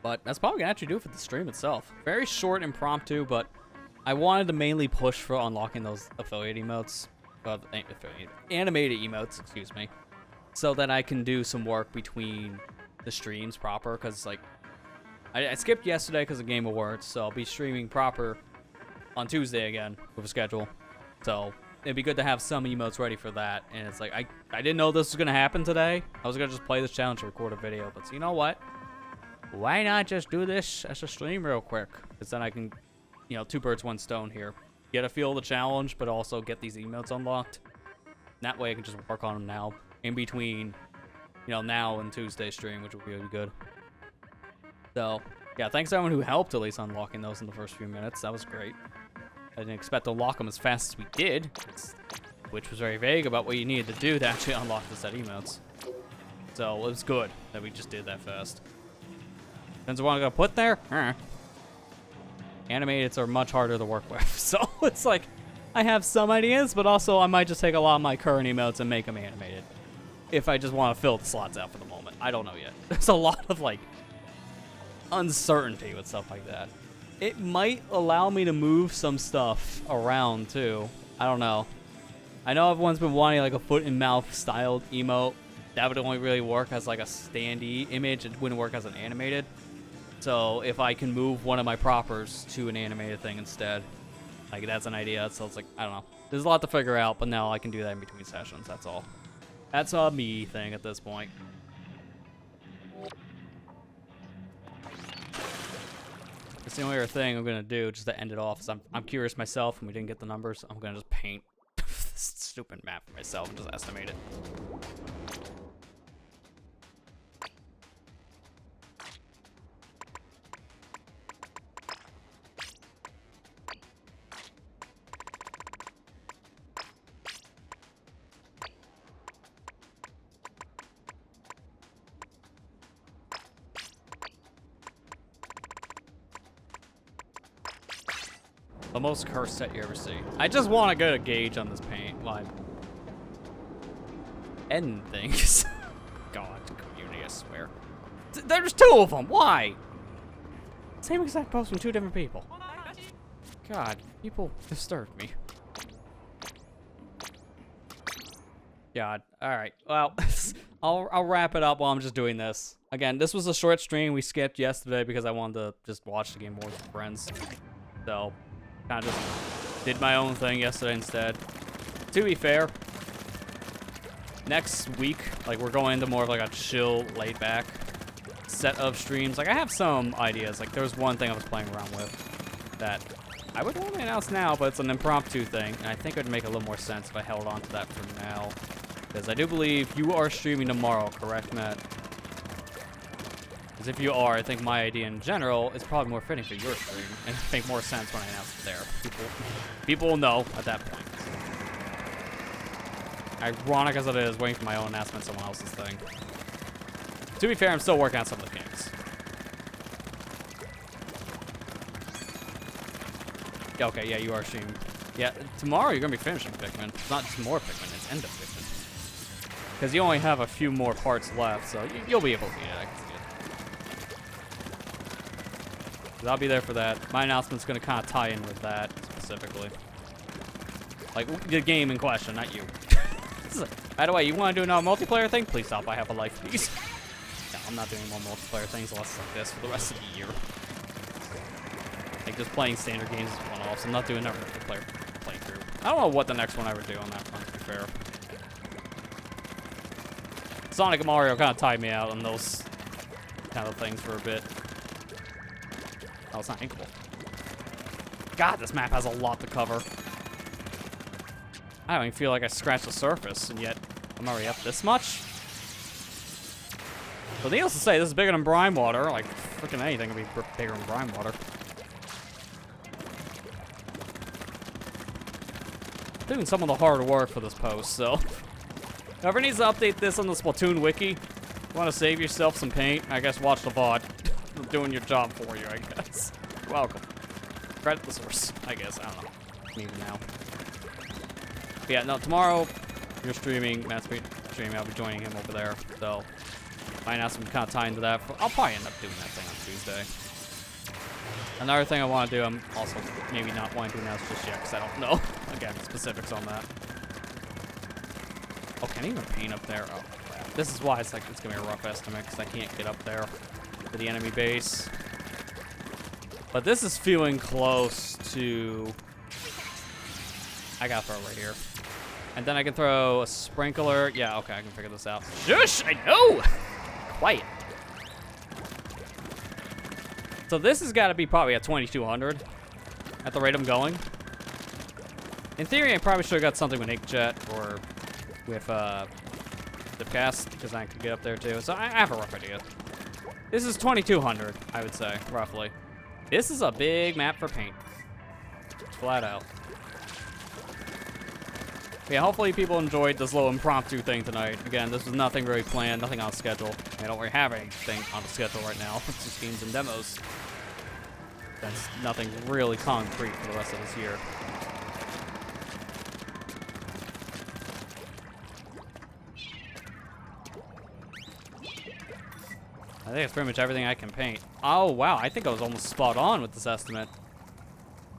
But that's probably gonna actually do it for the stream itself. Very short, impromptu, but I wanted to mainly push for unlocking those affiliate emotes. Animated emotes, excuse me. So that I can do some work between the streams proper, because, like, I skipped yesterday because of Game Awards, so I'll be streaming proper on Tuesday again with a schedule. So it'd be good to have some emotes ready for that. And it's like, I didn't know this was going to happen today. I was going to just play this challenge and record a video. But so you know what? Why not just do this as a stream real quick? Because then I can, you know, 2 birds, 1 stone here. Get a feel of the challenge, but also get these emotes unlocked. And that way I can just work on them now. In between, you know, now and Tuesday stream, which will be really good. So, yeah, thanks to everyone who helped at least unlocking those in the first few minutes. That was great. I didn't expect to unlock them as fast as we did, which was very vague about what you needed to do to actually unlock the set emotes. So it was good that we just did that fast. Depends on what I'm gonna put there. Animateds are much harder to work with, so it's like I have some ideas, but also I might just take a lot of my current emotes and make them animated. If I just want to fill the slots out for the moment, I don't know yet. There's a lot of like uncertainty with stuff like that. It might allow me to move some stuff around, too. I don't know. I know everyone's been wanting, like, a foot-and-mouth styled emote. That would only really work as, like, a standee image. It wouldn't work as an animated. So if I can move one of my proppers to an animated thing instead, like that's an idea. So it's like, I don't know. There's a lot to figure out, but now I can do that in between sessions. That's all. That's a me thing at this point. It's the only other thing I'm gonna do just to end it off. Is I'm curious myself, and we didn't get the numbers. I'm gonna just paint this stupid map for myself and just estimate it. The most cursed set you ever see. I just want to get a gauge on this paint. Like, end things. God, community, I swear. There's two of them. Why? Same exact post from two different people. God, people disturb me. God. All right. Well, I'll wrap it up while I'm just doing this. Again, this was a short stream we skipped yesterday because I wanted to just watch the game more with friends. So, kind of just did my own thing yesterday instead. To be fair, next week, like, we're going into more of like a chill, laid back set of streams. Like, I have some ideas. Like, there was one thing I was playing around with that I would want to announce now, but it's an impromptu thing, and I think it would make a little more sense if I held on to that for now. Because I do believe you are streaming tomorrow, correct, Matt? Because if you are, I think my idea in general is probably more fitting for your stream, and make more sense when I announce it there. People will know at that point. Ironic as it is, waiting for my own announcement, someone else's thing. To be fair, I'm still working on some of the kinks. Yeah, okay, yeah, you are streaming. Yeah, tomorrow you're gonna be finishing Pikmin. It's not just more Pikmin, it's end of Pikmin. Because you only have a few more parts left, so you'll be able to see it. I can see it. 'Cause I'll be there for that. My announcement's gonna kind of tie in with that specifically. Like the game in question, not you. By the way, you want to do another multiplayer thing? Please stop. I have a life, please. No, I'm not doing more multiplayer things unless it's like this for the rest of the year. Like just playing standard games is one-offs. I'm not doing another multiplayer playthrough. I don't know what the next one I would do on that front, to be fair. Sonic and Mario kind of tied me out on those kind of things for a bit. Oh, it's not inkable. God, this map has a lot to cover. I don't even feel like I scratched the surface, and yet I'm already up this much. But needless to say, this is bigger than Brine Water. Like, freaking anything can be bigger than Brine Water. Doing some of the hard work for this post, so. Whoever needs to update this on the Splatoon wiki, want to save yourself some paint, I guess watch the VOD. I'm doing your job for you, I guess. You're welcome. Credit the source, I guess. I don't know. Maybe now. But yeah, no, tomorrow you're streaming, Matt's streaming, I'll be joining him over there, so might have some kind of tie into that. I'll probably end up doing that thing on Tuesday. Another thing I want to do, I'm also maybe not wanting to announce just yet, because I don't know, again, specifics on that. Oh, can I even paint up there? Oh, crap. This is why it's like, it's going to be a rough estimate, because I can't get up there to the enemy base. But this is feeling close to... I got to throw right here. And then I can throw a sprinkler. Yeah, okay, I can figure this out. Shush! I know! Quiet. So this has got to be probably at 2200 at the rate I'm going. In theory, I probably should have got something with Inkjet or with Dipcast, because I could get up there too. So I have a rough idea. This is 2200, I would say, roughly. This is a big map for paint. Flat out. Yeah, hopefully people enjoyed this little impromptu thing tonight. Again, this was nothing really planned, nothing on schedule. I don't really have anything on the schedule right now. It's just games and demos. That's nothing really concrete for the rest of this year. I think it's pretty much everything I can paint. Oh, wow, I think I was almost spot on with this estimate.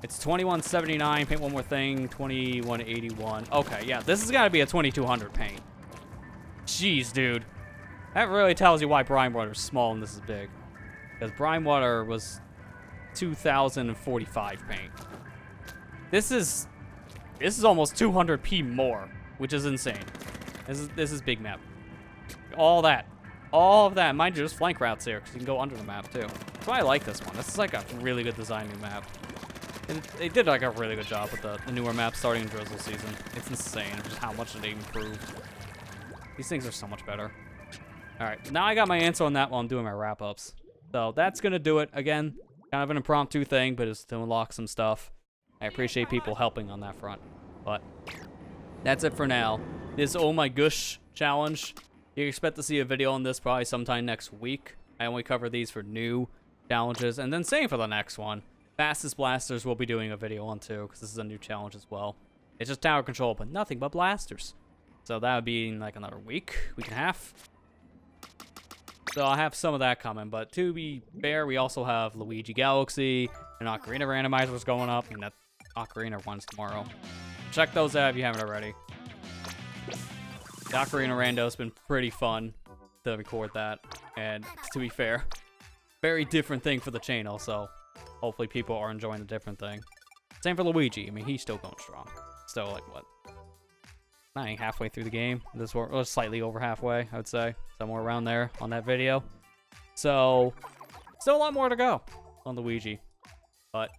It's 2179, paint one more thing, 2181. Okay, yeah, this has got to be a 2200 paint. Jeez, dude. That really tells you why Brine Water is small and this is big. Because brine water was 2,045 paint. This is almost 200p more, which is insane. This is big map. All of that. Mind you, there's flank routes here because you can go under the map too. That's why I like this one. This is like a really good design new map. And they did like a really good job with the newer map starting in Drizzle season. It's insane just how much they improved. These things are so much better. All right, now I got my answer on that while I'm doing my wrap-ups. So that's gonna do it. Again, kind of an impromptu thing, but it's to unlock some stuff. I appreciate people helping on that front. But that's it for now. This Oh My Gush challenge. You can expect to see a video on this probably sometime next week. I only cover these for new challenges, and then same for the next one. Fastest blasters we'll be doing a video on too, because this is a new challenge as well. It's just tower control, but nothing but blasters. So that would be in like another week and a half. So I'll have some of that coming, but to be fair, we also have Luigi Galaxy and Ocarina randomizers going up, and that Ocarina one's tomorrow. Check those out if you haven't already. The Ocarina Rando's been pretty fun to record that, and to be fair, very different thing for the channel, so hopefully people are enjoying the different thing. Same for Luigi. I mean, he's still going strong. Still, like, what? Not even halfway through the game. This was slightly over halfway, I would say. Somewhere around there on that video. So, still a lot more to go on Luigi. But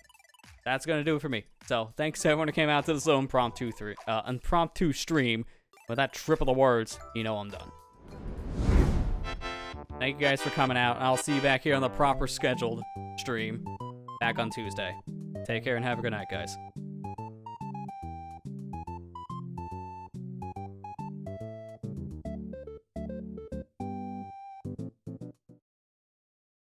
that's going to do it for me. So, thanks to everyone who came out to this little impromptu stream. With that triple the words, you know I'm done. Thank you guys for coming out, and I'll see you back here on the proper scheduled stream back on Tuesday. Take care and have a good night, guys.